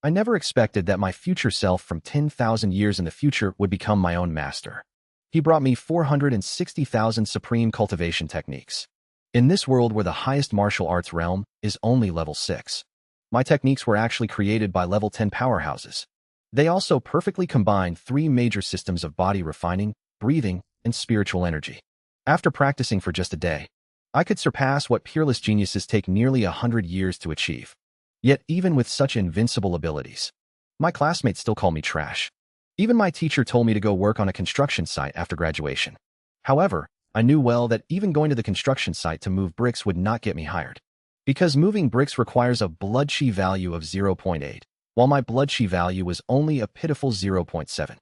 I never expected that my future self from 10,000 years in the future would become my own master. He brought me 460,000 supreme cultivation techniques. In this world where the highest martial arts realm is only level 6, my techniques were actually created by level 10 powerhouses. They also perfectly combine 3 major systems of body refining, breathing, and spiritual energy. After practicing for just a day, I could surpass what peerless geniuses take nearly 100 years to achieve. Yet even with such invincible abilities, my classmates still call me trash. Even my teacher told me to go work on a construction site after graduation. However, I knew well that even going to the construction site to move bricks would not get me hired, because moving bricks requires a blood chi value of 0.8, while my blood chi value was only a pitiful 0.7.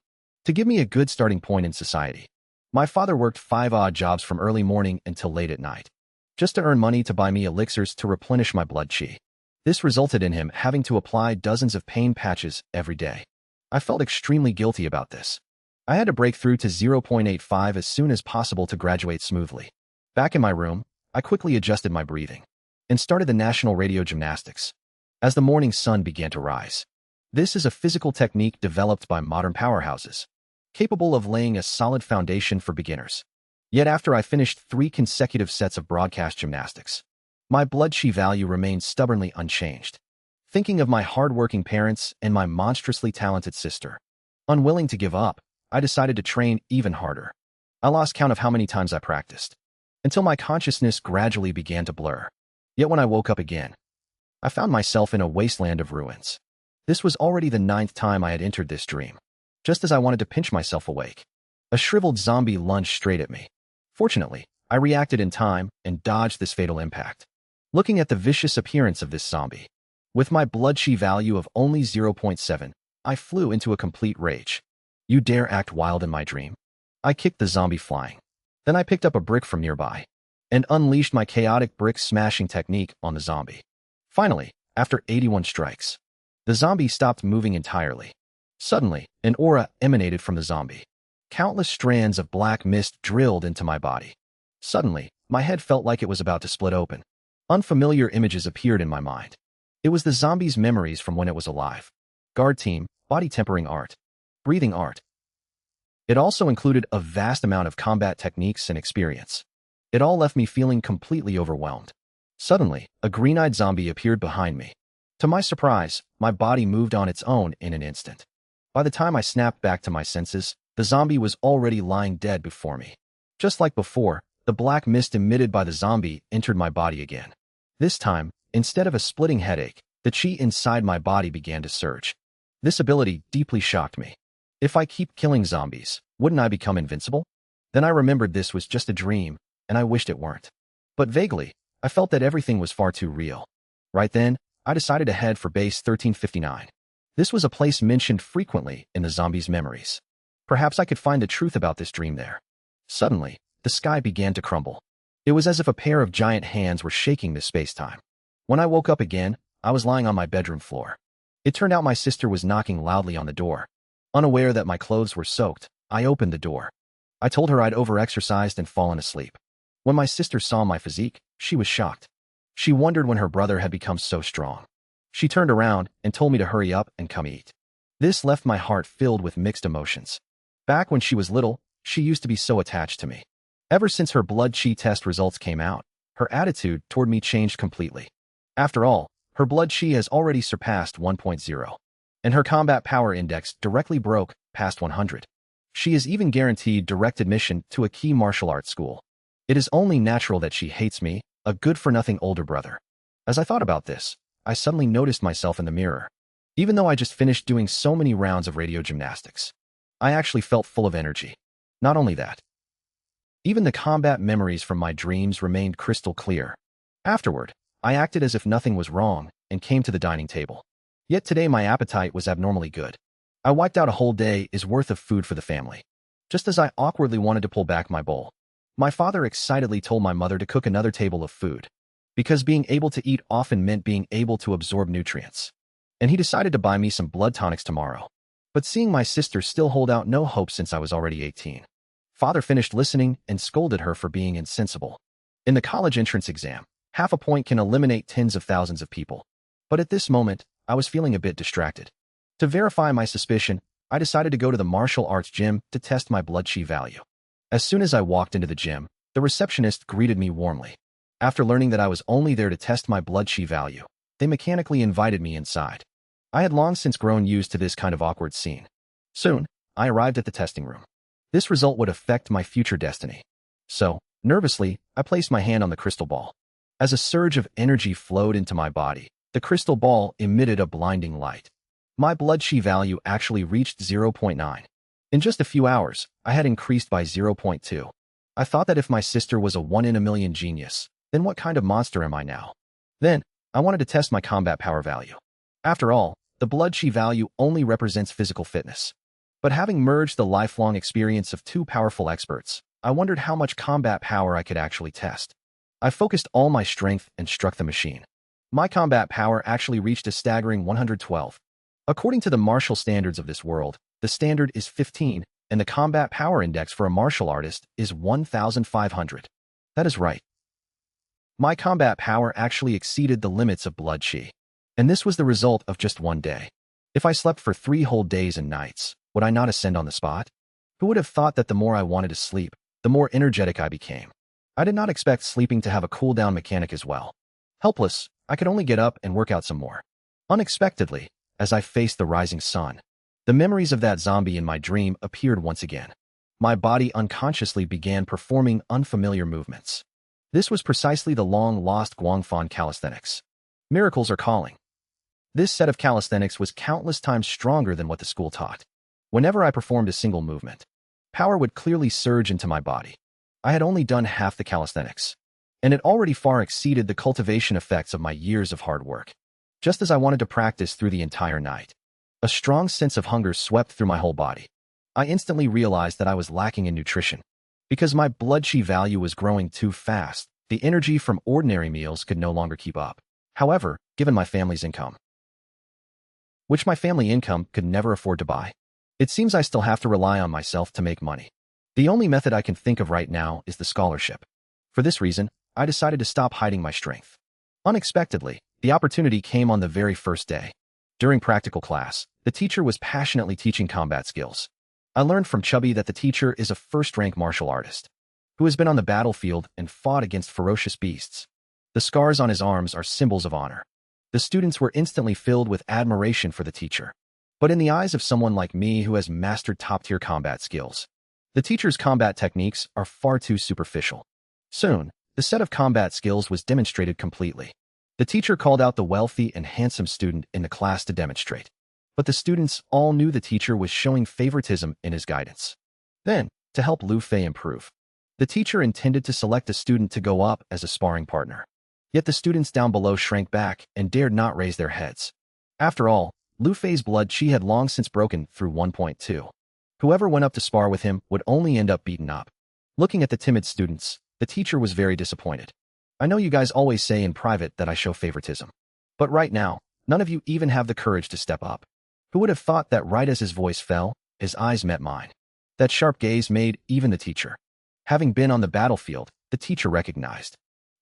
To give me a good starting point in society, my father worked 5 odd jobs from early morning until late at night, just to earn money to buy me elixirs to replenish my blood chi. This resulted in him having to apply dozens of pain patches every day. I felt extremely guilty about this. I had to break through to 0.85 as soon as possible to graduate smoothly. Back in my room, I quickly adjusted my breathing and started the national radio gymnastics as the morning sun began to rise. This is a physical technique developed by modern powerhouses, capable of laying a solid foundation for beginners. Yet after I finished 3 consecutive sets of broadcast gymnastics, my blood chi value remained stubbornly unchanged. Thinking of my hard-working parents and my monstrously talented sister, unwilling to give up, I decided to train even harder. I lost count of how many times I practiced, until my consciousness gradually began to blur. Yet when I woke up again, I found myself in a wasteland of ruins. This was already the 9th time I had entered this dream. Just as I wanted to pinch myself awake, a shriveled zombie lunged straight at me. Fortunately, I reacted in time and dodged this fatal impact. Looking at the vicious appearance of this zombie, with my blood chi value of only 0.7, I flew into a complete rage. You dare act wild in my dream? I kicked the zombie flying. Then I picked up a brick from nearby and unleashed my chaotic brick smashing technique on the zombie. Finally, after 81 strikes, the zombie stopped moving entirely. Suddenly, an aura emanated from the zombie. Countless strands of black mist drilled into my body. Suddenly, my head felt like it was about to split open. Unfamiliar images appeared in my mind. It was the zombie's memories from when it was alive. Guard team, body tempering art, breathing art. It also included a vast amount of combat techniques and experience. It all left me feeling completely overwhelmed. Suddenly, a green-eyed zombie appeared behind me. To my surprise, my body moved on its own in an instant. By the time I snapped back to my senses, the zombie was already lying dead before me. Just like before, the black mist emitted by the zombie entered my body again. This time, instead of a splitting headache, the chi inside my body began to surge. This ability deeply shocked me. If I keep killing zombies, wouldn't I become invincible? Then I remembered this was just a dream, and I wished it weren't. But vaguely, I felt that everything was far too real. Right then, I decided to head for base 1359. This was a place mentioned frequently in the zombie's memories. Perhaps I could find the truth about this dream there. Suddenly, the sky began to crumble. It was as if a pair of giant hands were shaking this space-time. When I woke up again, I was lying on my bedroom floor. It turned out my sister was knocking loudly on the door. Unaware that my clothes were soaked, I opened the door. I told her I'd overexercised and fallen asleep. When my sister saw my physique, she was shocked. She wondered when her brother had become so strong. She turned around and told me to hurry up and come eat. This left my heart filled with mixed emotions. Back when she was little, she used to be so attached to me. Ever since her blood chi test results came out, her attitude toward me changed completely. After all, her blood chi has already surpassed 1.0, and her combat power index directly broke past 100. She is even guaranteed direct admission to a key martial arts school. It is only natural that she hates me, a good-for-nothing older brother. As I thought about this, I suddenly noticed myself in the mirror. Even though I just finished doing so many rounds of radio gymnastics, I actually felt full of energy. Not only that, even the combat memories from my dreams remained crystal clear. Afterward, I acted as if nothing was wrong and came to the dining table. Yet today my appetite was abnormally good. I wiped out a whole day's worth of food for the family. Just as I awkwardly wanted to pull back my bowl, my father excitedly told my mother to cook another table of food, because being able to eat often meant being able to absorb nutrients. And he decided to buy me some blood tonics tomorrow. But seeing my sister still hold out no hope since I was already 18, Father finished listening and scolded her for being insensible. In the college entrance exam, half a point can eliminate tens of thousands of people. But at this moment, I was feeling a bit distracted. To verify my suspicion, I decided to go to the martial arts gym to test my blood chi value. As soon as I walked into the gym, the receptionist greeted me warmly. After learning that I was only there to test my blood chi value, they mechanically invited me inside. I had long since grown used to this kind of awkward scene. Soon, I arrived at the testing room. This result would affect my future destiny. So, nervously, I placed my hand on the crystal ball. As a surge of energy flowed into my body, the crystal ball emitted a blinding light. My blood chi value actually reached 0.9. In just a few hours, I had increased by 0.2. I thought that if my sister was a 1 in a million genius, then what kind of monster am I now? Then, I wanted to test my combat power value. After all, the blood chi value only represents physical fitness. But having merged the lifelong experience of two powerful experts, I wondered how much combat power I could actually test. I focused all my strength and struck the machine. My combat power actually reached a staggering 112. According to the martial standards of this world, the standard is 15, and the combat power index for a martial artist is 1,500. That is right. My combat power actually exceeded the limits of blood chi. And this was the result of just one day. If I slept for 3 whole days and nights, would I not ascend on the spot? Who would have thought that the more I wanted to sleep, the more energetic I became? I did not expect sleeping to have a cool-down mechanic as well. Helpless, I could only get up and work out some more. Unexpectedly, as I faced the rising sun, the memories of that zombie in my dream appeared once again. My body unconsciously began performing unfamiliar movements. This was precisely the long-lost Guangfan calisthenics. Miracles are calling. This set of calisthenics was countless times stronger than what the school taught. Whenever I performed a single movement, power would clearly surge into my body. I had only done half the calisthenics, and it already far exceeded the cultivation effects of my years of hard work. Just as I wanted to practice through the entire night, a strong sense of hunger swept through my whole body. I instantly realized that I was lacking in nutrition. Because my blood chi value was growing too fast, the energy from ordinary meals could no longer keep up. However, given my family's income, which my family income could never afford to buy, it seems I still have to rely on myself to make money. The only method I can think of right now is the scholarship. For this reason, I decided to stop hiding my strength. Unexpectedly, the opportunity came on the very first day. During practical class, the teacher was passionately teaching combat skills. I learned from Chubby that the teacher is a first-rank martial artist who has been on the battlefield and fought against ferocious beasts. The scars on his arms are symbols of honor. The students were instantly filled with admiration for the teacher. But in the eyes of someone like me who has mastered top-tier combat skills, the teacher's combat techniques are far too superficial. Soon, the set of combat skills was demonstrated completely. The teacher called out the wealthy and handsome student in the class to demonstrate. But the students all knew the teacher was showing favoritism in his guidance. Then, to help Lu Fei improve, the teacher intended to select a student to go up as a sparring partner. Yet the students down below shrank back and dared not raise their heads. After all, Lu Fei's blood chi had long since broken through 1.2. Whoever went up to spar with him would only end up beaten up. Looking at the timid students, the teacher was very disappointed. I know you guys always say in private that I show favoritism. But right now, none of you even have the courage to step up. Who would have thought that right as his voice fell, his eyes met mine? That sharp gaze made even the teacher. Having been on the battlefield, the teacher recognized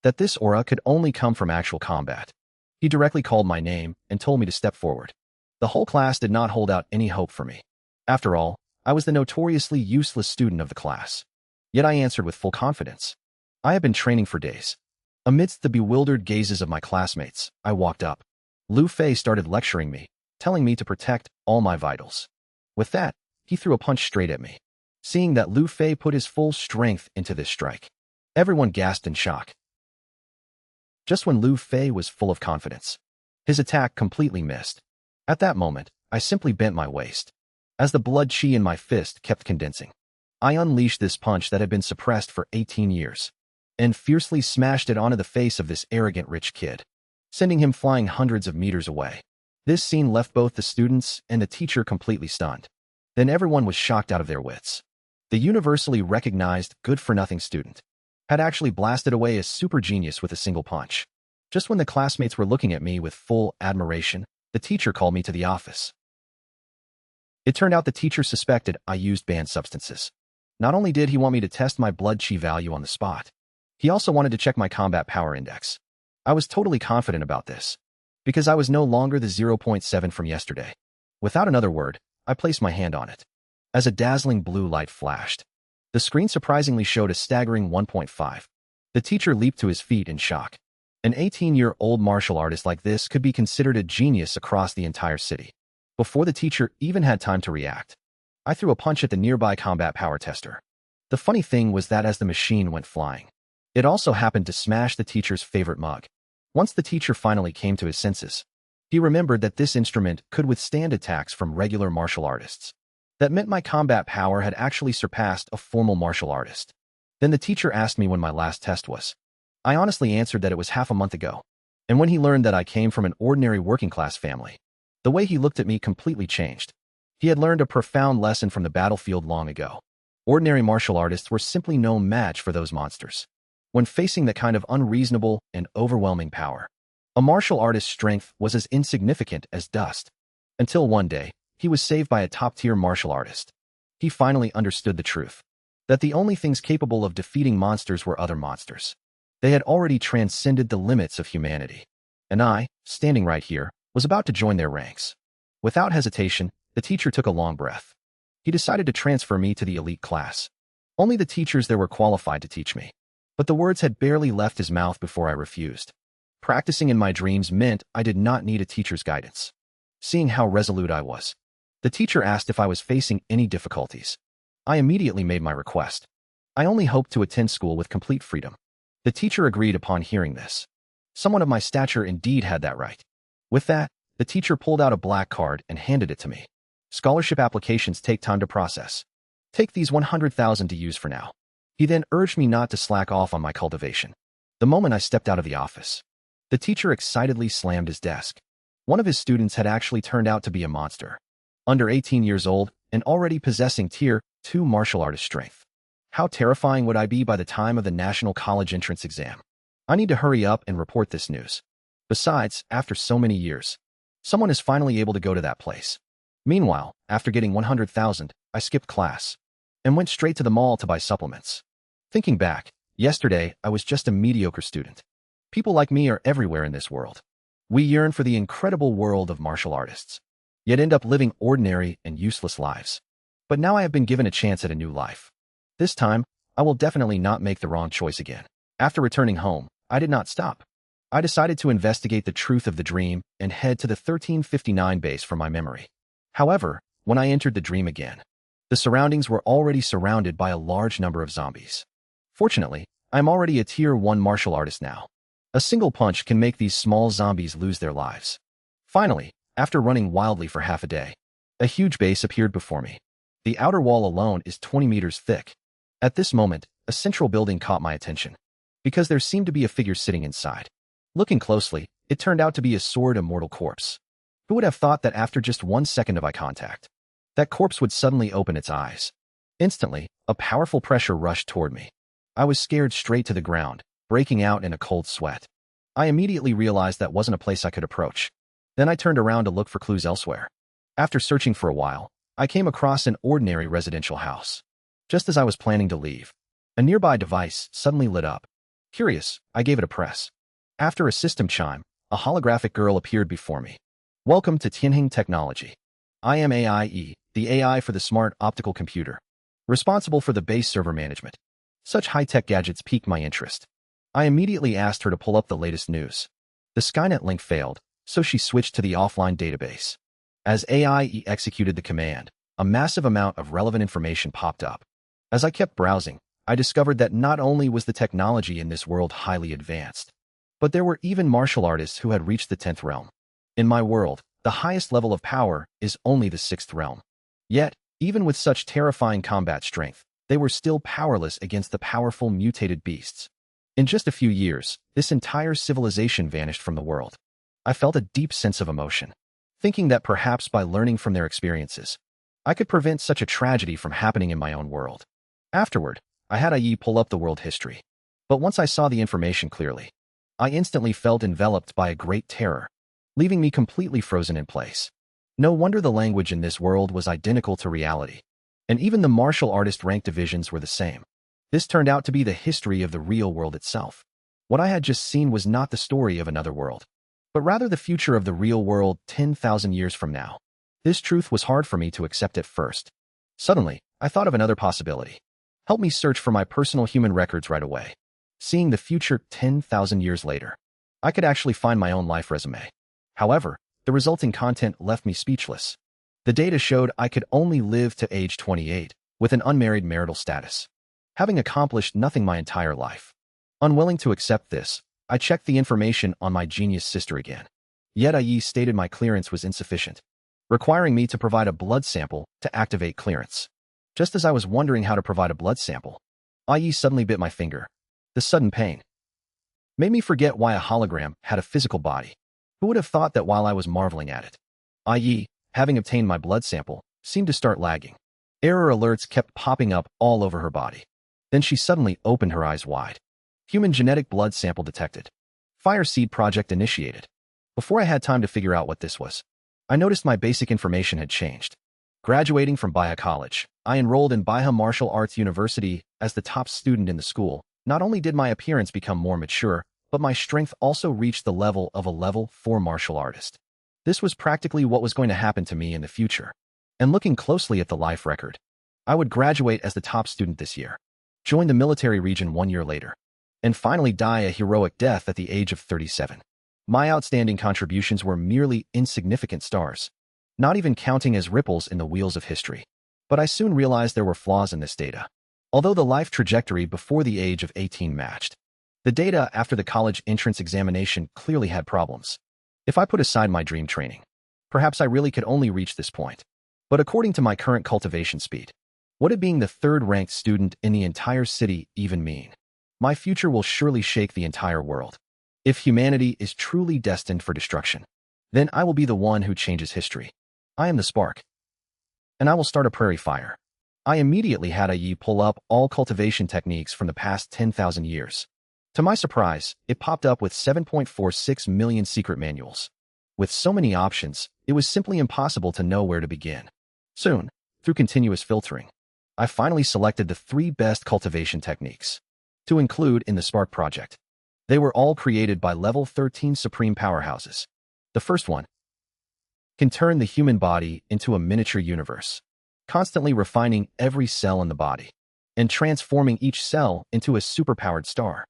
that this aura could only come from actual combat. He directly called my name and told me to step forward. The whole class did not hold out any hope for me. After all, I was the notoriously useless student of the class. Yet I answered with full confidence. I have been training for days. Amidst the bewildered gazes of my classmates, I walked up. Lu Fei started lecturing me, telling me to protect all my vitals. With that, he threw a punch straight at me. Seeing that Lu Fei put his full strength into this strike, everyone gasped in shock. Just when Lu Fei was full of confidence, his attack completely missed. At that moment, I simply bent my waist. As the blood chi in my fist kept condensing, I unleashed this punch that had been suppressed for 18 years, and fiercely smashed it onto the face of this arrogant rich kid, sending him flying hundreds of meters away. This scene left both the students and the teacher completely stunned. Then everyone was shocked out of their wits. The universally recognized good-for-nothing student had actually blasted away a super genius with a single punch. Just when the classmates were looking at me with full admiration, the teacher called me to the office. It turned out the teacher suspected I used banned substances. Not only did he want me to test my blood chi value on the spot, he also wanted to check my combat power index. I was totally confident about this. because I was no longer the zero point 0.7 from yesterday. Without another word, I placed my hand on it. As a dazzling blue light flashed, the screen surprisingly showed a staggering 1.5. The teacher leaped to his feet in shock. An 18-year-old martial artist like this could be considered a genius across the entire city. Before the teacher even had time to react, I threw a punch at the nearby combat power tester. The funny thing was that as the machine went flying, it also happened to smash the teacher's favorite mug. Once the teacher finally came to his senses, he remembered that this instrument could withstand attacks from regular martial artists. That meant my combat power had actually surpassed a formal martial artist. Then the teacher asked me when my last test was. I honestly answered that it was half a month ago. And when he learned that I came from an ordinary working-class family, the way he looked at me completely changed. He had learned a profound lesson from the battlefield long ago. Ordinary martial artists were simply no match for those monsters. When facing that kind of unreasonable and overwhelming power, a martial artist's strength was as insignificant as dust. Until one day, he was saved by a top-tier martial artist. He finally understood the truth, that the only things capable of defeating monsters were other monsters. They had already transcended the limits of humanity. And I, standing right here, was about to join their ranks. Without hesitation, the teacher took a long breath. He decided to transfer me to the elite class. Only the teachers there were qualified to teach me. But the words had barely left his mouth before I refused. Practicing in my dreams meant I did not need a teacher's guidance. Seeing how resolute I was, the teacher asked if I was facing any difficulties. I immediately made my request. I only hoped to attend school with complete freedom. The teacher agreed upon hearing this. Someone of my stature indeed had that right. With that, the teacher pulled out a black card and handed it to me. Scholarship applications take time to process. Take these 100,000 to use for now. He then urged me not to slack off on my cultivation. The moment I stepped out of the office, the teacher excitedly slammed his desk. One of his students had actually turned out to be a monster. Under 18 years old and already possessing Tier 2 martial artist strength. How terrifying would I be by the time of the National College Entrance exam? I need to hurry up and report this news. Besides, after so many years, someone is finally able to go to that place. Meanwhile, after getting 100,000, I skipped class and went straight to the mall to buy supplements. Thinking back, yesterday I was just a mediocre student. People like me are everywhere in this world. We yearn for the incredible world of martial artists, yet end up living ordinary and useless lives. But now I have been given a chance at a new life. This time, I will definitely not make the wrong choice again. After returning home, I did not stop. I decided to investigate the truth of the dream and head to the 1359 base for my memory. However, when I entered the dream again, the surroundings were already surrounded by a large number of zombies. Fortunately, I am already a Tier 1 martial artist now. A single punch can make these small zombies lose their lives. Finally, after running wildly for half a day, a huge base appeared before me. The outer wall alone is 20 meters thick. At this moment, a central building caught my attention, because there seemed to be a figure sitting inside. Looking closely, it turned out to be a sword immortal corpse. Who would have thought that after just 1 second of eye contact, that corpse would suddenly open its eyes? Instantly, a powerful pressure rushed toward me. I was scared straight to the ground, breaking out in a cold sweat. I immediately realized that wasn't a place I could approach. Then I turned around to look for clues elsewhere. After searching for a while, I came across an ordinary residential house. Just as I was planning to leave, a nearby device suddenly lit up. Curious, I gave it a press. After a system chime, a holographic girl appeared before me. Welcome to Tianheng Technology. I am AIE, the AI for the smart optical computer, responsible for the base server management. Such high-tech gadgets piqued my interest. I immediately asked her to pull up the latest news. The Skynet link failed, so she switched to the offline database. As AIE executed the command, a massive amount of relevant information popped up. As I kept browsing, I discovered that not only was the technology in this world highly advanced, but there were even martial artists who had reached the 10th realm. In my world, the highest level of power is only the 6th realm. Yet, even with such terrifying combat strength, they were still powerless against the powerful mutated beasts. In just a few years, this entire civilization vanished from the world. I felt a deep sense of emotion, thinking that perhaps by learning from their experiences, I could prevent such a tragedy from happening in my own world. Afterward, I had IE pull up the world history. But once I saw the information clearly, I instantly felt enveloped by a great terror, leaving me completely frozen in place. No wonder the language in this world was identical to reality, and even the martial artist rank divisions were the same. This turned out to be the history of the real world itself. What I had just seen was not the story of another world, but rather the future of the real world 10,000 years from now. This truth was hard for me to accept at first. Suddenly, I thought of another possibility. Help me search for my personal human records right away. Seeing the future 10,000 years later, I could actually find my own life resume. However, the resulting content left me speechless. The data showed I could only live to age 28, with an unmarried marital status, having accomplished nothing my entire life. Unwilling to accept this, I checked the information on my genius sister again. Yet IE stated my clearance was insufficient, requiring me to provide a blood sample to activate clearance. Just as I was wondering how to provide a blood sample, IE suddenly bit my finger. The sudden pain made me forget why a hologram had a physical body. Who would have thought that while I was marveling at it? IE, having obtained my blood sample, seemed to start lagging. Error alerts kept popping up all over her body. Then she suddenly opened her eyes wide. Human genetic blood sample detected. Fire seed project initiated. Before I had time to figure out what this was, I noticed my basic information had changed. Graduating from Baya College, I enrolled in Baya Martial Arts University as the top student in the school. Not only did my appearance become more mature, but my strength also reached the level of a level 4 martial artist. This was practically what was going to happen to me in the future. And looking closely at the life record, I would graduate as the top student this year, join the military region 1 year later, and finally die a heroic death at the age of 37. My outstanding contributions were merely insignificant stars, not even counting as ripples in the wheels of history. But I soon realized there were flaws in this data. Although the life trajectory before the age of 18 matched, the data after the college entrance examination clearly had problems. If I put aside my dream training, perhaps I really could only reach this point. But according to my current cultivation speed, what did being the third-ranked student in the entire city even mean? My future will surely shake the entire world. If humanity is truly destined for destruction, then I will be the one who changes history. I am the spark, and I will start a prairie fire. I immediately had IE pull up all cultivation techniques from the past 10,000 years. To my surprise, it popped up with 7.46 million secret manuals. With so many options, it was simply impossible to know where to begin. Soon, through continuous filtering, I finally selected the 3 best cultivation techniques to include in the Spark project. They were all created by level 13 supreme powerhouses. The first one can turn the human body into a miniature universe, constantly refining every cell in the body and transforming each cell into a superpowered star.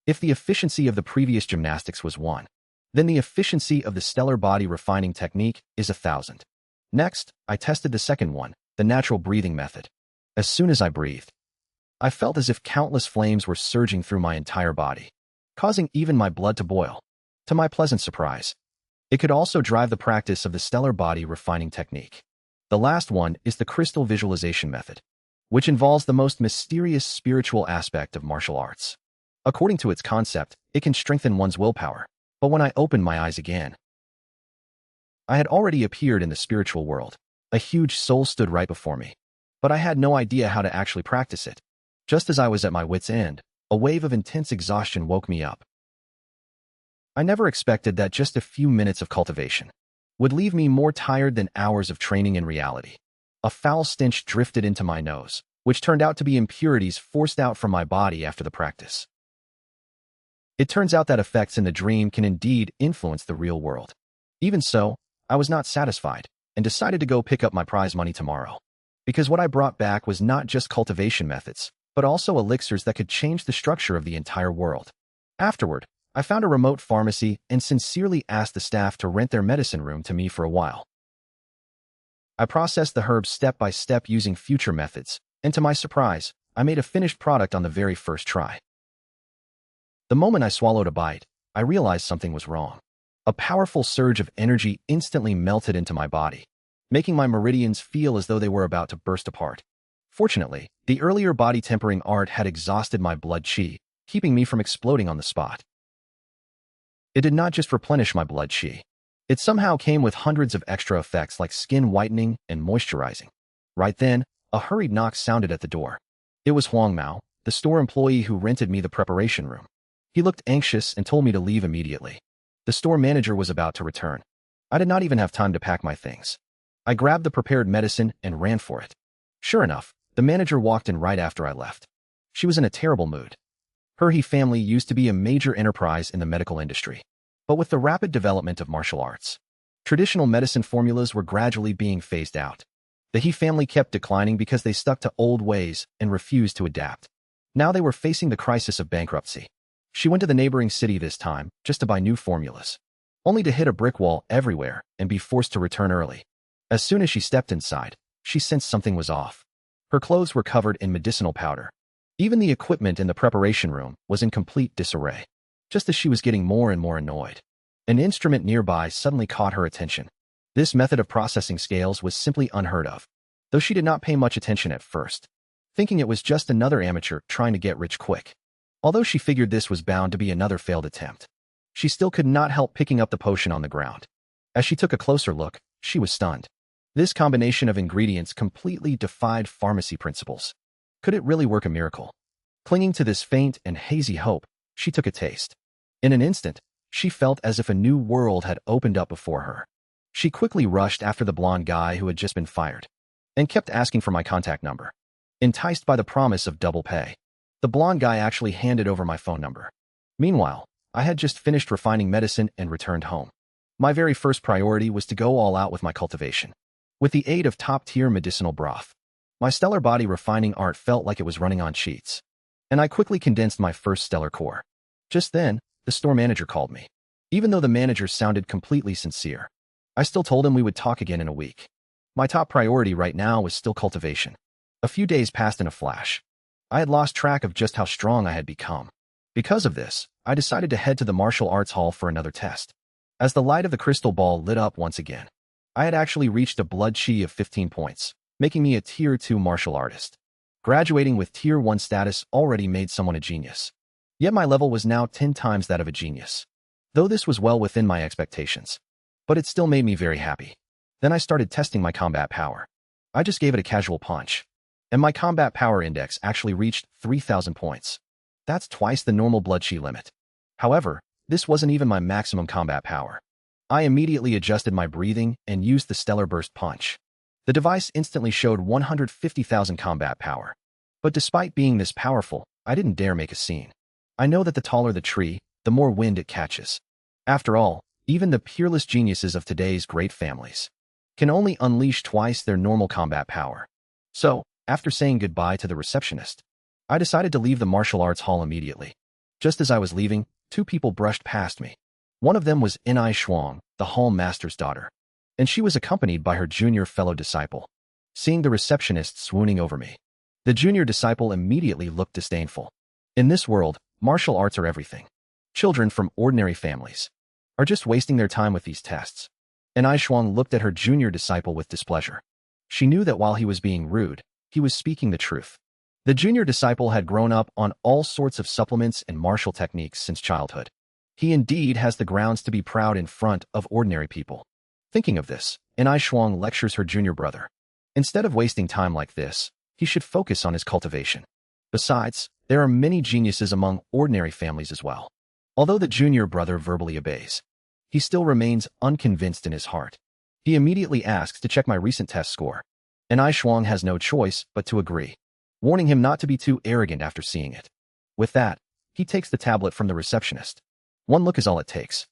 If the efficiency of the previous gymnastics was 1, then the efficiency of the stellar body refining technique is 1,000. Next, I tested the second one, the natural breathing method. As soon as I breathed, I felt as if countless flames were surging through my entire body, causing even my blood to boil. To my pleasant surprise, it could also drive the practice of the stellar body refining technique. The last one is the crystal visualization method, which involves the most mysterious spiritual aspect of martial arts. According to its concept, it can strengthen one's willpower. But when I opened my eyes again, I had already appeared in the spiritual world. A huge soul stood right before me, but I had no idea how to actually practice it. Just as I was at my wit's end, a wave of intense exhaustion woke me up. I never expected that just a few minutes of cultivation would leave me more tired than hours of training in reality. A foul stench drifted into my nose, which turned out to be impurities forced out from my body after the practice. It turns out that effects in the dream can indeed influence the real world. Even so, I was not satisfied and decided to go pick up my prize money tomorrow. Because what I brought back was not just cultivation methods, but also elixirs that could change the structure of the entire world. Afterward, I found a remote pharmacy and sincerely asked the staff to rent their medicine room to me for a while. I processed the herbs step by step using future methods, and to my surprise, I made a finished product on the very first try. The moment I swallowed a bite, I realized something was wrong. A powerful surge of energy instantly melted into my body, making my meridians feel as though they were about to burst apart. Fortunately, the earlier body tempering art had exhausted my blood chi, keeping me from exploding on the spot. It did not just replenish my blood chi. It somehow came with hundreds of extra effects like skin whitening and moisturizing. Right then, a hurried knock sounded at the door. It was Huang Mao, the store employee who rented me the preparation room. He looked anxious and told me to leave immediately. The store manager was about to return. I did not even have time to pack my things. I grabbed the prepared medicine and ran for it. Sure enough, the manager walked in right after I left. She was in a terrible mood. Her family used to be a major enterprise in the medical industry. But with the rapid development of martial arts, traditional medicine formulas were gradually being phased out. The He family kept declining because they stuck to old ways and refused to adapt. Now they were facing the crisis of bankruptcy. She went to the neighboring city this time just to buy new formulas, only to hit a brick wall everywhere and be forced to return early. As soon as she stepped inside, she sensed something was off. Her clothes were covered in medicinal powder. Even the equipment in the preparation room was in complete disarray. Just as she was getting more and more annoyed, an instrument nearby suddenly caught her attention. This method of processing scales was simply unheard of, though she did not pay much attention at first, thinking it was just another amateur trying to get rich quick. Although she figured this was bound to be another failed attempt, she still could not help picking up the potion on the ground. As she took a closer look, she was stunned. This combination of ingredients completely defied pharmacy principles. Could it really work a miracle? Clinging to this faint and hazy hope, she took a taste. In an instant, she felt as if a new world had opened up before her. She quickly rushed after the blonde guy who had just been fired, and kept asking for my contact number. Enticed by the promise of double pay, the blonde guy actually handed over my phone number. Meanwhile, I had just finished refining medicine and returned home. My very first priority was to go all out with my cultivation. With the aid of top-tier medicinal broth, my stellar body refining art felt like it was running on sheets, and I quickly condensed my first stellar core. Just then, the store manager called me. Even though the manager sounded completely sincere, I still told him we would talk again in a week. My top priority right now was still cultivation. A few days passed in a flash. I had lost track of just how strong I had become. Because of this, I decided to head to the martial arts hall for another test. As the light of the crystal ball lit up once again, I had actually reached a blood chi of 15 points, making me a Tier 2 martial artist. Graduating with Tier 1 status already made someone a genius. Yet my level was now 10 times that of a genius. Though this was well within my expectations, but it still made me very happy. Then I started testing my combat power. I just gave it a casual punch, and my combat power index actually reached 3,000 points. That's twice the normal blood chi limit. However, this wasn't even my maximum combat power. I immediately adjusted my breathing and used the Stellar Burst Punch. The device instantly showed 150,000 combat power. But despite being this powerful, I didn't dare make a scene. I know that the taller the tree, the more wind it catches. After all, even the peerless geniuses of today's great families can only unleash twice their normal combat power. So, after saying goodbye to the receptionist, I decided to leave the martial arts hall immediately. Just as I was leaving, two people brushed past me. One of them was Ni Shuang, the hall master's daughter, and she was accompanied by her junior fellow disciple. Seeing the receptionist swooning over me, the junior disciple immediately looked disdainful. In this world, martial arts are everything. Children from ordinary families are just wasting their time with these tests. And Ai Shuang looked at her junior disciple with displeasure. She knew that while he was being rude, he was speaking the truth. The junior disciple had grown up on all sorts of supplements and martial techniques since childhood. He indeed has the grounds to be proud in front of ordinary people. Thinking of this, Ai Shuang lectures her junior brother. Instead of wasting time like this, he should focus on his cultivation. Besides, there are many geniuses among ordinary families as well. Although the junior brother verbally obeys, he still remains unconvinced in his heart. He immediately asks to check my recent test score, and Ai Shuang has no choice but to agree, warning him not to be too arrogant after seeing it. With that, he takes the tablet from the receptionist. One look is all it takes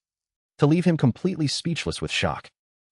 to leave him completely speechless with shock.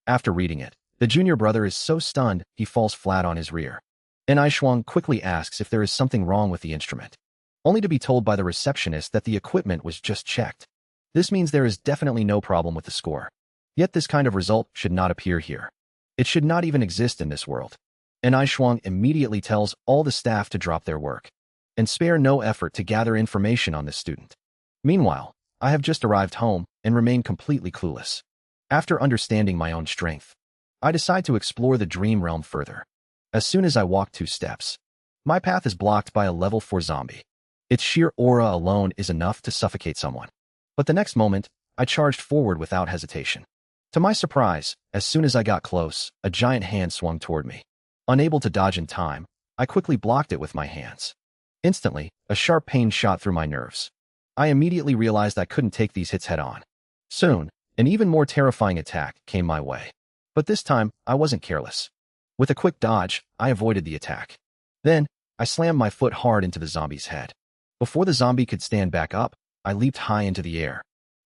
After reading it, the junior brother is so stunned he falls flat on his rear. And Ai Shuang quickly asks if there is something wrong with the instrument, only to be told by the receptionist that the equipment was just checked. This means there is definitely no problem with the score. Yet this kind of result should not appear here. It should not even exist in this world. And Ai Shuang immediately tells all the staff to drop their work and spare no effort to gather information on this student. Meanwhile, I have just arrived home and remain completely clueless. After understanding my own strength, I decide to explore the dream realm further. As soon as I walk 2 steps, my path is blocked by a level 4 zombie. Its sheer aura alone is enough to suffocate someone. But the next moment, I charged forward without hesitation. To my surprise, as soon as I got close, a giant hand swung toward me. Unable to dodge in time, I quickly blocked it with my hands. Instantly, a sharp pain shot through my nerves. I immediately realized I couldn't take these hits head-on. Soon, an even more terrifying attack came my way. But this time, I wasn't careless. With a quick dodge, I avoided the attack. Then, I slammed my foot hard into the zombie's head. Before the zombie could stand back up, I leaped high into the air.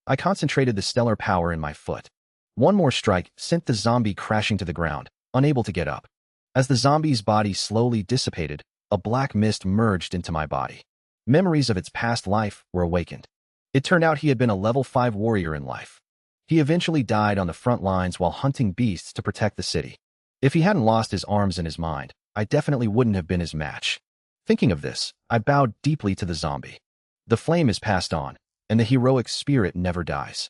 I concentrated the stellar power in my foot. One more strike sent the zombie crashing to the ground, unable to get up. As the zombie's body slowly dissipated, a black mist merged into my body. Memories of its past life were awakened. It turned out he had been a level 5 warrior in life. He eventually died on the front lines while hunting beasts to protect the city. If he hadn't lost his arms and his mind, I definitely wouldn't have been his match. Thinking of this, I bowed deeply to the zombie. The flame is passed on, and the heroic spirit never dies.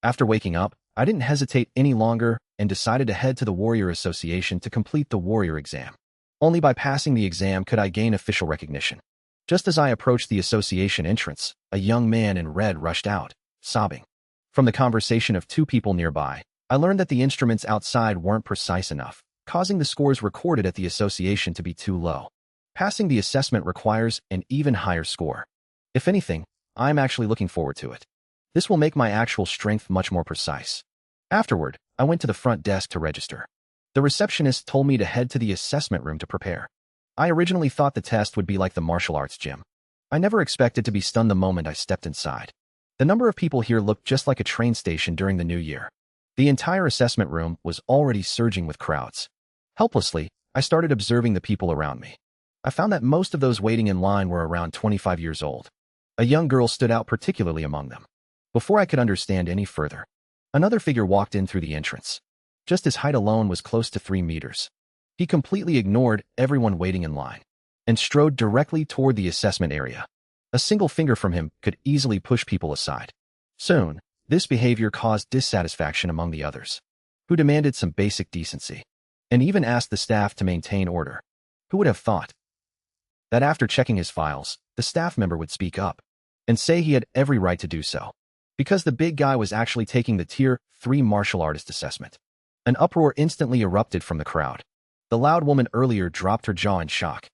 After waking up, I didn't hesitate any longer and decided to head to the Warrior Association to complete the warrior exam. Only by passing the exam could I gain official recognition. Just as I approached the association entrance, a young man in red rushed out, sobbing. From the conversation of two people nearby, I learned that the instruments outside weren't precise enough, causing the scores recorded at the association to be too low. Passing the assessment requires an even higher score. If anything, I'm actually looking forward to it. This will make my actual strength much more precise. Afterward, I went to the front desk to register. The receptionist told me to head to the assessment room to prepare. I originally thought the test would be like the martial arts gym. I never expected to be stunned the moment I stepped inside. The number of people here looked just like a train station during the new year. The entire assessment room was already surging with crowds. Helplessly, I started observing the people around me. I found that most of those waiting in line were around 25 years old. A young girl stood out particularly among them. Before I could understand any further, another figure walked in through the entrance. Just his height alone was close to 3 meters. He completely ignored everyone waiting in line and strode directly toward the assessment area. A single finger from him could easily push people aside. Soon, this behavior caused dissatisfaction among the others, who demanded some basic decency and even asked the staff to maintain order. Who would have thought that after checking his files, the staff member would speak up and say he had every right to do so, because the big guy was actually taking the Tier 3 martial artist assessment. An uproar instantly erupted from the crowd. The loud woman earlier dropped her jaw in shock.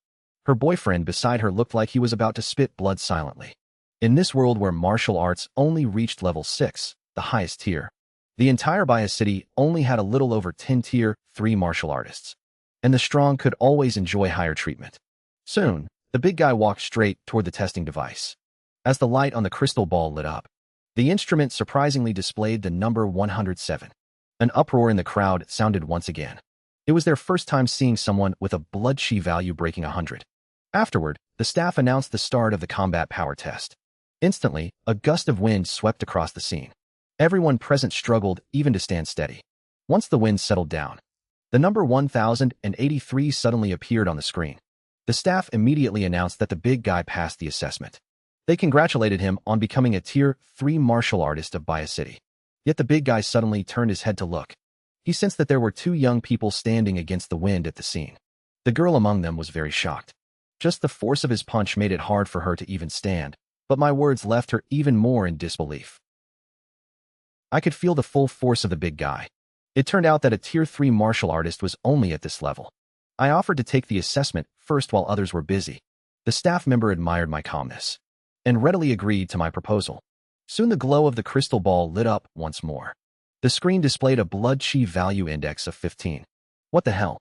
Her boyfriend beside her looked like he was about to spit blood silently. In this world where martial arts only reached level 6, the highest tier, the entire Bias city only had a little over 10 Tier 3 martial artists, and the strong could always enjoy higher treatment. Soon, the big guy walked straight toward the testing device. As the light on the crystal ball lit up, the instrument surprisingly displayed the number 107. An uproar in the crowd sounded once again. It was their first time seeing someone with a blood chi value breaking 100. Afterward, the staff announced the start of the combat power test. Instantly, a gust of wind swept across the scene. Everyone present struggled even to stand steady. Once the wind settled down, the number 1083 suddenly appeared on the screen. The staff immediately announced that the big guy passed the assessment. They congratulated him on becoming a Tier 3 martial artist of Bias City. Yet the big guy suddenly turned his head to look. He sensed that there were two young people standing against the wind at the scene. The girl among them was very shocked. Just the force of his punch made it hard for her to even stand, but my words left her even more in disbelief. I could feel the full force of the big guy. It turned out that a Tier 3 martial artist was only at this level. I offered to take the assessment first while others were busy. The staff member admired my calmness and readily agreed to my proposal. Soon the glow of the crystal ball lit up once more. The screen displayed a blood chi value index of 15. What the hell?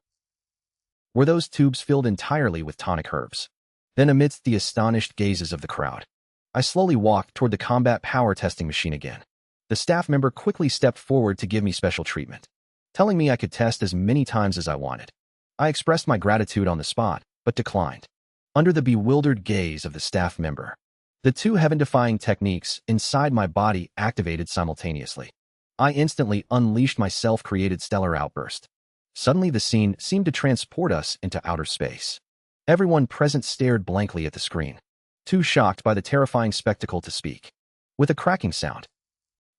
Were those tubes filled entirely with tonic herbs? Then amidst the astonished gazes of the crowd, I slowly walked toward the combat power testing machine again. The staff member quickly stepped forward to give me special treatment, telling me I could test as many times as I wanted. I expressed my gratitude on the spot, but declined. Under the bewildered gaze of the staff member, the two heaven-defying techniques inside my body activated simultaneously. I instantly unleashed my self-created stellar outburst. Suddenly the scene seemed to transport us into outer space. Everyone present stared blankly at the screen, too shocked by the terrifying spectacle to speak. With a cracking sound,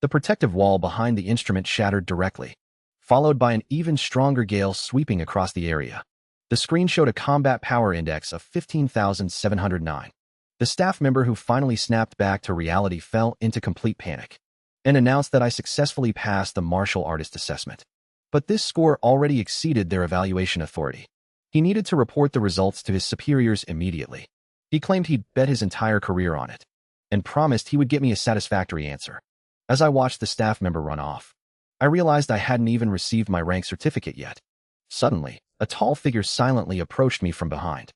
the protective wall behind the instrument shattered directly, followed by an even stronger gale sweeping across the area. The screen showed a combat power index of 15,709. The staff member who finally snapped back to reality fell into complete panic and announced that I successfully passed the martial artist assessment. But this score already exceeded their evaluation authority. He needed to report the results to his superiors immediately. He claimed he'd bet his entire career on it and promised he would get me a satisfactory answer. As I watched the staff member run off, I realized I hadn't even received my rank certificate yet. Suddenly, a tall figure silently approached me from behind.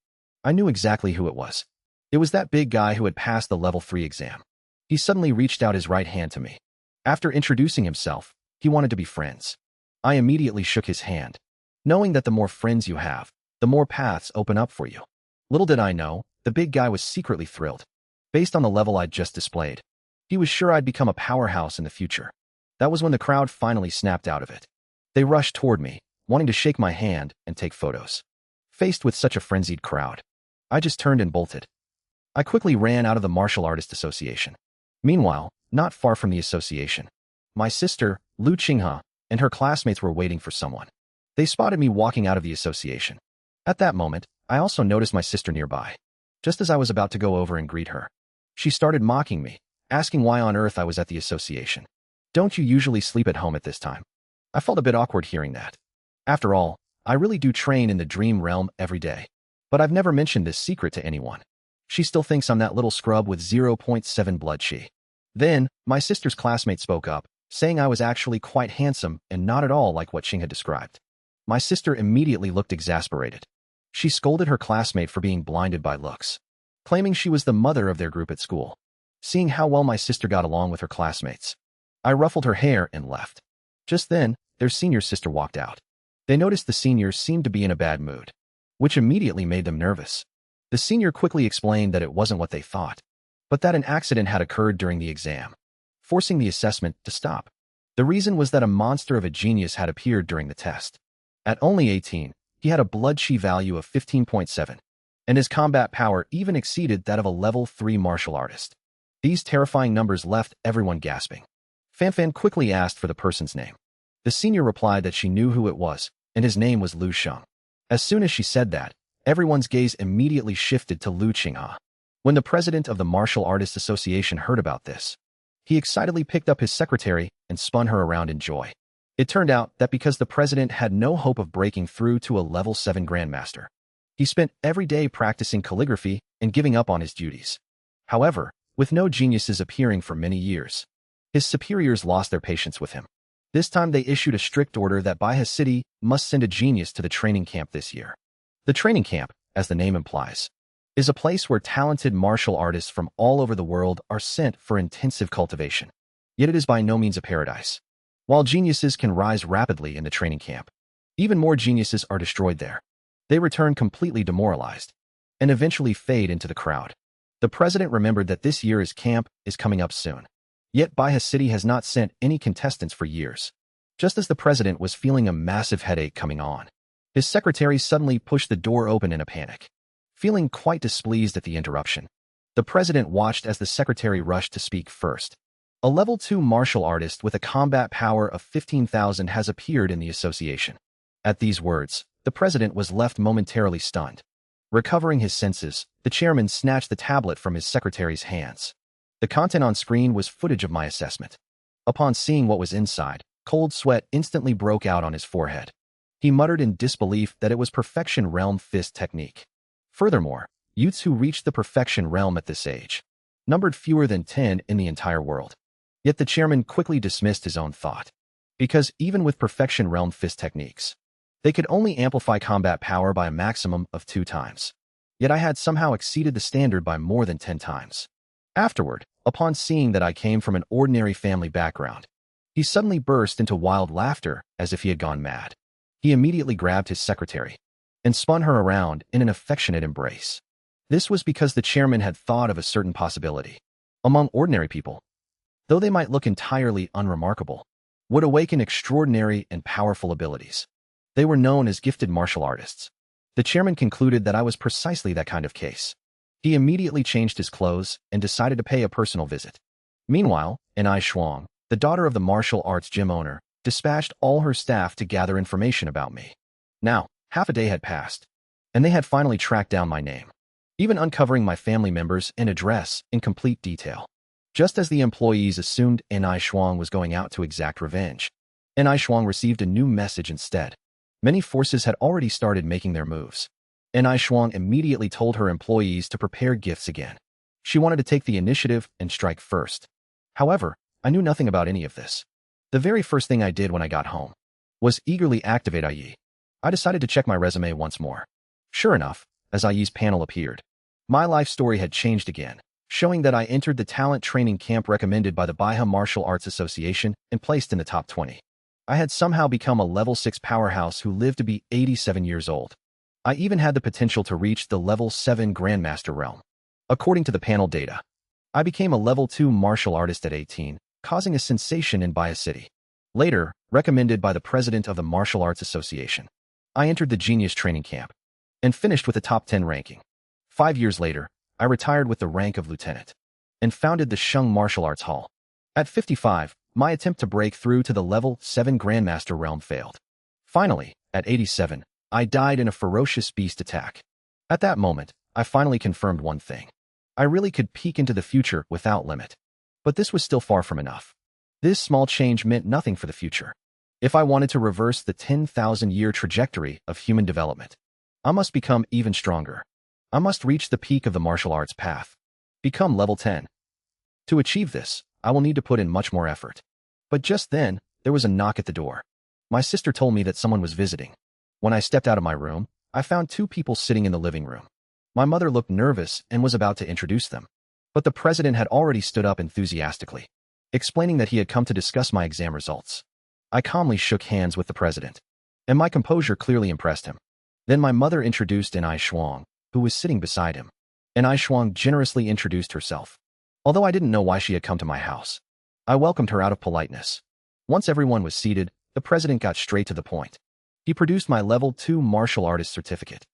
I knew exactly who it was. It was that big guy who had passed the level 3 exam. He suddenly reached out his right hand to me. After introducing himself, he wanted to be friends. I immediately shook his hand, knowing that the more friends you have, the more paths open up for you. Little did I know, the big guy was secretly thrilled. Based on the level I'd just displayed, he was sure I'd become a powerhouse in the future. That was when the crowd finally snapped out of it. They rushed toward me, wanting to shake my hand and take photos. Faced with such a frenzied crowd, I just turned and bolted. I quickly ran out of the Martial Artist Association. Meanwhile, not far from the association, my sister, Lu Qinghe, and her classmates were waiting for someone. They spotted me walking out of the association. At that moment, I also noticed my sister nearby. Just as I was about to go over and greet her, she started mocking me, asking why on earth I was at the association. Don't you usually sleep at home at this time? I felt a bit awkward hearing that. After all, I really do train in the dream realm every day. But I've never mentioned this secret to anyone. She still thinks I'm that little scrub with 0.7 blood chi. Then, my sister's classmate spoke up, saying I was actually quite handsome and not at all like what Sheng had described. My sister immediately looked exasperated. She scolded her classmate for being blinded by looks, claiming she was the mother of their group at school. Seeing how well my sister got along with her classmates, I ruffled her hair and left. Just then, their senior sister walked out. They noticed the seniors seemed to be in a bad mood, which immediately made them nervous. The senior quickly explained that it wasn't what they thought, but that an accident had occurred during the exam, forcing the assessment to stop. The reason was that a monster of a genius had appeared during the test. At only 18, he had a blood chi value of 15.7, and his combat power even exceeded that of a level 3 martial artist. These terrifying numbers left everyone gasping. Fanfan quickly asked for the person's name. The senior replied that she knew who it was, and his name was Lu Sheng. As soon as she said that, everyone's gaze immediately shifted to Lu Qinghe. When the president of the Martial Artists Association heard about this, he excitedly picked up his secretary and spun her around in joy. It turned out that because the president had no hope of breaking through to a level 7 grandmaster, he spent every day practicing calligraphy and giving up on his duties. However, with no geniuses appearing for many years, his superiors lost their patience with him. This time they issued a strict order that Baihe City must send a genius to the training camp this year. The training camp, as the name implies, is a place where talented martial artists from all over the world are sent for intensive cultivation. Yet it is by no means a paradise. While geniuses can rise rapidly in the training camp, even more geniuses are destroyed there. They return completely demoralized and eventually fade into the crowd. The president remembered that this year's camp is coming up soon. Yet Baihe City has not sent any contestants for years. Just as the president was feeling a massive headache coming on, his secretary suddenly pushed the door open in a panic. Feeling quite displeased at the interruption, the president watched as the secretary rushed to speak first. A level 2 martial artist with a combat power of 15,000 has appeared in the association. At these words, the president was left momentarily stunned. Recovering his senses, the chairman snatched the tablet from his secretary's hands. The content on screen was footage of my assessment. Upon seeing what was inside, cold sweat instantly broke out on his forehead. He muttered in disbelief that it was Perfection Realm Fist technique. Furthermore, youths who reached the Perfection Realm at this age numbered fewer than 10 in the entire world. Yet the chairman quickly dismissed his own thought. Because even with Perfection Realm Fist techniques, they could only amplify combat power by a maximum of 2 times. Yet I had somehow exceeded the standard by more than 10 times. Afterward, upon seeing that I came from an ordinary family background, he suddenly burst into wild laughter as if he had gone mad. He immediately grabbed his secretary and spun her around in an affectionate embrace. This was because the chairman had thought of a certain possibility. Among ordinary people, though they might look entirely unremarkable, would awaken extraordinary and powerful abilities. They were known as gifted martial artists. The chairman concluded that I was precisely that kind of case. He immediately changed his clothes and decided to pay a personal visit. Meanwhile, Anai Shuang, the daughter of the martial arts gym owner, dispatched all her staff to gather information about me. Now, half a day had passed, and they had finally tracked down my name, even uncovering my family members and address in complete detail. Just as the employees assumed Anai Shuang was going out to exact revenge, Anai Shuang received a new message instead. Many forces had already started making their moves. Anai Shuang immediately told her employees to prepare gifts again. She wanted to take the initiative and strike first. However, I knew nothing about any of this. The very first thing I did when I got home was eagerly activate IE. I decided to check my resume once more. Sure enough, as IE's panel appeared, my life story had changed again. showing that I entered the talent training camp recommended by the Baiha Martial Arts Association and placed in the top 20. I had somehow become a level 6 powerhouse who lived to be 87 years old. I even had the potential to reach the level 7 Grandmaster realm. According to the panel data, I became a level 2 martial artist at 18, causing a sensation in Baiha City. Later, recommended by the president of the Martial Arts Association, I entered the Genius Training Camp and finished with a top 10 ranking. 5 years later, I retired with the rank of lieutenant and founded the Sheng Martial Arts Hall. At 55, my attempt to break through to the level 7 Grandmaster realm failed. Finally, at 87, I died in a ferocious beast attack. At that moment, I finally confirmed one thing. I really could peek into the future without limit. But this was still far from enough. This small change meant nothing for the future. If I wanted to reverse the 10,000-year trajectory of human development, I must become even stronger. I must reach the peak of the martial arts path. Become level 10. To achieve this, I will need to put in much more effort. But just then, there was a knock at the door. My sister told me that someone was visiting. When I stepped out of my room, I found two people sitting in the living room. My mother looked nervous and was about to introduce them. But the president had already stood up enthusiastically, explaining that he had come to discuss my exam results. I calmly shook hands with the president, and my composure clearly impressed him. Then my mother introduced Ai Shuang, who was sitting beside him. Ai Shuang generously introduced herself. Although I didn't know why she had come to my house, I welcomed her out of politeness. Once everyone was seated, the president got straight to the point. He produced my level 2 martial artist certificate,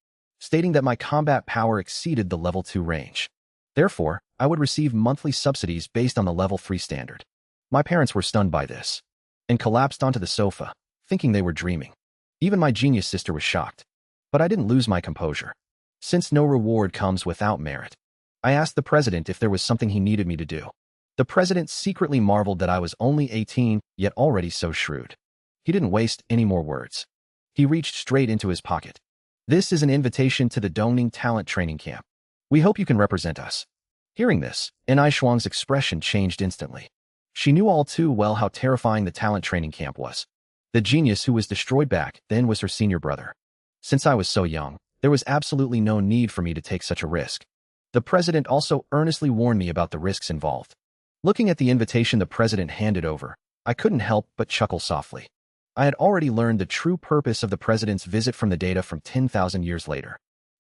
stating that my combat power exceeded the level 2 range. Therefore, I would receive monthly subsidies based on the level 3 standard. My parents were stunned by this and collapsed onto the sofa, thinking they were dreaming. Even my genius sister was shocked. But I didn't lose my composure. Since no reward comes without merit, I asked the president if there was something he needed me to do. The president secretly marveled that I was only 18, yet already so shrewd. He didn't waste any more words. He reached straight into his pocket. This is an invitation to the Dongning Talent Training Camp. We hope you can represent us. Hearing this, Ai Shuang's expression changed instantly. She knew all too well how terrifying the talent training camp was. The genius who was destroyed back then was her senior brother. Since I was so young, there was absolutely no need for me to take such a risk. The president also earnestly warned me about the risks involved. Looking at the invitation the president handed over, I couldn't help but chuckle softly. I had already learned the true purpose of the president's visit from the data from 10,000 years later.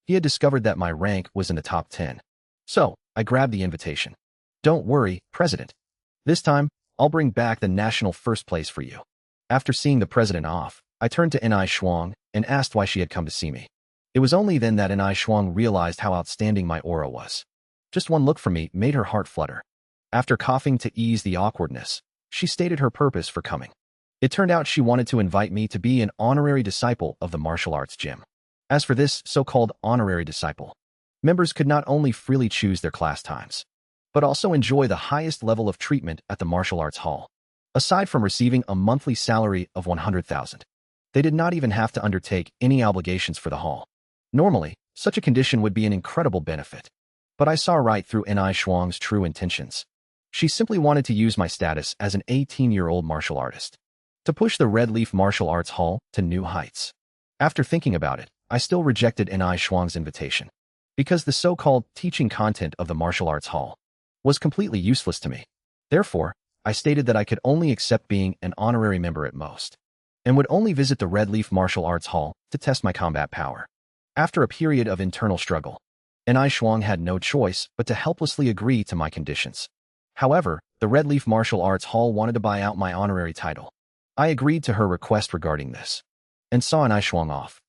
He had discovered that my rank was in the top 10. So, I grabbed the invitation. Don't worry, President. This time, I'll bring back the national first place for you. After seeing the president off, I turned to Ai Shuang and asked why she had come to see me. It was only then that Ai Shuang realized how outstanding my aura was. Just one look from me made her heart flutter. After coughing to ease the awkwardness, she stated her purpose for coming. It turned out she wanted to invite me to be an honorary disciple of the martial arts gym. As for this so-called honorary disciple, members could not only freely choose their class times, but also enjoy the highest level of treatment at the martial arts hall. Aside from receiving a monthly salary of 100,000, they did not even have to undertake any obligations for the hall. Normally, such a condition would be an incredible benefit. But I saw right through Ai Shuang's true intentions. She simply wanted to use my status as an 18-year-old martial artist to push the Red Leaf Martial Arts Hall to new heights. After thinking about it, I still rejected Ai Shuang's invitation, because the so-called teaching content of the martial arts hall was completely useless to me. Therefore, I stated that I could only accept being an honorary member at most, and would only visit the Red Leaf Martial Arts Hall to test my combat power. After a period of internal struggle, Ai Shuang had no choice but to helplessly agree to my conditions. However, the Red Leaf Martial Arts Hall wanted to buy out my honorary title. I agreed to her request regarding this, and saw Ai Shuang off.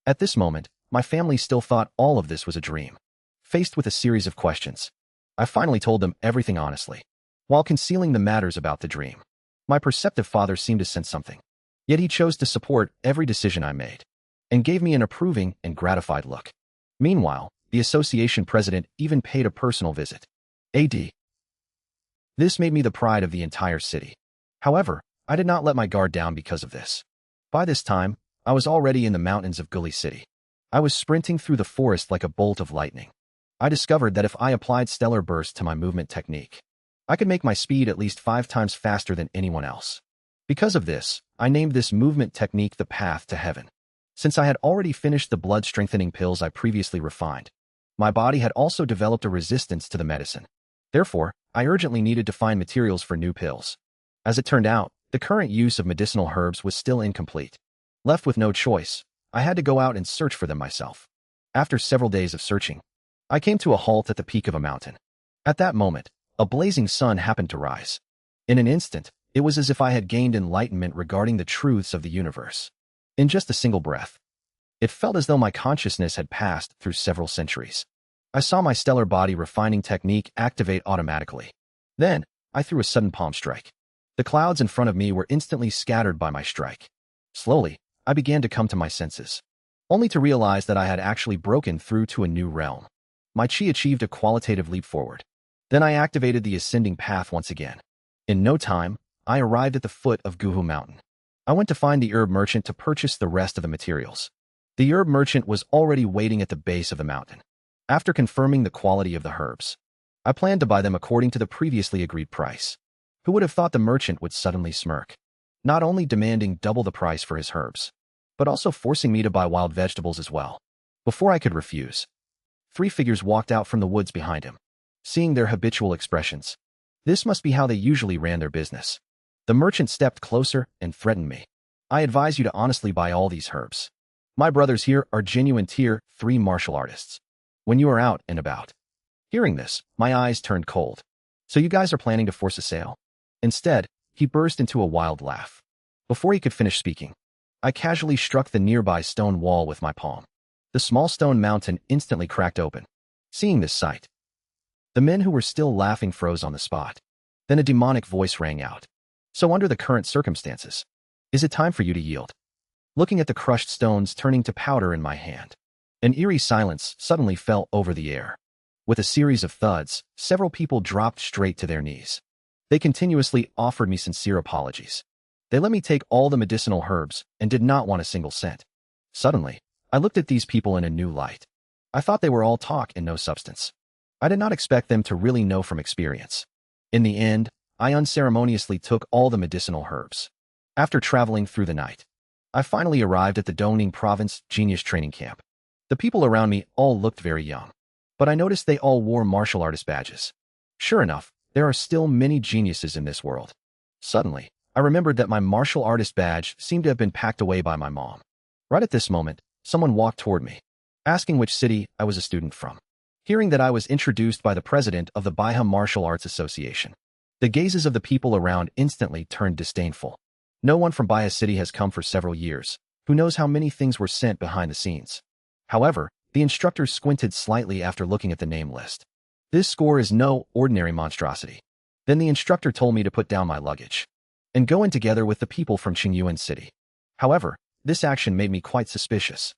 At this moment, my family still thought all of this was a dream. Faced with a series of questions, I finally told them everything honestly, while concealing the matters about the dream. My perceptive father seemed to sense something, yet he chose to support every decision I made, and gave me an approving and gratified look. Meanwhile, the association president even paid a personal visit. AD. This made me the pride of the entire city. However, I did not let my guard down because of this. By this time, I was already in the mountains of Guli City. I was sprinting through the forest like a bolt of lightning. I discovered that if I applied stellar burst to my movement technique, I could make my speed at least 5 times faster than anyone else. Because of this, I named this movement technique the Path to Heaven. Since I had already finished the blood-strengthening pills I previously refined, my body had also developed a resistance to the medicine. Therefore, I urgently needed to find materials for new pills. As it turned out, the current use of medicinal herbs was still incomplete. Left with no choice, I had to go out and search for them myself. After several days of searching, I came to a halt at the peak of a mountain. At that moment, a blazing sun happened to rise. In an instant, it was as if I had gained enlightenment regarding the truths of the universe. In just a single breath, it felt as though my consciousness had passed through several centuries. I saw my stellar body refining technique activate automatically. Then, I threw a sudden palm strike. The clouds in front of me were instantly scattered by my strike. Slowly, I began to come to my senses, only to realize that I had actually broken through to a new realm. My chi achieved a qualitative leap forward. Then I activated the ascending path once again. In no time, I arrived at the foot of Guhu Mountain. I went to find the herb merchant to purchase the rest of the materials. The herb merchant was already waiting at the base of the mountain. After confirming the quality of the herbs, I planned to buy them according to the previously agreed price. Who would have thought the merchant would suddenly smirk, not only demanding double the price for his herbs, but also forcing me to buy wild vegetables as well. Before I could refuse, 3 figures walked out from the woods behind him. Seeing their habitual expressions, this must be how they usually ran their business. The merchant stepped closer and threatened me. I advise you to honestly buy all these herbs. My brothers here are genuine Tier 3 martial artists. When you are out and about. Hearing this, my eyes turned cold. So you guys are planning to force a sale? Instead, he burst into a wild laugh. Before he could finish speaking, I casually struck the nearby stone wall with my palm. The small stone mountain instantly cracked open. Seeing this sight, the men who were still laughing froze on the spot. Then a demonic voice rang out. So under the current circumstances, is it time for you to yield? Looking at the crushed stones turning to powder in my hand, an eerie silence suddenly fell over the air. With a series of thuds, several people dropped straight to their knees. They continuously offered me sincere apologies. They let me take all the medicinal herbs and did not want a single cent. Suddenly, I looked at these people in a new light. I thought they were all talk and no substance. I did not expect them to really know from experience. In the end, I unceremoniously took all the medicinal herbs. After traveling through the night, I finally arrived at the Dongning Province Genius Training Camp. The people around me all looked very young, but I noticed they all wore martial artist badges. Sure enough, there are still many geniuses in this world. Suddenly, I remembered that my martial artist badge seemed to have been packed away by my mom. Right at this moment, someone walked toward me, asking which city I was a student from. Hearing that I was introduced by the president of the Baiha Martial Arts Association, the gazes of the people around instantly turned disdainful. No one from Baiha City has come for several years. Who knows how many things were sent behind the scenes? However, the instructor squinted slightly after looking at the name list. This score is no ordinary monstrosity. Then the instructor told me to put down my luggage and go in together with the people from Qingyuan City. However, this action made me quite suspicious.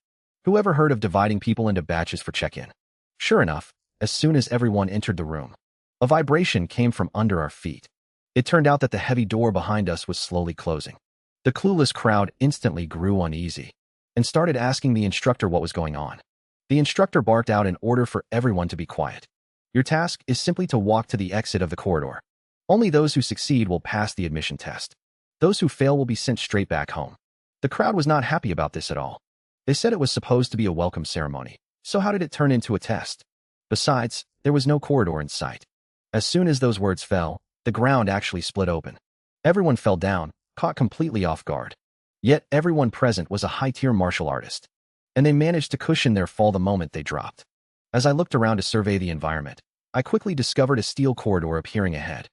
Who ever heard of dividing people into batches for check-in? Sure enough, as soon as everyone entered the room, a vibration came from under our feet. It turned out that the heavy door behind us was slowly closing. The clueless crowd instantly grew uneasy and started asking the instructor what was going on. The instructor barked out an order for everyone to be quiet. Your task is simply to walk to the exit of the corridor. Only those who succeed will pass the admission test. Those who fail will be sent straight back home. The crowd was not happy about this at all. They said it was supposed to be a welcome ceremony. So how did it turn into a test? Besides, there was no corridor in sight. As soon as those words fell, the ground actually split open. Everyone fell down, caught completely off guard. Yet everyone present was a high-tier martial artist, and they managed to cushion their fall the moment they dropped. As I looked around to survey the environment, I quickly discovered a steel corridor appearing ahead.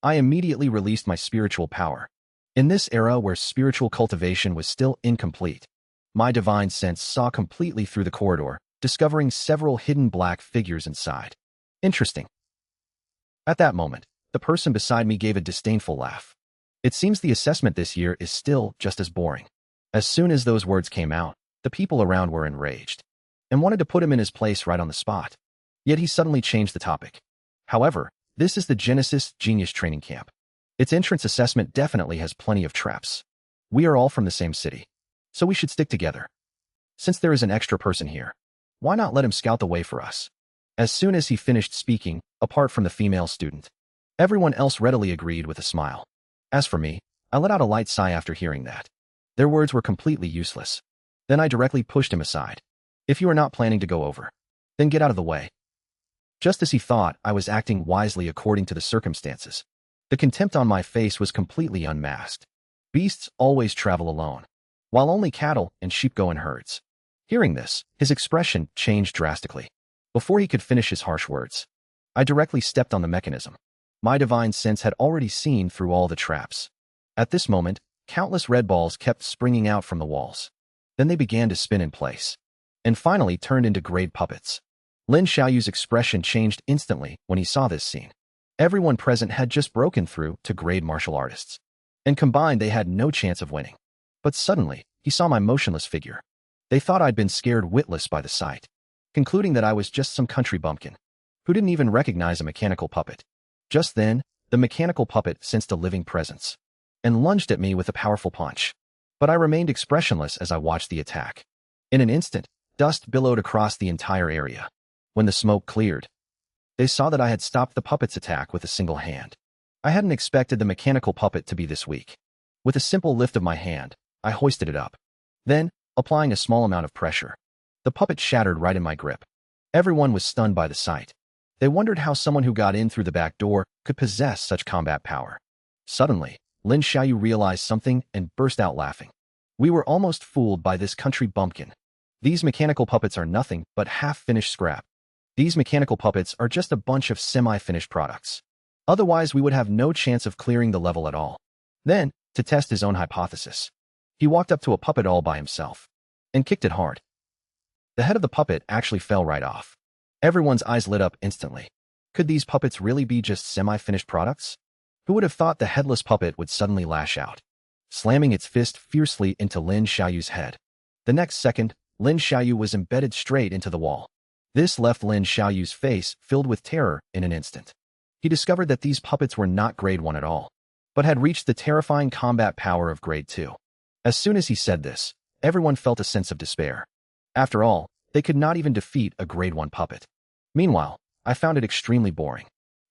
I immediately released my spiritual power. In this era where spiritual cultivation was still incomplete, my divine sense saw completely through the corridor, discovering several hidden black figures inside. Interesting. At that moment, the person beside me gave a disdainful laugh. It seems the assessment this year is still just as boring. As soon as those words came out, the people around were enraged and wanted to put him in his place right on the spot. Yet he suddenly changed the topic. However, this is the Genesis Genius Training Camp. Its entrance assessment definitely has plenty of traps. We are all from the same city, so we should stick together. Since there is an extra person here, why not let him scout the way for us? As soon as he finished speaking, apart from the female student, everyone else readily agreed with a smile. As for me, I let out a light sigh after hearing that. Their words were completely useless. Then I directly pushed him aside. If you are not planning to go over, then get out of the way. Just as he thought I was acting wisely according to the circumstances. The contempt on my face was completely unmasked. Beasts always travel alone, while only cattle and sheep go in herds. Hearing this, his expression changed drastically. Before he could finish his harsh words, I directly stepped on the mechanism. My divine sense had already seen through all the traps. At this moment, countless red balls kept springing out from the walls. Then they began to spin in place, and finally turned into grade puppets. Lin Xiaoyu's expression changed instantly when he saw this scene. Everyone present had just broken through to grade martial artists, and combined they had no chance of winning. But suddenly, he saw my motionless figure. They thought I'd been scared witless by the sight, concluding that I was just some country bumpkin who didn't even recognize a mechanical puppet. Just then, the mechanical puppet sensed a living presence and lunged at me with a powerful punch. But I remained expressionless as I watched the attack. In an instant, dust billowed across the entire area. When the smoke cleared, they saw that I had stopped the puppet's attack with a single hand. I hadn't expected the mechanical puppet to be this weak. With a simple lift of my hand, I hoisted it up. Then, applying a small amount of pressure, the puppet shattered right in my grip. Everyone was stunned by the sight. They wondered how someone who got in through the back door could possess such combat power. Suddenly, Lin Xiaoyu realized something and burst out laughing. We were almost fooled by this country bumpkin. These mechanical puppets are nothing but half-finished scrap. These mechanical puppets are just a bunch of semi-finished products. Otherwise, we would have no chance of clearing the level at all. Then, to test his own hypothesis, he walked up to a puppet all by himself and kicked it hard. The head of the puppet actually fell right off. Everyone's eyes lit up instantly. Could these puppets really be just semi-finished products? Who would have thought the headless puppet would suddenly lash out, slamming its fist fiercely into Lin Xiaoyu's head? The next second, Lin Xiaoyu was embedded straight into the wall. This left Lin Xiaoyu's face filled with terror in an instant. He discovered that these puppets were not grade 1 at all, but had reached the terrifying combat power of grade 2. As soon as he said this, everyone felt a sense of despair. After all, they could not even defeat a grade 1 puppet. Meanwhile, I found it extremely boring.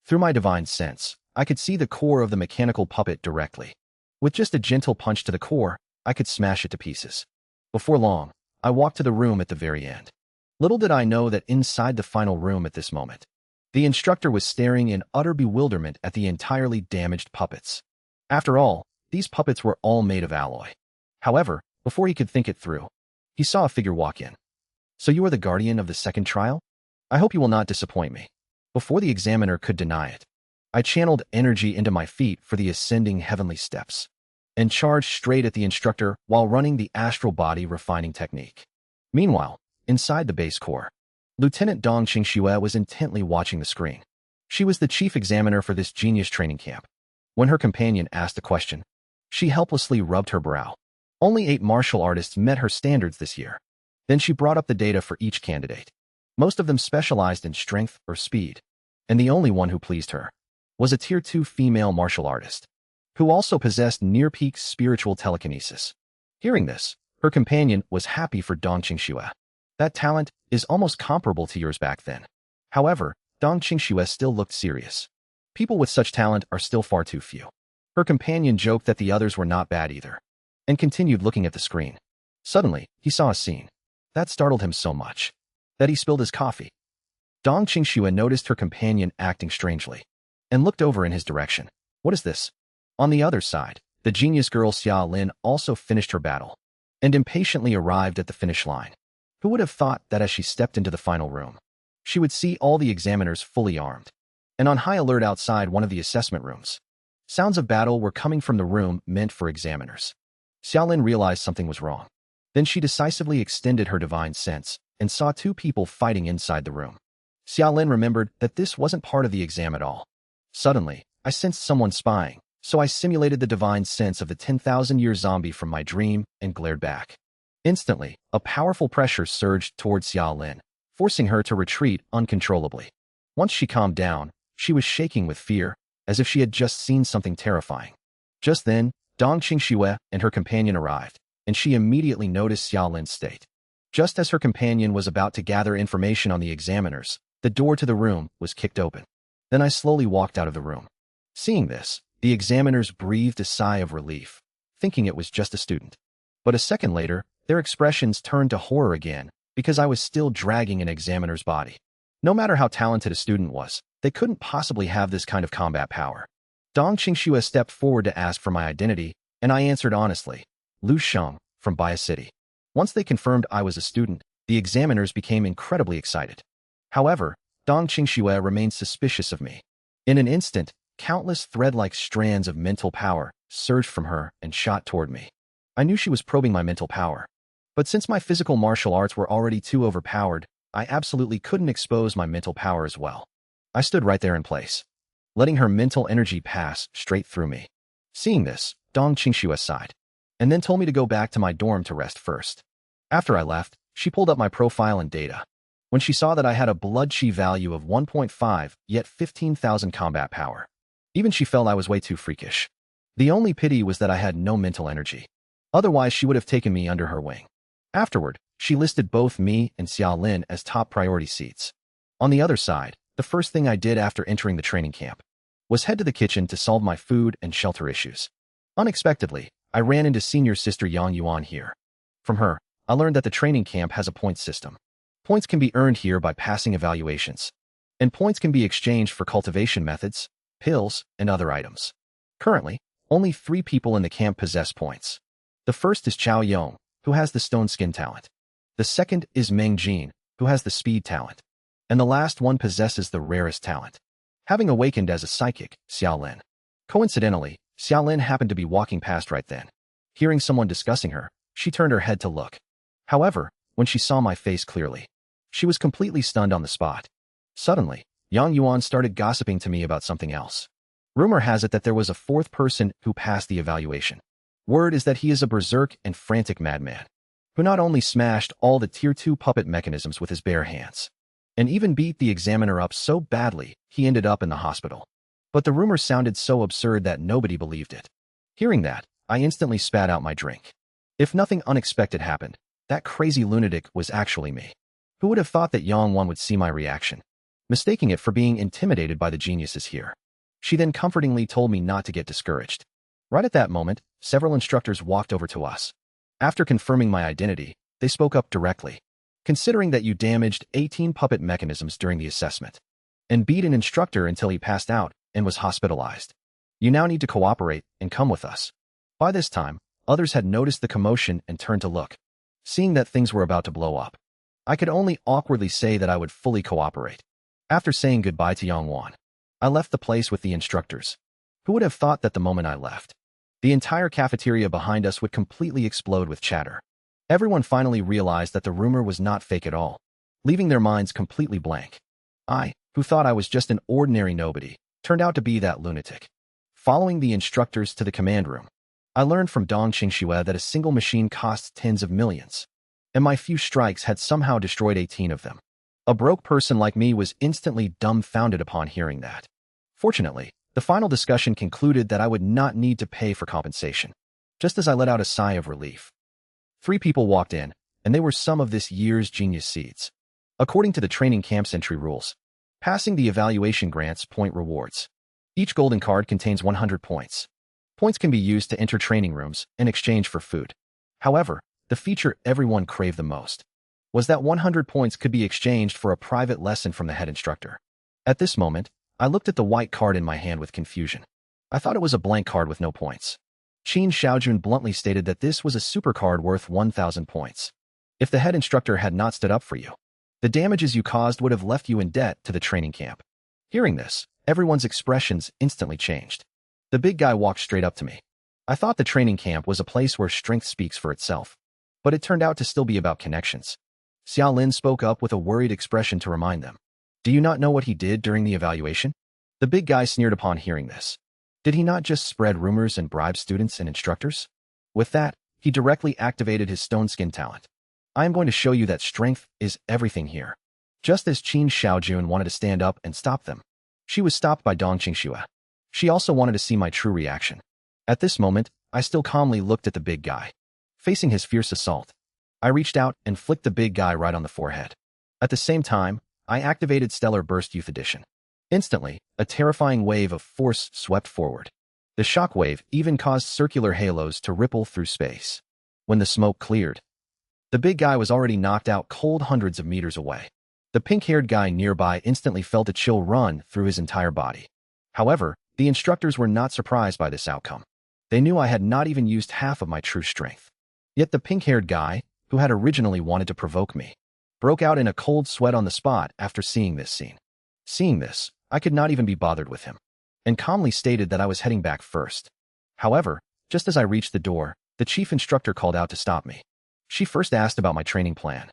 Through my divine sense, I could see the core of the mechanical puppet directly. With just a gentle punch to the core, I could smash it to pieces. Before long, I walked to the room at the very end. Little did I know that inside the final room at this moment, the instructor was staring in utter bewilderment at the entirely damaged puppets. After all, these puppets were all made of alloy. However, before he could think it through, he saw a figure walk in. "So you are the guardian of the second trial? I hope you will not disappoint me." Before the examiner could deny it, I channeled energy into my feet for the ascending heavenly steps and charged straight at the instructor while running the astral body refining technique. Meanwhile, inside the base core, Lieutenant Dong Qingxue was intently watching the screen. She was the chief examiner for this genius training camp. When her companion asked a question, she helplessly rubbed her brow. Only 8 martial artists met her standards this year. Then she brought up the data for each candidate. Most of them specialized in strength or speed, and the only one who pleased her was a Tier 2 female martial artist, who also possessed near-peak spiritual telekinesis. Hearing this, her companion was happy for Dong Qingxue. That talent is almost comparable to yours back then. However, Dong Qingxue still looked serious. People with such talent are still far too few. Her companion joked that the others were not bad either, and continued looking at the screen. Suddenly, he saw a scene that startled him so much that he spilled his coffee. Dong Qingxue noticed her companion acting strangely and looked over in his direction. "What is this?" On the other side, the genius girl Xia Lin also finished her battle and impatiently arrived at the finish line. Who would have thought that as she stepped into the final room, she would see all the examiners fully armed and on high alert outside one of the assessment rooms. Sounds of battle were coming from the room meant for examiners. Xiaolin realized something was wrong. Then she decisively extended her divine sense and saw 2 people fighting inside the room. Xiaolin remembered that this wasn't part of the exam at all. Suddenly, I sensed someone spying, so I simulated the divine sense of the 10,000-year zombie from my dream and glared back. Instantly, a powerful pressure surged towards Xiaolin, forcing her to retreat uncontrollably. Once she calmed down, she was shaking with fear, as if she had just seen something terrifying. Just then, Dong Qingxue and her companion arrived, and she immediately noticed Xiaolin's state. Just as her companion was about to gather information on the examiners, the door to the room was kicked open. Then I slowly walked out of the room. Seeing this, the examiners breathed a sigh of relief, thinking it was just a student. But a second later, their expressions turned to horror again, because I was still dragging an examiner's body. No matter how talented a student was, they couldn't possibly have this kind of combat power. Dong Qingxue stepped forward to ask for my identity, and I answered honestly, Lu Sheng, from Bia City. Once they confirmed I was a student, the examiners became incredibly excited. However, Dong Qingxue remained suspicious of me. In an instant, countless thread-like strands of mental power surged from her and shot toward me. I knew she was probing my mental power. But since my physical martial arts were already too overpowered, I absolutely couldn't expose my mental power as well. I stood right there in place, letting her mental energy pass straight through me. Seeing this, Dong Qingxue sighed, and then told me to go back to my dorm to rest first. After I left, she pulled up my profile and data. When she saw that I had a blood chi value of 1.5, yet 15,000 combat power, even she felt I was way too freakish. The only pity was that I had no mental energy. Otherwise, she would have taken me under her wing. Afterward, she listed both me and Xiao Lin as top priority seats. On the other side, the first thing I did after entering the training camp was head to the kitchen to solve my food and shelter issues. Unexpectedly, I ran into senior sister Yang Yuan here. From her, I learned that the training camp has a points system. Points can be earned here by passing evaluations, and points can be exchanged for cultivation methods, pills, and other items. Currently, only 3 people in the camp possess points. The first is Chao Yong, who has the stone skin talent. The second is Meng Jin, who has the speed talent. And the last one possesses the rarest talent, having awakened as a psychic, Xiao Lin. Coincidentally, Xiao Lin happened to be walking past right then. Hearing someone discussing her, she turned her head to look. However, when she saw my face clearly, she was completely stunned on the spot. Suddenly, Yang Yuan started gossiping to me about something else. Rumor has it that there was a 4th person who passed the evaluation. Word is that he is a berserk and frantic madman, who not only smashed all the Tier 2 puppet mechanisms with his bare hands, and even beat the examiner up so badly he ended up in the hospital. But the rumor sounded so absurd that nobody believed it. Hearing that, I instantly spat out my drink. If nothing unexpected happened, that crazy lunatic was actually me. Who would have thought that Yang Wan would see my reaction, mistaking it for being intimidated by the geniuses here? She then comfortingly told me not to get discouraged. Right at that moment, several instructors walked over to us. After confirming my identity, they spoke up directly. Considering that you damaged 18 puppet mechanisms during the assessment, and beat an instructor until he passed out and was hospitalized, you now need to cooperate and come with us. By this time, others had noticed the commotion and turned to look. Seeing that things were about to blow up, I could only awkwardly say that I would fully cooperate. After saying goodbye to Yang Wan, I left the place with the instructors. Who would have thought that the moment I left, the entire cafeteria behind us would completely explode with chatter? Everyone finally realized that the rumor was not fake at all, leaving their minds completely blank. I, who thought I was just an ordinary nobody, turned out to be that lunatic. Following the instructors to the command room, I learned from Dong Qingxue that a single machine costs tens of millions, and my few strikes had somehow destroyed 18 of them. A broke person like me was instantly dumbfounded upon hearing that. Fortunately, the final discussion concluded that I would not need to pay for compensation. Just as I let out a sigh of relief, 3 people walked in, and they were some of this year's genius seeds. According to the training camp's entry rules, passing the evaluation grants point rewards. Each golden card contains 100 points. Points can be used to enter training rooms in exchange for food. However, the feature everyone craved the most was that 100 points could be exchanged for a private lesson from the head instructor. At this moment, I looked at the white card in my hand with confusion. I thought it was a blank card with no points. Qin Xiaojun bluntly stated that this was a super card worth 1,000 points. If the head instructor had not stood up for you, the damages you caused would have left you in debt to the training camp. Hearing this, everyone's expressions instantly changed. The big guy walked straight up to me. I thought the training camp was a place where strength speaks for itself, but it turned out to still be about connections. Xiao Lin spoke up with a worried expression to remind them. Do you not know what he did during the evaluation? The big guy sneered upon hearing this. Did he not just spread rumors and bribe students and instructors? With that, he directly activated his stone skin talent. I am going to show you that strength is everything here. Just as Qin Xiaojun wanted to stand up and stop them, she was stopped by Dong Qingxue. She also wanted to see my true reaction. At this moment, I still calmly looked at the big guy. Facing his fierce assault, I reached out and flicked the big guy right on the forehead. At the same time, I activated Stellar Burst Youth Edition. Instantly, a terrifying wave of force swept forward. The shockwave even caused circular halos to ripple through space. When the smoke cleared, the big guy was already knocked out cold hundreds of meters away. The pink-haired guy nearby instantly felt a chill run through his entire body. However, the instructors were not surprised by this outcome. They knew I had not even used half of my true strength. Yet the pink-haired guy, who had originally wanted to provoke me, broke out in a cold sweat on the spot after seeing this scene. Seeing this, I could not even be bothered with him, and calmly stated that I was heading back first. However, just as I reached the door, the chief instructor called out to stop me. She first asked about my training plan,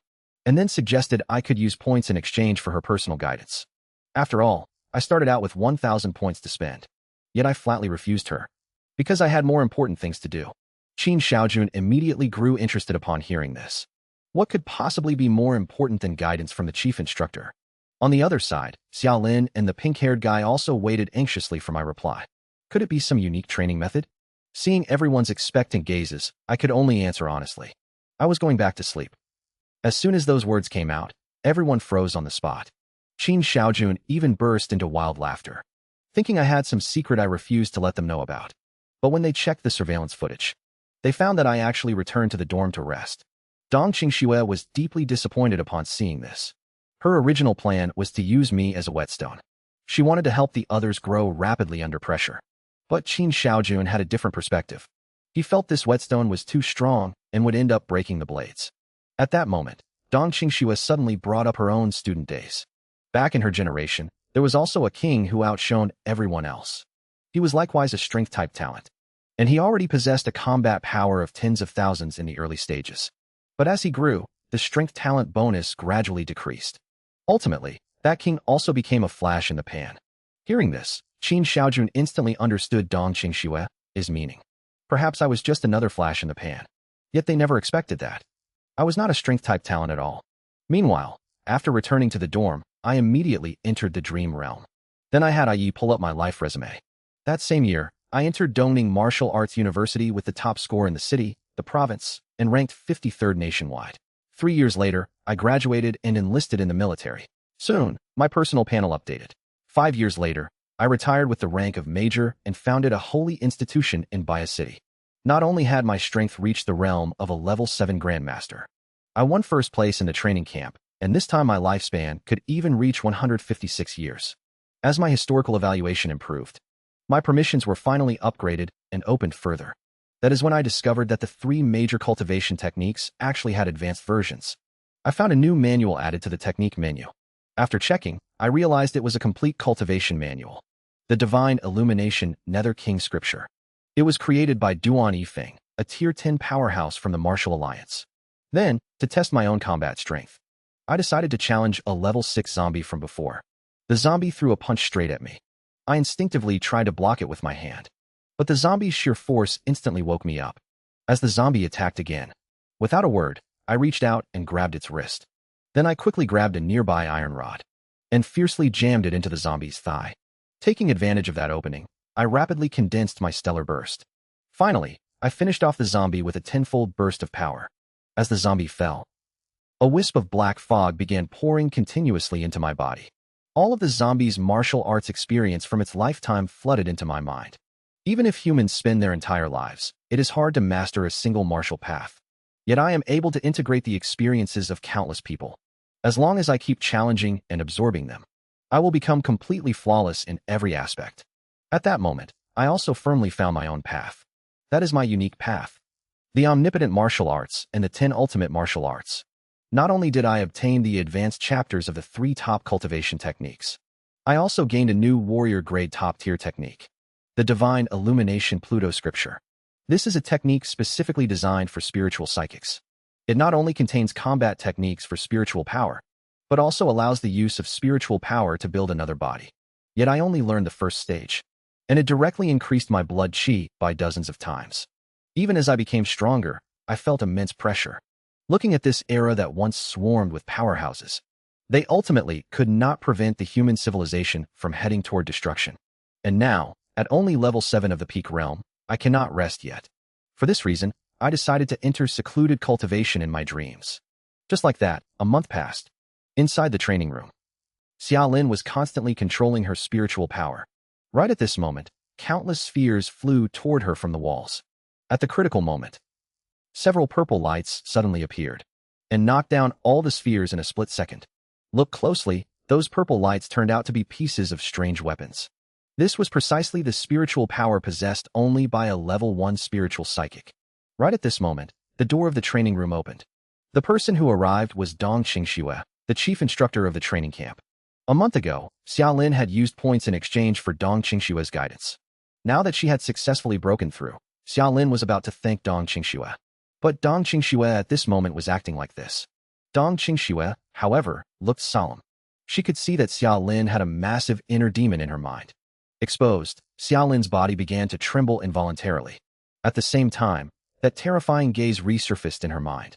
and then suggested I could use points in exchange for her personal guidance. After all, I started out with 1,000 points to spend, yet I flatly refused her, because I had more important things to do. Qin Xiaojun immediately grew interested upon hearing this. What could possibly be more important than guidance from the chief instructor? On the other side, Xiaolin and the pink-haired guy also waited anxiously for my reply. Could it be some unique training method? Seeing everyone's expectant gazes, I could only answer honestly. I was going back to sleep. As soon as those words came out, everyone froze on the spot. Qin Xiaojun even burst into wild laughter. Thinking I had some secret I refused to let them know about. But when they checked the surveillance footage, they found that I actually returned to the dorm to rest. Dong Qingxue was deeply disappointed upon seeing this. Her original plan was to use me as a whetstone. She wanted to help the others grow rapidly under pressure. But Qin Xiaojun had a different perspective. He felt this whetstone was too strong and would end up breaking the blades. At that moment, Dong Qingxue suddenly brought up her own student days. Back in her generation, there was also a king who outshone everyone else. He was likewise a strength-type talent, and he already possessed a combat power of tens of thousands in the early stages. But as he grew, the strength talent bonus gradually decreased. Ultimately, that king also became a flash in the pan. Hearing this, Qin Xiaojun instantly understood Dong Qingxue's meaning. Perhaps I was just another flash in the pan. Yet they never expected that. I was not a strength-type talent at all. Meanwhile, after returning to the dorm, I immediately entered the dream realm. Then I had IE pull up my life resume. That same year, I entered Dongning Martial Arts University with the top score in the city, the province, and ranked 53rd nationwide. 3 years later, I graduated and enlisted in the military. Soon, my personal panel updated. 5 years later, I retired with the rank of major and founded a holy institution in Bias City. Not only had my strength reached the realm of a level 7 grandmaster, I won first place in the training camp, and this time my lifespan could even reach 156 years. As my historical evaluation improved, my permissions were finally upgraded and opened further. That is when I discovered that the 3 major cultivation techniques actually had advanced versions. I found a new manual added to the technique menu. After checking, I realized it was a complete cultivation manual. The Divine Illumination Nether King Scripture. It was created by Duan Yifeng, a Tier 10 powerhouse from the Martial Alliance. Then, to test my own combat strength, I decided to challenge a level 6 zombie from before. The zombie threw a punch straight at me. I instinctively tried to block it with my hand. But the zombie's sheer force instantly woke me up. As the zombie attacked again, without a word, I reached out and grabbed its wrist. Then I quickly grabbed a nearby iron rod and fiercely jammed it into the zombie's thigh. Taking advantage of that opening, I rapidly condensed my stellar burst. Finally, I finished off the zombie with a tenfold burst of power. As the zombie fell, a wisp of black fog began pouring continuously into my body. All of the zombie's martial arts experience from its lifetime flooded into my mind. Even if humans spend their entire lives, it is hard to master a single martial path. Yet I am able to integrate the experiences of countless people. As long as I keep challenging and absorbing them, I will become completely flawless in every aspect. At that moment, I also firmly found my own path. That is my unique path. The Omnipotent Martial Arts and the 10 Ultimate Martial Arts. Not only did I obtain the advanced chapters of the 3 top cultivation techniques, I also gained a new warrior-grade top-tier technique, the Divine Illumination Pluto Scripture. This is a technique specifically designed for spiritual psychics. It not only contains combat techniques for spiritual power, but also allows the use of spiritual power to build another body. Yet I only learned the first stage, and it directly increased my blood chi by dozens of times. Even as I became stronger, I felt immense pressure. Looking at this era that once swarmed with powerhouses, they ultimately could not prevent the human civilization from heading toward destruction. And now, at only level 7 of the peak realm, I cannot rest yet. For this reason, I decided to enter secluded cultivation in my dreams. Just like that, a month passed. Inside the training room, Xiaolin was constantly controlling her spiritual power. Right at this moment, countless spheres flew toward her from the walls. At the critical moment, several purple lights suddenly appeared and knocked down all the spheres in a split second. Look closely, those purple lights turned out to be pieces of strange weapons. This was precisely the spiritual power possessed only by a level 1 spiritual psychic. Right at this moment, the door of the training room opened. The person who arrived was Dong Qingxue, the chief instructor of the training camp. A month ago, Xiaolin had used points in exchange for Dong Qingxue's guidance. Now that she had successfully broken through, Xiaolin was about to thank Dong Qingxue. But Dong Qingxue at this moment was acting like this. Dong Qingxue, however, looked solemn. She could see that Xiaolin had a massive inner demon in her mind. Exposed, Xiaolin's body began to tremble involuntarily. At the same time, that terrifying gaze resurfaced in her mind.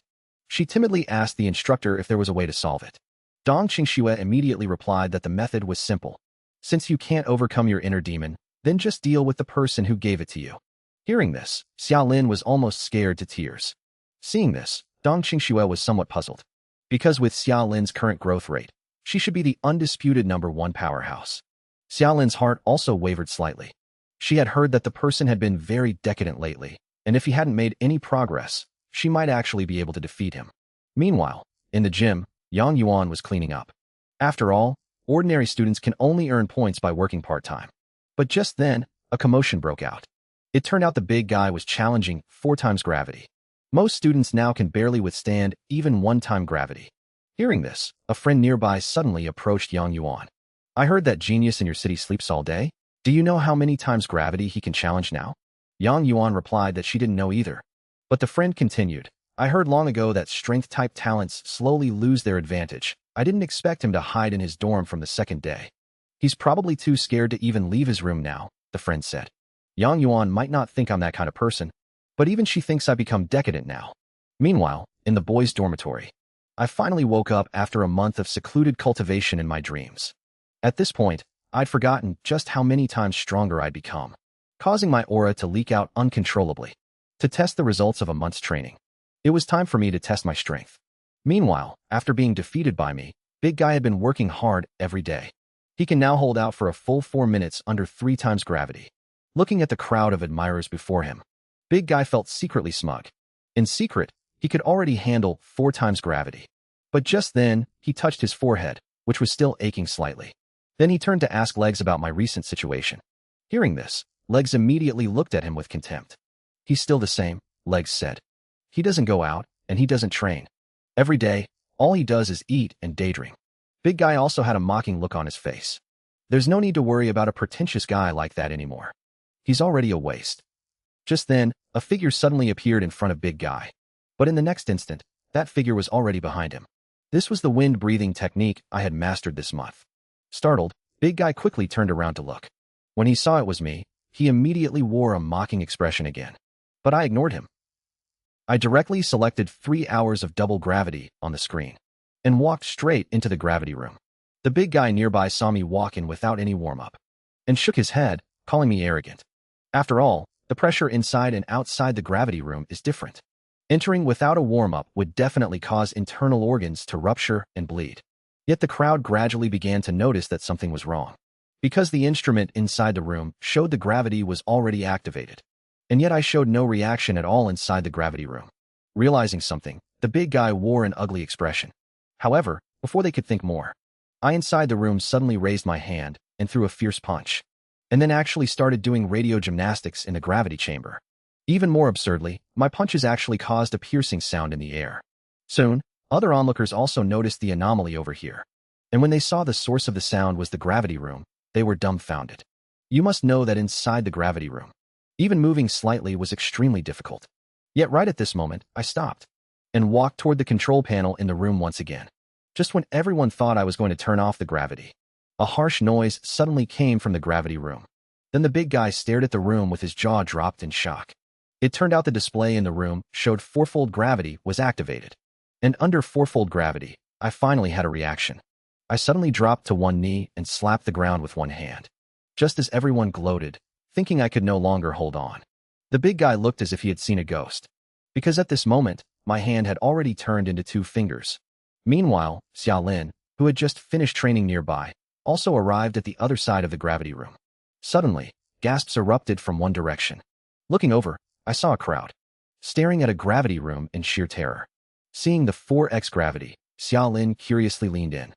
She timidly asked the instructor if there was a way to solve it. Dong Qingxue immediately replied that the method was simple. Since you can't overcome your inner demon, then just deal with the person who gave it to you. Hearing this, Xiaolin was almost scared to tears. Seeing this, Dong Qingxue was somewhat puzzled. Because with Xiaolin's current growth rate, she should be the undisputed #1 powerhouse. Xiaolin's heart also wavered slightly. She had heard that the person had been very decadent lately, and if he hadn't made any progress, she might actually be able to defeat him. Meanwhile, in the gym, Yang Yuan was cleaning up. After all, ordinary students can only earn points by working part-time. But just then, a commotion broke out. It turned out the big guy was challenging 4 times gravity. Most students now can barely withstand even 1 time gravity. Hearing this, a friend nearby suddenly approached Yang Yuan. I heard that genius in your city sleeps all day. Do you know how many times gravity he can challenge now? Yang Yuan replied that she didn't know either. But the friend continued, I heard long ago that strength-type talents slowly lose their advantage. I didn't expect him to hide in his dorm from the second day. He's probably too scared to even leave his room now, the friend said. Yang Yuan might not think I'm that kind of person, but even she thinks I've become decadent now. Meanwhile, in the boys' dormitory, I finally woke up after a month of secluded cultivation in my dreams. At this point, I'd forgotten just how many times stronger I'd become, causing my aura to leak out uncontrollably. To test the results of a month's training, it was time for me to test my strength. Meanwhile, after being defeated by me, Big Guy had been working hard every day. He can now hold out for a full 4 minutes under 3 times gravity. Looking at the crowd of admirers before him, Big Guy felt secretly smug. In secret, he could already handle 4 times gravity. But just then, he touched his forehead, which was still aching slightly. Then he turned to ask Legs about my recent situation. Hearing this, Legs immediately looked at him with contempt. He's still the same, Legs said. He doesn't go out, and he doesn't train. Every day, all he does is eat and daydream. Big Guy also had a mocking look on his face. There's no need to worry about a pretentious guy like that anymore. He's already a waste. Just then, a figure suddenly appeared in front of Big Guy. But in the next instant, that figure was already behind him. This was the wind-breathing technique I had mastered this month. Startled, Big Guy quickly turned around to look. When he saw it was me, he immediately wore a mocking expression again. But I ignored him. I directly selected 3 hours of double gravity on the screen and walked straight into the gravity room. The big guy nearby saw me walk in without any warm-up and shook his head, calling me arrogant. After all, the pressure inside and outside the gravity room is different. Entering without a warm-up would definitely cause internal organs to rupture and bleed. Yet the crowd gradually began to notice that something was wrong, because the instrument inside the room showed the gravity was already activated. And yet I showed no reaction at all inside the gravity room. Realizing something, the big guy wore an ugly expression. However, before they could think more, I inside the room suddenly raised my hand and threw a fierce punch, and then actually started doing radio gymnastics in the gravity chamber. Even more absurdly, my punches actually caused a piercing sound in the air. Soon, other onlookers also noticed the anomaly over here, and when they saw the source of the sound was the gravity room, they were dumbfounded. You must know that inside the gravity room, even moving slightly was extremely difficult. Yet right at this moment, I stopped and walked toward the control panel in the room once again. Just when everyone thought I was going to turn off the gravity, a harsh noise suddenly came from the gravity room. Then the big guy stared at the room with his jaw dropped in shock. It turned out the display in the room showed fourfold gravity was activated. And under fourfold gravity, I finally had a reaction. I suddenly dropped to one knee and slapped the ground with one hand. Just as everyone gloated, thinking I could no longer hold on. The big guy looked as if he had seen a ghost, because at this moment, my hand had already turned into 2 fingers. Meanwhile, Xiaolin, who had just finished training nearby, also arrived at the other side of the gravity room. Suddenly, gasps erupted from one direction. Looking over, I saw a crowd staring at a gravity room in sheer terror. Seeing the 4x gravity, Xiaolin curiously leaned in.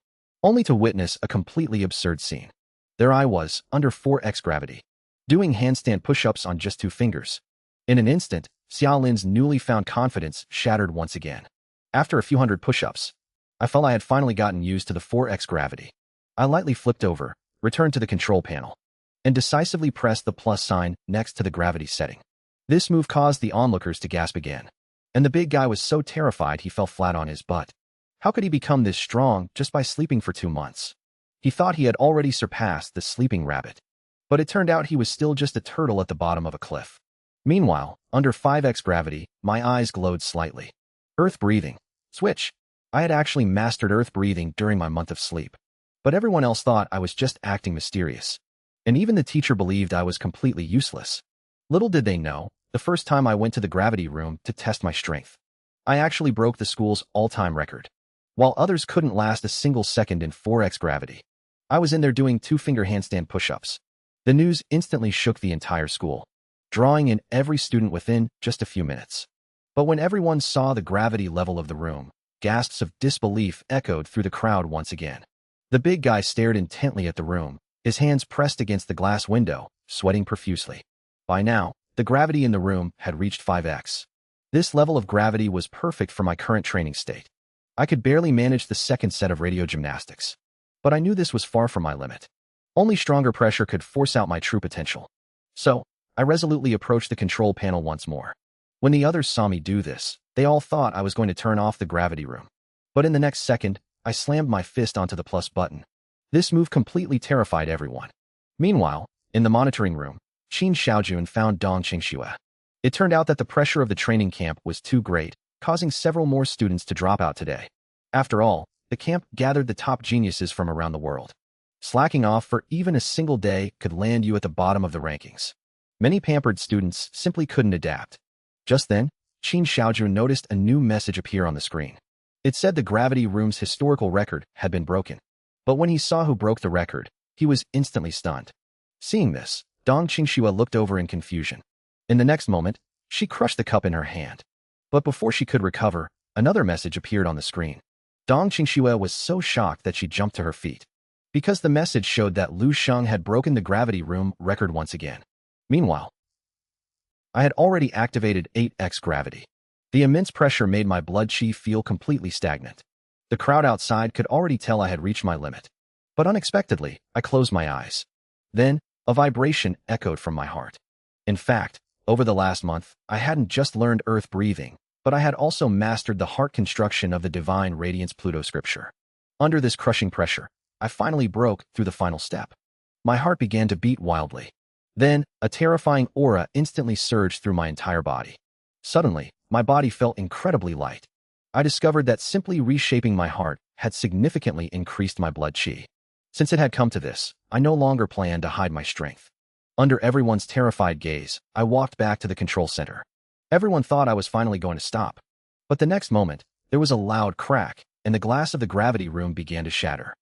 only to witness a completely absurd scene. There I was, under 4x gravity, doing handstand push-ups on just 2 fingers. In an instant, Xiaolin's newly found confidence shattered once again. After a few hundred push-ups, I felt I had finally gotten used to the 4x gravity. I lightly flipped over, returned to the control panel, and decisively pressed the plus sign next to the gravity setting. This move caused the onlookers to gasp again, and the big guy was so terrified he fell flat on his butt. How could he become this strong just by sleeping for 2 months? He thought he had already surpassed the sleeping rabbit, but it turned out he was still just a turtle at the bottom of a cliff. Meanwhile, under 5x gravity, my eyes glowed slightly. Earth breathing. Switch. I had actually mastered earth breathing during my month of sleep, but everyone else thought I was just acting mysterious. And even the teacher believed I was completely useless. Little did they know, the first time I went to the gravity room to test my strength, I actually broke the school's all-time record. While others couldn't last a single second in 4x gravity, I was in there doing 2-finger handstand push-ups. The news instantly shook the entire school, drawing in every student within just a few minutes. But when everyone saw the gravity level of the room, gasps of disbelief echoed through the crowd once again. The big guy stared intently at the room, his hands pressed against the glass window, sweating profusely. By now, the gravity in the room had reached 5x. This level of gravity was perfect for my current training state. I could barely manage the second set of radio gymnastics, but I knew this was far from my limit. Only stronger pressure could force out my true potential. So, I resolutely approached the control panel once more. When the others saw me do this, they all thought I was going to turn off the gravity room. But in the next second, I slammed my fist onto the plus button. This move completely terrified everyone. Meanwhile, in the monitoring room, Qin Xiaojun found Dong Qingxue. It turned out that the pressure of the training camp was too great, causing several more students to drop out today. After all, the camp gathered the top geniuses from around the world. Slacking off for even a single day could land you at the bottom of the rankings. Many pampered students simply couldn't adapt. Just then, Qin Xiaojun noticed a new message appear on the screen. It said the gravity room's historical record had been broken. But when he saw who broke the record, he was instantly stunned. Seeing this, Dong Qingxue looked over in confusion. In the next moment, she crushed the cup in her hand. But before she could recover, another message appeared on the screen. Dong Qingxue was so shocked that she jumped to her feet, because the message showed that Lu Sheng had broken the gravity room record once again. Meanwhile, I had already activated 8x gravity. The immense pressure made my blood qi feel completely stagnant. The crowd outside could already tell I had reached my limit. But unexpectedly, I closed my eyes. Then, a vibration echoed from my heart. In fact, over the last month, I hadn't just learned earth breathing, but I had also mastered the heart construction of the divine Radiance Pluto scripture. Under this crushing pressure, I finally broke through the final step. My heart began to beat wildly. Then, a terrifying aura instantly surged through my entire body. Suddenly, my body felt incredibly light. I discovered that simply reshaping my heart had significantly increased my blood qi. Since it had come to this, I no longer planned to hide my strength. Under everyone's terrified gaze, I walked back to the control center. Everyone thought I was finally going to stop. But the next moment, there was a loud crack, and the glass of the gravity room began to shatter.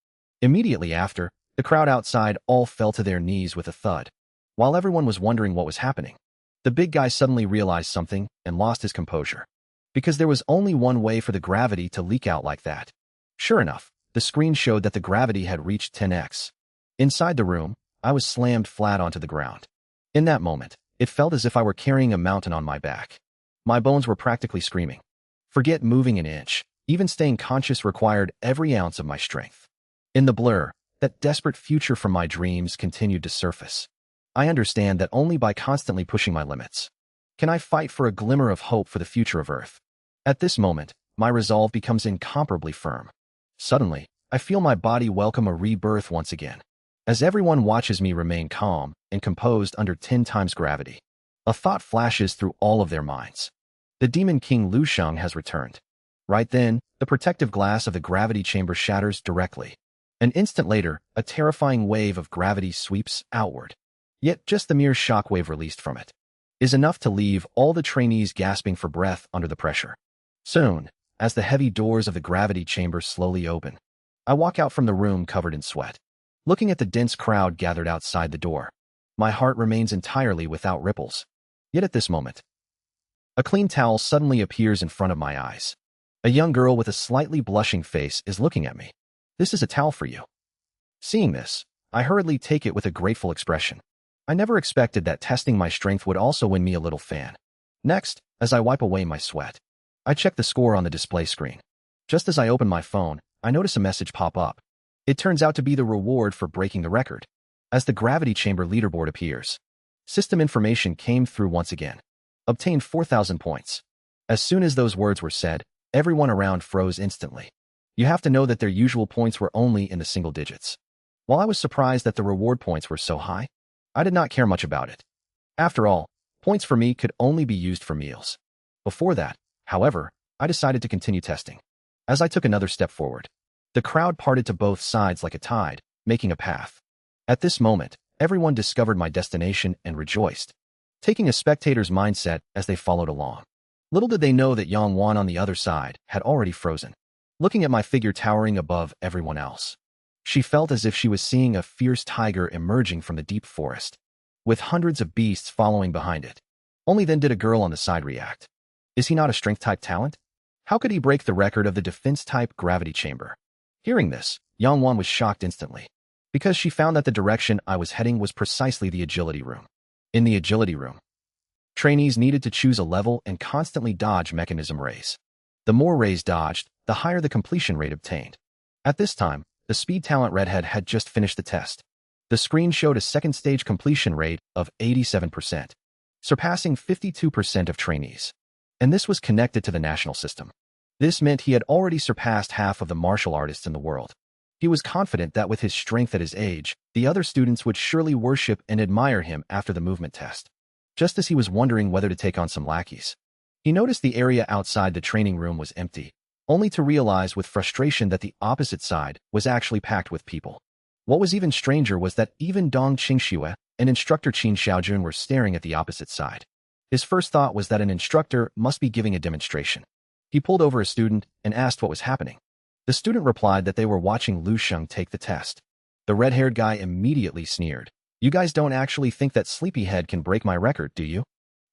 Immediately after, the crowd outside all fell to their knees with a thud. While everyone was wondering what was happening, the big guy suddenly realized something and lost his composure. Because there was only one way for the gravity to leak out like that. Sure enough, the screen showed that the gravity had reached 10x. Inside the room, I was slammed flat onto the ground. In that moment, it felt as if I were carrying a mountain on my back. My bones were practically screaming. Forget moving an inch. Even staying conscious required every ounce of my strength. In the blur, that desperate future from my dreams continued to surface. I understand that only by constantly pushing my limits can I fight for a glimmer of hope for the future of Earth. At this moment, my resolve becomes incomparably firm. Suddenly, I feel my body welcome a rebirth once again. As everyone watches me remain calm and composed under 10 times gravity, a thought flashes through all of their minds. The Demon King Lu Sheng has returned. Right then, the protective glass of the gravity chamber shatters directly. An instant later, a terrifying wave of gravity sweeps outward. Yet just the mere shockwave released from it is enough to leave all the trainees gasping for breath under the pressure. Soon, as the heavy doors of the gravity chamber slowly open, I walk out from the room covered in sweat. Looking at the dense crowd gathered outside the door, my heart remains entirely without ripples. Yet at this moment, a clean towel suddenly appears in front of my eyes. A young girl with a slightly blushing face is looking at me. This is a towel for you. Seeing this, I hurriedly take it with a grateful expression. I never expected that testing my strength would also win me a little fan. Next, as I wipe away my sweat, I check the score on the display screen. Just as I open my phone, I notice a message pop up. It turns out to be the reward for breaking the record. As the gravity chamber leaderboard appears, system information came through once again. Obtained 4,000 points. As soon as those words were said, everyone around froze instantly. You have to know that their usual points were only in the single digits. While I was surprised that the reward points were so high, I did not care much about it. After all, points for me could only be used for meals. Before that, however, I decided to continue testing. As I took another step forward, the crowd parted to both sides like a tide, making a path. At this moment, everyone discovered my destination and rejoiced, taking a spectator's mindset as they followed along. Little did they know that Yang Wan on the other side had already frozen, looking at my figure towering above everyone else. She felt as if she was seeing a fierce tiger emerging from the deep forest, with hundreds of beasts following behind it. Only then did a girl on the side react. Is he not a strength-type talent? How could he break the record of the defense-type gravity chamber? Hearing this, Yang Wan was shocked instantly, because she found that the direction I was heading was precisely the agility room. In the agility room, trainees needed to choose a level and constantly dodge mechanism rays. The more rays dodged, the higher the completion rate obtained. At this time, the speed talent redhead had just finished the test. The screen showed a second stage completion rate of 87%, surpassing 52% of trainees. And this was connected to the national system. This meant he had already surpassed half of the martial artists in the world. He was confident that with his strength at his age, the other students would surely worship and admire him after the movement test. Just as he was wondering whether to take on some lackeys, he noticed the area outside the training room was empty, only to realize with frustration that the opposite side was actually packed with people. What was even stranger was that even Dong Qingxue and instructor Qin Xiaojun were staring at the opposite side. His first thought was that an instructor must be giving a demonstration. He pulled over a student and asked what was happening. The student replied that they were watching Lu Sheng take the test. The red-haired guy immediately sneered. You guys don't actually think that Sleepyhead can break my record, do you?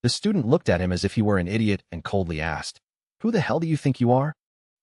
The student looked at him as if he were an idiot and coldly asked, Who the hell do you think you are?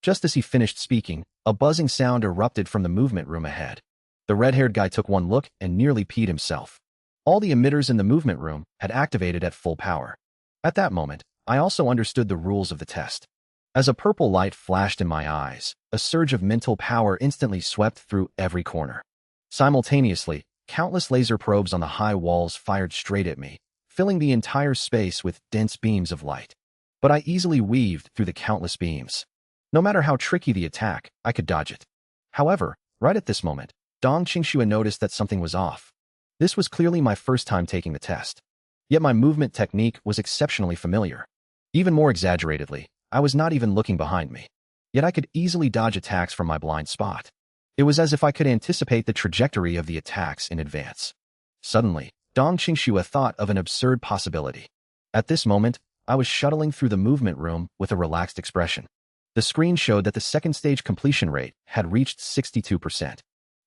Just as he finished speaking, a buzzing sound erupted from the movement room ahead. The red-haired guy took one look and nearly peed himself. All the emitters in the movement room had activated at full power. At that moment, I also understood the rules of the test. As a purple light flashed in my eyes, a surge of mental power instantly swept through every corner. Simultaneously, countless laser probes on the high walls fired straight at me, filling the entire space with dense beams of light. But I easily weaved through the countless beams. No matter how tricky the attack, I could dodge it. However, right at this moment, Dong Qingxue noticed that something was off. This was clearly my first time taking the test. Yet my movement technique was exceptionally familiar. Even more exaggeratedly, I was not even looking behind me. Yet I could easily dodge attacks from my blind spot. It was as if I could anticipate the trajectory of the attacks in advance. Suddenly, Dong Qingxue thought of an absurd possibility. At this moment, I was shuttling through the movement room with a relaxed expression. The screen showed that the second stage completion rate had reached 62%.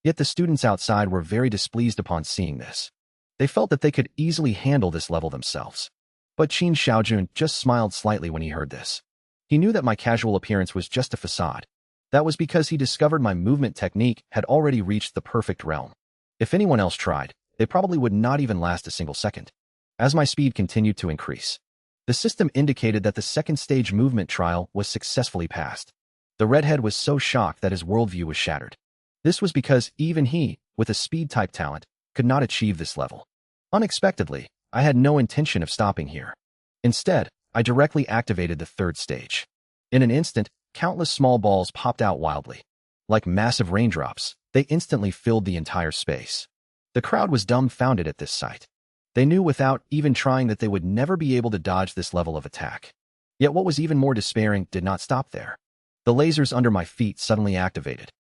Yet the students outside were very displeased upon seeing this. They felt that they could easily handle this level themselves. But Qin Xiaojun just smiled slightly when he heard this. He knew that my casual appearance was just a facade. That was because he discovered my movement technique had already reached the perfect realm. If anyone else tried, they probably would not even last a single second. As my speed continued to increase, the system indicated that the second stage movement trial was successfully passed. The redhead was so shocked that his worldview was shattered. This was because even he, with a speed-type talent, could not achieve this level. Unexpectedly, I had no intention of stopping here. Instead, I directly activated the third stage. In an instant, countless small balls popped out wildly. Like massive raindrops, they instantly filled the entire space. The crowd was dumbfounded at this sight. They knew without even trying that they would never be able to dodge this level of attack. Yet what was even more despairing did not stop there. The lasers under my feet suddenly activated.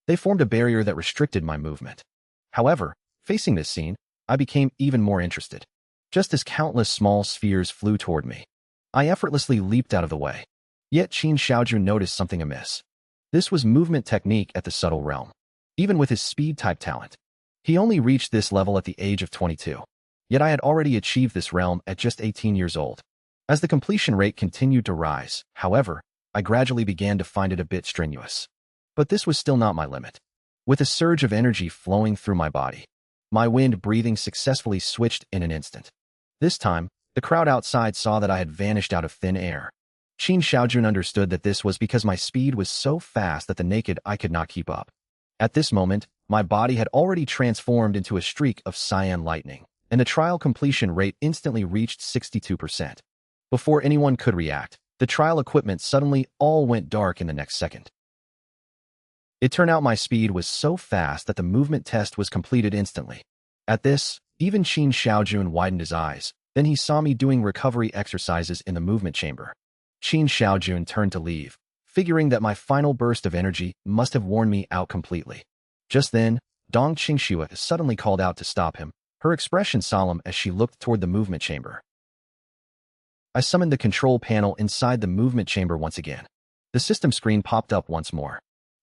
They formed a barrier that restricted my movement. However, facing this scene, I became even more interested. Just as countless small spheres flew toward me, I effortlessly leaped out of the way. Yet Qin Xiaojun noticed something amiss. This was movement technique at the subtle realm. Even with his speed-type talent, he only reached this level at the age of 22. Yet I had already achieved this realm at just 18 years old. As the completion rate continued to rise, however, I gradually began to find it a bit strenuous. But this was still not my limit. with a surge of energy flowing through my body. My wind breathing successfully switched in an instant. This time, the crowd outside saw that I had vanished out of thin air. Qin Xiaojun understood that this was because my speed was so fast that the naked eye could not keep up. At this moment, my body had already transformed into a streak of cyan lightning, and the trial completion rate instantly reached 62%. Before anyone could react, the trial equipment suddenly all went dark in the next second. It turned out my speed was so fast that the movement test was completed instantly. At this, even Qin Xiaojun widened his eyes. Then he saw me doing recovery exercises in the movement chamber. Qin Xiaojun turned to leave, figuring that my final burst of energy must have worn me out completely. Just then, Dong Qingxue suddenly called out to stop him, her expression solemn as she looked toward the movement chamber. I summoned the control panel inside the movement chamber once again. The system screen popped up once more.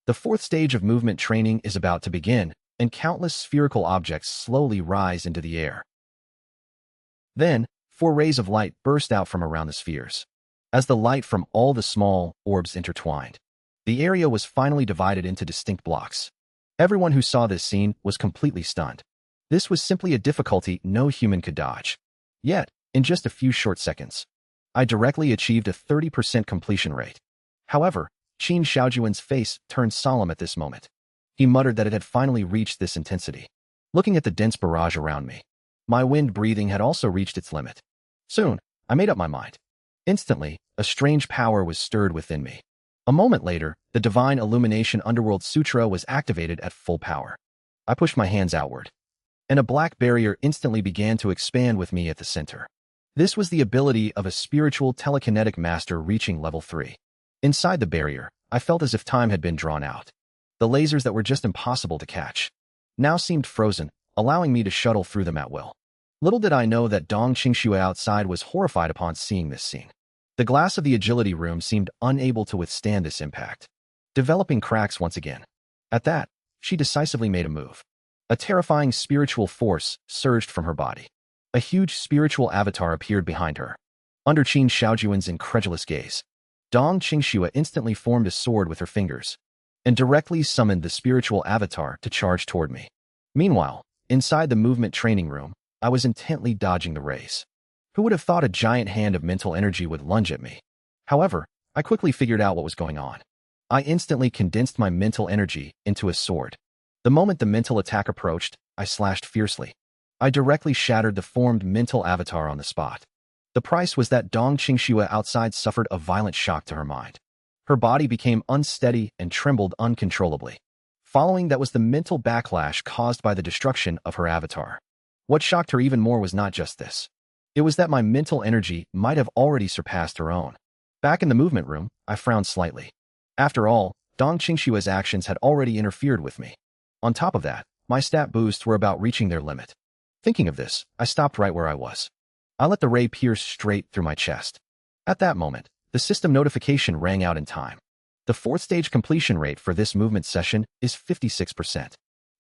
The fourth stage of movement training is about to begin, and countless spherical objects slowly rise into the air. Then, 4 rays of light burst out from around the spheres. As the light from all the small orbs intertwined, the area was finally divided into distinct blocks. Everyone who saw this scene was completely stunned. This was simply a difficulty no human could dodge. Yet, in just a few short seconds, I directly achieved a 30% completion rate. However, Qin Xiaojun's face turned solemn at this moment. He muttered that it had finally reached this intensity. Looking at the dense barrage around me, my wind breathing had also reached its limit. Soon, I made up my mind. Instantly, a strange power was stirred within me. A moment later, the Divine Illumination Underworld Sutra was activated at full power. I pushed my hands outward, and a black barrier instantly began to expand with me at the center. This was the ability of a spiritual telekinetic master reaching level 3. Inside the barrier, I felt as if time had been drawn out. The lasers that were just impossible to catch now seemed frozen, allowing me to shuttle through them at will. Little did I know that Dong Qingxue outside was horrified upon seeing this scene. The glass of the agility room seemed unable to withstand this impact, developing cracks once again. At that, she decisively made a move. A terrifying spiritual force surged from her body. A huge spiritual avatar appeared behind her. Under Qin Xiaojun's incredulous gaze, Dong Qingxue instantly formed a sword with her fingers and directly summoned the spiritual avatar to charge toward me. Meanwhile, inside the movement training room, I was intently dodging the rays. Who would have thought a giant hand of mental energy would lunge at me? However, I quickly figured out what was going on. I instantly condensed my mental energy into a sword. The moment the mental attack approached, I slashed fiercely. I directly shattered the formed mental avatar on the spot. The price was that Dong Qingxue outside suffered a violent shock to her mind. Her body became unsteady and trembled uncontrollably. Following that was the mental backlash caused by the destruction of her avatar. What shocked her even more was not just this. It was that my mental energy might have already surpassed her own. Back in the movement room, I frowned slightly. After all, Dong Qingxue's actions had already interfered with me. On top of that, my stat boosts were about reaching their limit. Thinking of this, I stopped right where I was. I let the ray pierce straight through my chest. At that moment, the system notification rang out in time. The 4th stage completion rate for this movement session is 56%.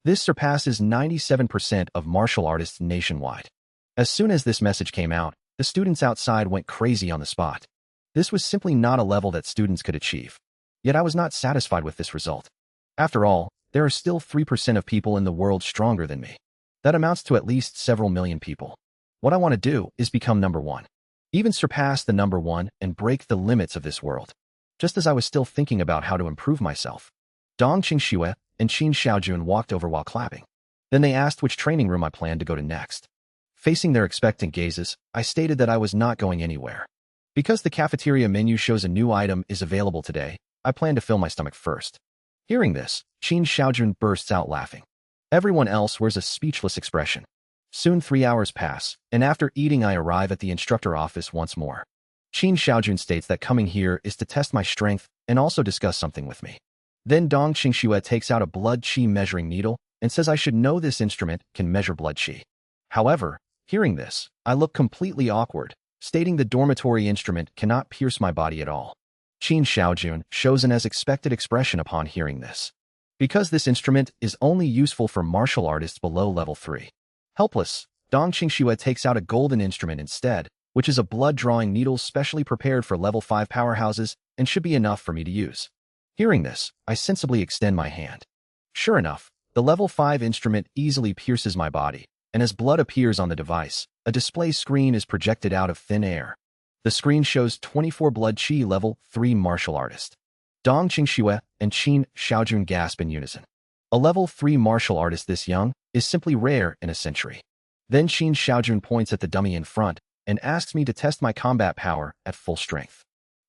This surpasses 97% of martial artists nationwide. As soon as this message came out, the students outside went crazy on the spot. This was simply not a level that students could achieve. Yet I was not satisfied with this result. After all, there are still 3% of people in the world stronger than me. That amounts to at least several million people. What I want to do is become number 1. Even surpass the number 1 and break the limits of this world. Just as I was still thinking about how to improve myself, Dong Qingxue and Qin Xiaojun walked over while clapping. Then they asked which training room I planned to go to next. Facing their expectant gazes, I stated that I was not going anywhere. Because the cafeteria menu shows a new item is available today, I plan to fill my stomach first. Hearing this, Qin Xiaojun bursts out laughing. Everyone else wears a speechless expression. Soon 3 hours pass, and after eating I arrive at the instructor office once more. Qin Xiaojun states that coming here is to test my strength and also discuss something with me. Then Dong Qingxue takes out a blood qi measuring needle and says I should know this instrument can measure blood qi. However, hearing this, I look completely awkward, stating the dormitory instrument cannot pierce my body at all. Qin Xiaojun shows an as expected expression upon hearing this. Because this instrument is only useful for martial artists below level 3. Helpless, Dong Qingxue takes out a golden instrument instead, which is a blood-drawing needle specially prepared for level 5 powerhouses and should be enough for me to use. Hearing this, I sensibly extend my hand. Sure enough, The level 5 instrument easily pierces my body, and as blood appears on the device, a display screen is projected out of thin air. The screen shows 24 blood chi level 3 martial artist. Dong Qingxue and Qin Xiaojun gasp in unison. A level 3 martial artist this young is simply rare in a century. Then Qin Xiaojun points at the dummy in front and asks me to test my combat power at full strength.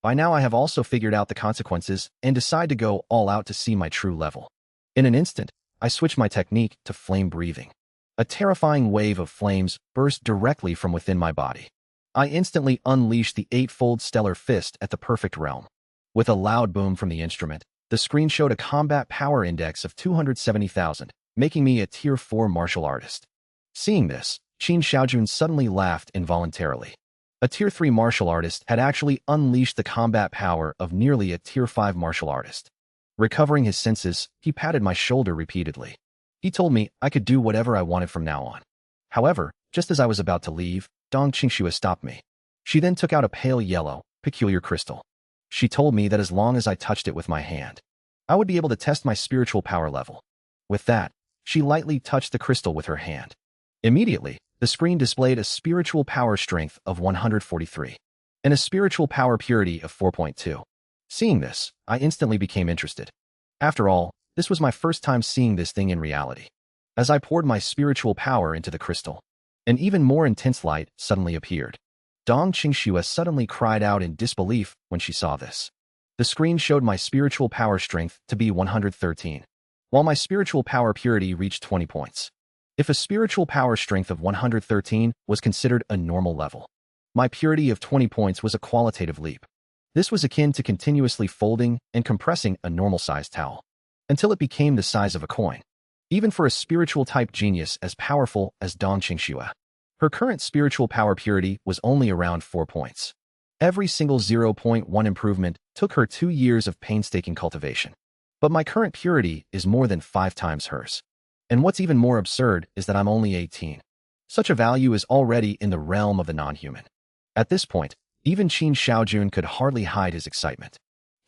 By now I have also figured out the consequences and decide to go all out to see my true level. In an instant, I switch my technique to flame breathing. A terrifying wave of flames burst directly from within my body. I instantly unleash the eightfold stellar fist at the perfect realm. With a loud boom from the instrument, the screen showed a combat power index of 270,000, making me a tier 4 martial artist. Seeing this, Qin Xiaojun suddenly laughed involuntarily. A tier 3 martial artist had actually unleashed the combat power of nearly a tier 5 martial artist. Recovering his senses, he patted my shoulder repeatedly. He told me I could do whatever I wanted from now on. However, just as I was about to leave, Dong Qingxue stopped me. She then took out a pale yellow, peculiar crystal. She told me that as long as I touched it with my hand, I would be able to test my spiritual power level. With that, she lightly touched the crystal with her hand. Immediately, the screen displayed a spiritual power strength of 143 and a spiritual power purity of 4.2. Seeing this, I instantly became interested. After all, this was my first time seeing this thing in reality. As I poured my spiritual power into the crystal, an even more intense light suddenly appeared. Dong Qingxue suddenly cried out in disbelief when she saw this. The screen showed my spiritual power strength to be 113, while my spiritual power purity reached 20 points. If a spiritual power strength of 113 was considered a normal level, my purity of 20 points was a qualitative leap. This was akin to continuously folding and compressing a normal-sized towel, until it became the size of a coin. Even for a spiritual-type genius as powerful as Dong Qingxue, her current spiritual power purity was only around 4 points. Every single 0.1 improvement took her 2 years of painstaking cultivation. But my current purity is more than 5 times hers. And what's even more absurd is that I'm only 18. Such a value is already in the realm of the non-human. At this point, even Qin Xiaojun could hardly hide his excitement.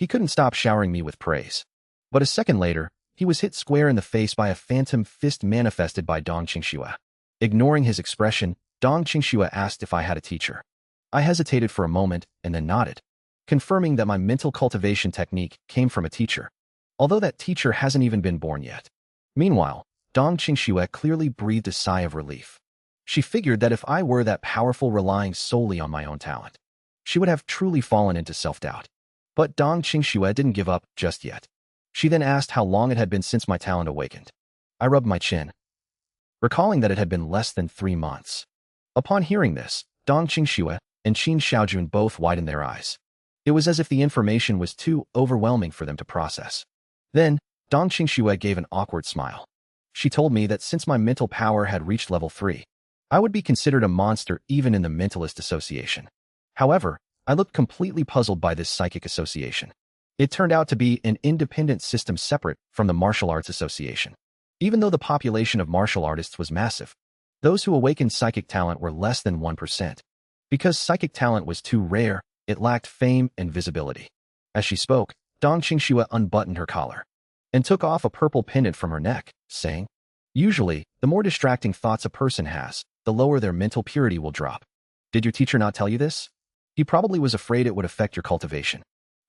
He couldn't stop showering me with praise. But a second later, he was hit square in the face by a phantom fist manifested by Dong Qingxue. Ignoring his expression, Dong Qingxue asked if I had a teacher. I hesitated for a moment and then nodded, confirming that my mental cultivation technique came from a teacher, although that teacher hasn't even been born yet. Meanwhile, Dong Qingxue clearly breathed a sigh of relief. She figured that if I were that powerful relying solely on my own talent, she would have truly fallen into self-doubt. But Dong Qingxue didn't give up just yet. She then asked how long it had been since my talent awakened. I rubbed my chin, recalling that it had been less than 3 months. Upon hearing this, Dong Qingxue and Qin Xiaojun both widened their eyes. It was as if the information was too overwhelming for them to process. Then, Dong Qingxue gave an awkward smile. She told me that since my mental power had reached level 3, I would be considered a monster even in the Mentalist Association. However, I looked completely puzzled by this psychic association. It turned out to be an independent system separate from the Martial Arts Association. Even though the population of martial artists was massive, those who awakened psychic talent were less than 1%. Because psychic talent was too rare, it lacked fame and visibility. As she spoke, Dong Qingxue unbuttoned her collar and took off a purple pendant from her neck, saying, "Usually, the more distracting thoughts a person has, the lower their mental purity will drop. Did your teacher not tell you this? He probably was afraid it would affect your cultivation.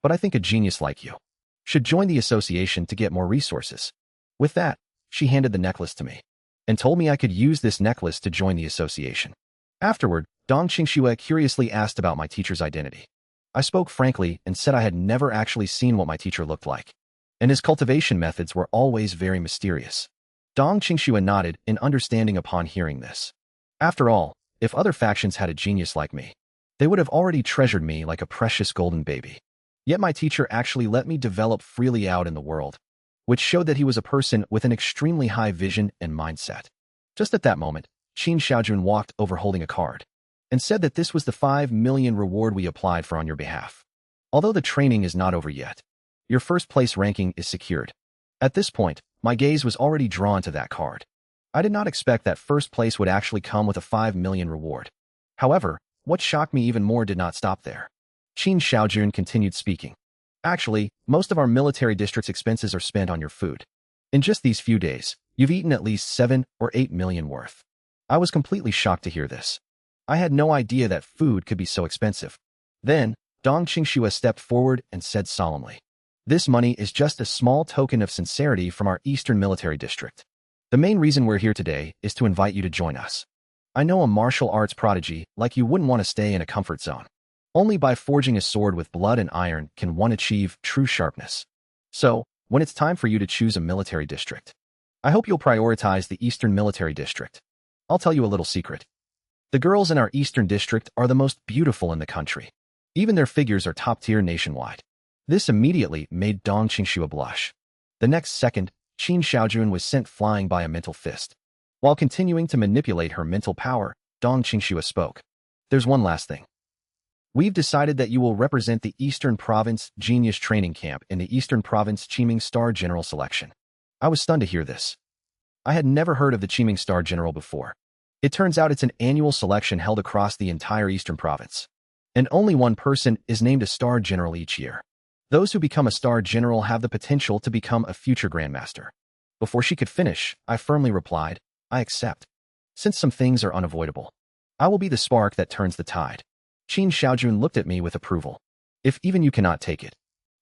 But I think a genius like you should join the association to get more resources." With that, she handed the necklace to me and told me I could use this necklace to join the association. Afterward, Dong Qingxue curiously asked about my teacher's identity. I spoke frankly and said I had never actually seen what my teacher looked like, and his cultivation methods were always very mysterious. Dong Qingxue nodded in understanding upon hearing this. After all, if other factions had a genius like me, they would have already treasured me like a precious golden baby. Yet my teacher actually let me develop freely out in the world, which showed that he was a person with an extremely high vision and mindset. Just at that moment, Qin Xiaojun walked over holding a card and said that this was the 5 million reward we applied for on your behalf. Although the training is not over yet, your first place ranking is secured. At this point, my gaze was already drawn to that card. I did not expect that first place would actually come with a 5 million reward. However, what shocked me even more did not stop there. Qin Xiaojun continued speaking. Actually, most of our military district's expenses are spent on your food. In just these few days, You've eaten at least 7 or 8 million worth. I was completely shocked to hear this. I had no idea that food could be so expensive. Then, Dong Qingxue stepped forward and said solemnly, "This money is just a small token of sincerity from our Eastern Military District. The main reason we're here today is to invite you to join us. I know a martial arts prodigy like you wouldn't want to stay in a comfort zone. Only by forging a sword with blood and iron can one achieve true sharpness. So, when it's time for you to choose a military district, I hope you'll prioritize the Eastern Military District. I'll tell you a little secret. The girls in our Eastern District are the most beautiful in the country. Even their figures are top-tier nationwide." This immediately made Dong Qingxue blush. The next second, Qin Xiaojun was sent flying by a mental fist. While continuing to manipulate her mental power, Dong Qingxue spoke. "There's one last thing. We've decided that you will represent the Eastern Province Genius Training Camp in the Eastern Province Qiming Star General Selection." I was stunned to hear this. I had never heard of the Qiming Star General before. It turns out it's an annual selection held across the entire Eastern Province. And only one person is named a Star General each year. Those who become a Star General have the potential to become a future Grandmaster. Before she could finish, I firmly replied, "I accept. Since some things are unavoidable, I will be the spark that turns the tide." Qin Xiaojun looked at me with approval. "If even you cannot take it,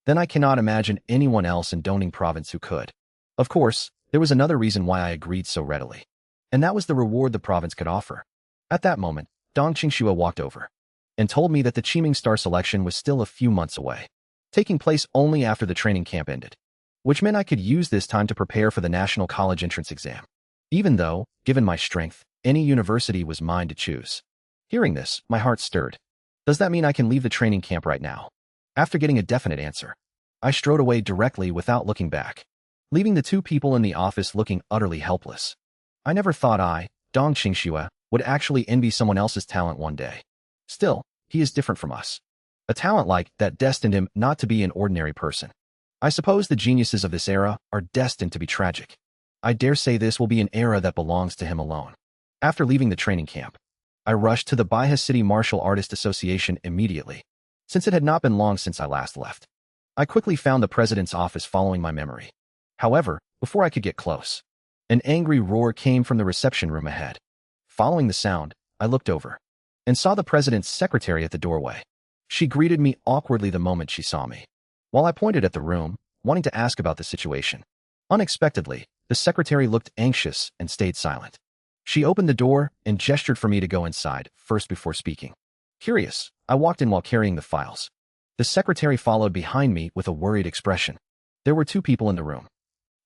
then I cannot imagine anyone else in Dongning Province who could." Of course, there was another reason why I agreed so readily. And that was the reward the province could offer. At that moment, Dong Qingxue walked over and told me that the Qiming Star selection was still a few months away, taking place only after the training camp ended, which meant I could use this time to prepare for the National College entrance exam. Even though, given my strength, any university was mine to choose. Hearing this, my heart stirred. Does that mean I can leave the training camp right now? After getting a definite answer, I strode away directly without looking back, leaving the two people in the office looking utterly helpless. I never thought I, Dong Qingxue, would actually envy someone else's talent one day. Still, he is different from us. A talent like that destined him not to be an ordinary person. I suppose the geniuses of this era are destined to be tragic. I dare say this will be an era that belongs to him alone. After leaving the training camp, I rushed to the Baihe City Martial Artist Association immediately, since it had not been long since I last left. I quickly found the president's office following my memory. However, before I could get close, an angry roar came from the reception room ahead. Following the sound, I looked over and saw the president's secretary at the doorway. She greeted me awkwardly the moment she saw me, while I pointed at the room, wanting to ask about the situation. Unexpectedly, the secretary looked anxious and stayed silent. She opened the door and gestured for me to go inside first before speaking. Curious, I walked in while carrying the files. The secretary followed behind me with a worried expression. There were two people in the room.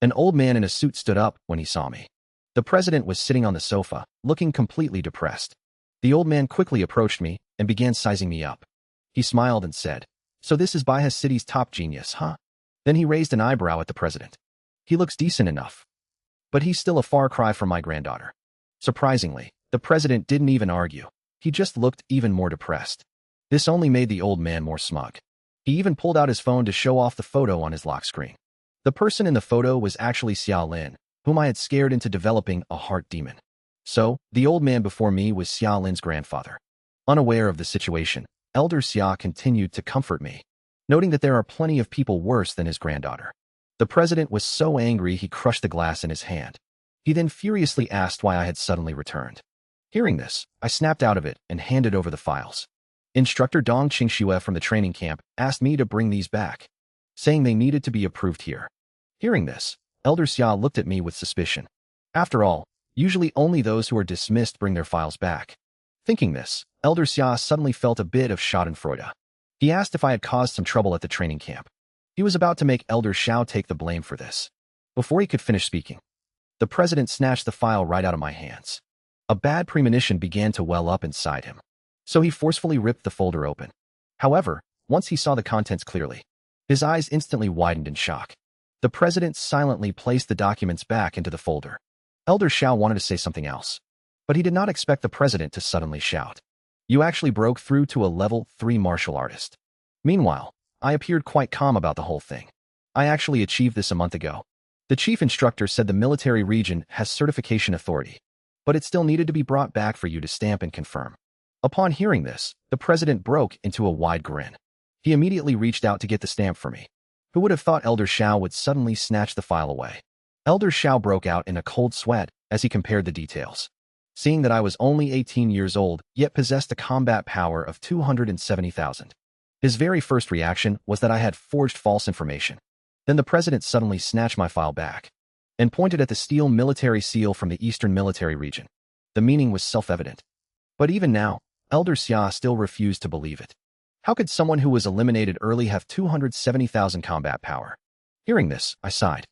An old man in a suit stood up when he saw me. The president was sitting on the sofa, looking completely depressed. The old man quickly approached me and began sizing me up. He smiled and said, "So this is Baihe City's top genius, huh?" Then he raised an eyebrow at the president. "He looks decent enough, but he's still a far cry from my granddaughter." Surprisingly, the president didn't even argue. He just looked even more depressed. This only made the old man more smug. He even pulled out his phone to show off the photo on his lock screen. The person in the photo was actually Xiao Lin, whom I had scared into developing a heart demon. So, the old man before me was Xiao Lin's grandfather. Unaware of the situation, Elder Xia continued to comfort me, noting that there are plenty of people worse than his granddaughter. The president was so angry he crushed the glass in his hand. He then furiously asked why I had suddenly returned. Hearing this, I snapped out of it and handed over the files. Instructor Dong Qingxue from the training camp asked me to bring these back, saying they needed to be approved here. Hearing this, Elder Xia looked at me with suspicion. After all, usually only those who are dismissed bring their files back. Thinking this, Elder Xia suddenly felt a bit of schadenfreude. He asked if I had caused some trouble at the training camp. He was about to make Elder Xiao take the blame for this. Before he could finish speaking, the president snatched the file right out of my hands. A bad premonition began to well up inside him, so he forcefully ripped the folder open. However, once he saw the contents clearly, his eyes instantly widened in shock. The president silently placed the documents back into the folder. Elder Xiao wanted to say something else, but he did not expect the president to suddenly shout, "You actually broke through to a level 3 martial artist." Meanwhile, I appeared quite calm about the whole thing. "I actually achieved this a month ago. The chief instructor said the military region has certification authority, but it still needed to be brought back for you to stamp and confirm." Upon hearing this, the president broke into a wide grin. He immediately reached out to get the stamp for me. Who would have thought Elder Xiao would suddenly snatch the file away? Elder Xiao broke out in a cold sweat as he compared the details. Seeing that I was only 18 years old, yet possessed a combat power of 270,000. His very first reaction was that I had forged false information. Then the president suddenly snatched my file back and pointed at the steel military seal from the Eastern Military Region. The meaning was self-evident. But even now, Elder Xia still refused to believe it. How could someone who was eliminated early have 270,000 combat power? Hearing this, I sighed.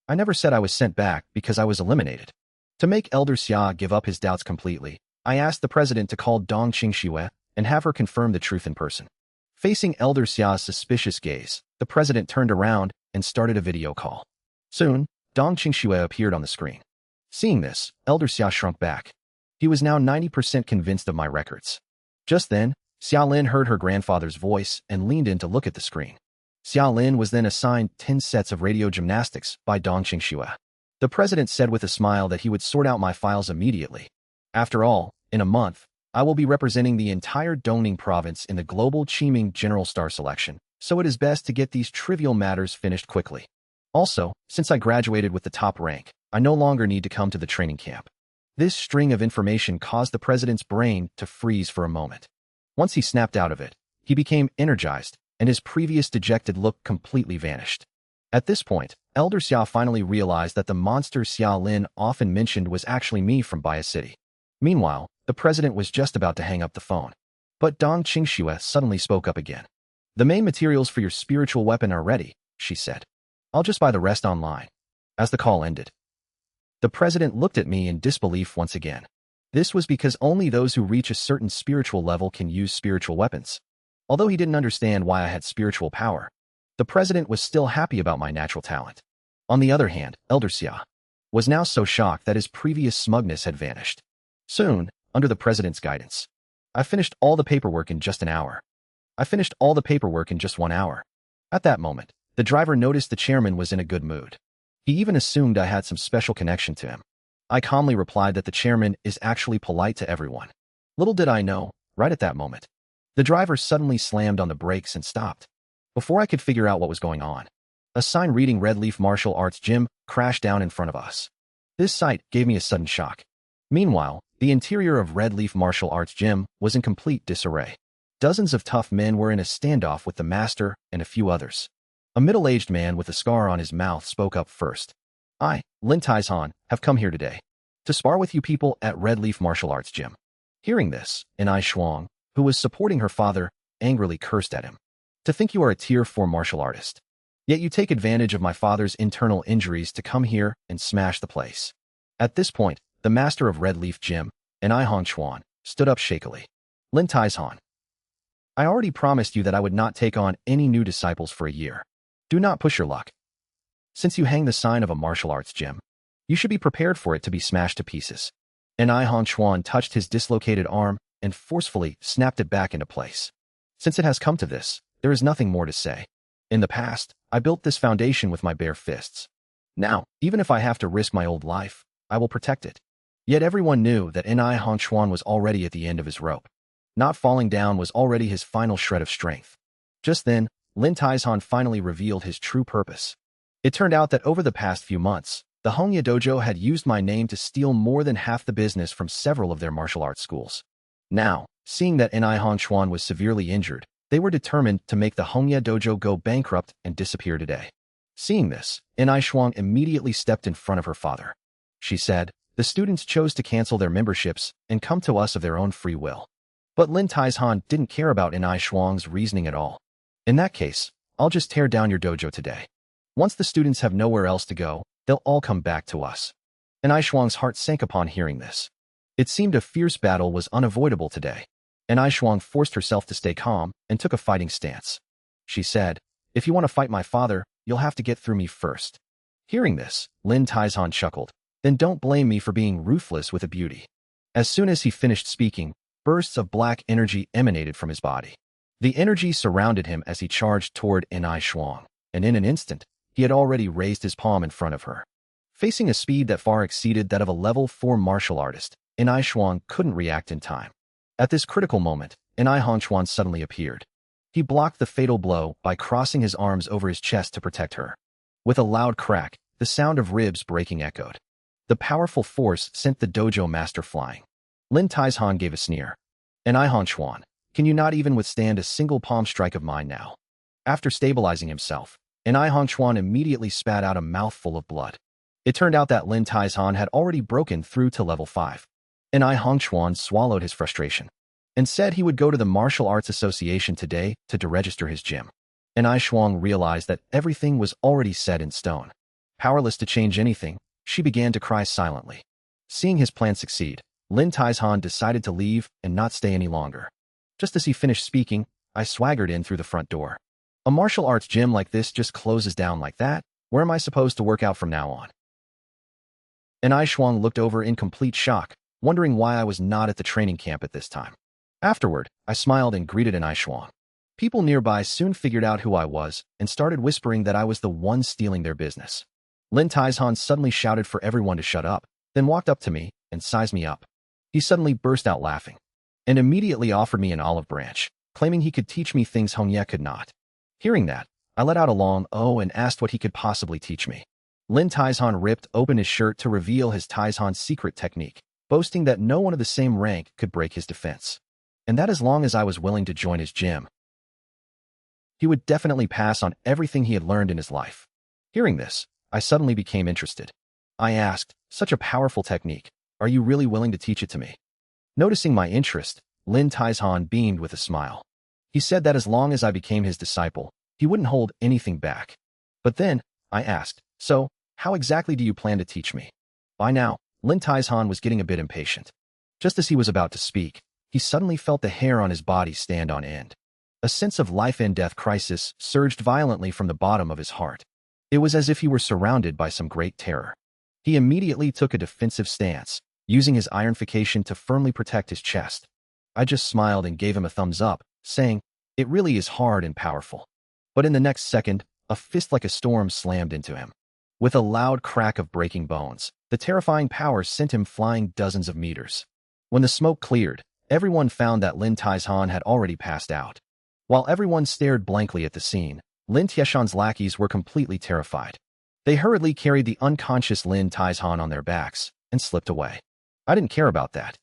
I never said I was sent back because I was eliminated. To make Elder Xia give up his doubts completely, I asked the president to call Dong Qingxue and have her confirm the truth in person. Facing Elder Xia's suspicious gaze, the president turned around and started a video call. Soon, Dong Qingxue appeared on the screen. Seeing this, Elder Xia shrunk back. He was now 90% convinced of my records. Just then, Xiaolin heard her grandfather's voice and leaned in to look at the screen. Xiaolin was then assigned 10 sets of radio gymnastics by Dong Qingxue. The president said with a smile that he would sort out my files immediately. After all, in a month, I will be representing the entire Dongning province in the global Qiming General Star Selection, so it is best to get these trivial matters finished quickly. Also, since I graduated with the top rank, I no longer need to come to the training camp. This string of information caused the president's brain to freeze for a moment. Once he snapped out of it, he became energized, and his previous dejected look completely vanished. At this point, Elder Xia finally realized that the monster Xiaolin often mentioned was actually me from Baya City. Meanwhile, the president was just about to hang up the phone. But Dong Qingxue suddenly spoke up again. The main materials for your spiritual weapon are ready, she said. I'll just buy the rest online. As the call ended, the president looked at me in disbelief once again. This was because only those who reach a certain spiritual level can use spiritual weapons. Although he didn't understand why I had spiritual power, the president was still happy about my natural talent. On the other hand, Elder Xia was now so shocked that his previous smugness had vanished. Soon, under the president's guidance, I finished all the paperwork in just an hour. I finished all the paperwork in just 1 hour. At that moment, the driver noticed the chairman was in a good mood. He even assumed I had some special connection to him. I calmly replied that the chairman is actually polite to everyone. Little did I know, right at that moment, the driver suddenly slammed on the brakes and stopped. Before I could figure out what was going on, a sign reading Red Leaf Martial Arts Gym crashed down in front of us. This sight gave me a sudden shock. Meanwhile, the interior of Red Leaf Martial Arts Gym was in complete disarray. Dozens of tough men were in a standoff with the master and a few others. A middle-aged man with a scar on his mouth spoke up first. I, Lin Taizhan, have come here today to spar with you people at Red Leaf Martial Arts Gym. Hearing this, Enai Shuang, who was supporting her father, angrily cursed at him. To think you are a Tier 4 martial artist. Yet you take advantage of my father's internal injuries to come here and smash the place. At this point, the master of Red Leaf Gym, Enai Hongchuan, stood up shakily. Lin Taizhan, I already promised you that I would not take on any new disciples for a year. Do not push your luck. Since you hang the sign of a martial arts gym, you should be prepared for it to be smashed to pieces. Enai Hongchuan touched his dislocated arm and forcefully snapped it back into place. Since it has come to this, there is nothing more to say. In the past, I built this foundation with my bare fists. Now, even if I have to risk my old life, I will protect it. Yet everyone knew that Enai Hongchuan was already at the end of his rope. Not falling down was already his final shred of strength. Just then, Lin Taizhan finally revealed his true purpose. It turned out that over the past few months, the Hongya Dojo had used my name to steal more than half the business from several of their martial arts schools. Now, seeing that Enai Hongchuan was severely injured, they were determined to make the Hongya Dojo go bankrupt and disappear today. Seeing this, Enai Shuang immediately stepped in front of her father. She said, the students chose to cancel their memberships and come to us of their own free will. But Lin Taizhan didn't care about Enai Shuang's reasoning at all. In that case, I'll just tear down your dojo today. Once the students have nowhere else to go, they'll all come back to us. Enai Shuang's heart sank upon hearing this. It seemed a fierce battle was unavoidable today. Enai Shuang forced herself to stay calm and took a fighting stance. She said, if you want to fight my father, you'll have to get through me first. Hearing this, Lin Taizhan chuckled. Then don't blame me for being ruthless with a beauty. As soon as he finished speaking, bursts of black energy emanated from his body. The energy surrounded him as he charged toward Enai Shuang, and in an instant, he had already raised his palm in front of her. Facing a speed that far exceeded that of a level 4 martial artist, Enai Shuang couldn't react in time. At this critical moment, Enai Hongchuan suddenly appeared. He blocked the fatal blow by crossing his arms over his chest to protect her. With a loud crack, The sound of ribs breaking echoed. The powerful force sent the dojo master flying. Lin Taizhan gave a sneer. And I Hong Chuan, can you not even withstand a single palm strike of mine now? After stabilizing himself, and I Hong Chuan immediately spat out a mouthful of blood. It turned out that Lin Taizhan had already broken through to level 5. And I Hong Chuan swallowed his frustration and said he would go to the Martial Arts Association today to deregister his gym. And I Shuang realized that everything was already set in stone. Powerless to change anything, she began to cry silently. Seeing his plan succeed, Lin Taizhan decided to leave and not stay any longer. Just as he finished speaking, I swaggered in through the front door. A martial arts gym like this just closes down like that? Where am I supposed to work out from now on? And I Shuang looked over in complete shock, wondering why I was not at the training camp at this time. Afterward, I smiled and greeted an I Shuang. People nearby soon figured out who I was and started whispering that I was the one stealing their business. Lin Taizhan suddenly shouted for everyone to shut up, then walked up to me and sized me up. He suddenly burst out laughing and immediately offered me an olive branch, claiming he could teach me things Hong Ye could not. Hearing that, I let out a long "oh" and asked what he could possibly teach me. Lin Taizhan ripped open his shirt to reveal his Taizhan secret technique, boasting that no one of the same rank could break his defense, and that as long as I was willing to join his gym, he would definitely pass on everything he had learned in his life. Hearing this, I suddenly became interested. I asked, such a powerful technique, are you really willing to teach it to me? Noticing my interest, Lin Taizhan beamed with a smile. He said that as long as I became his disciple, he wouldn't hold anything back. But then, I asked, so, how exactly do you plan to teach me? By now, Lin Taizhan was getting a bit impatient. Just as he was about to speak, he suddenly felt the hair on his body stand on end. A sense of life and death crisis surged violently from the bottom of his heart. It was as if he were surrounded by some great terror. He immediately took a defensive stance, using his ironfication to firmly protect his chest. I just smiled and gave him a thumbs up, saying, it really is hard and powerful. But in the next second, a fist like a storm slammed into him. With a loud crack of breaking bones, the terrifying power sent him flying dozens of meters. When the smoke cleared, everyone found that Lin Taizhan had already passed out. While everyone stared blankly at the scene, Lin Tieshan's lackeys were completely terrified. They hurriedly carried the unconscious Lin Taizhan on their backs and slipped away. I didn't care about that.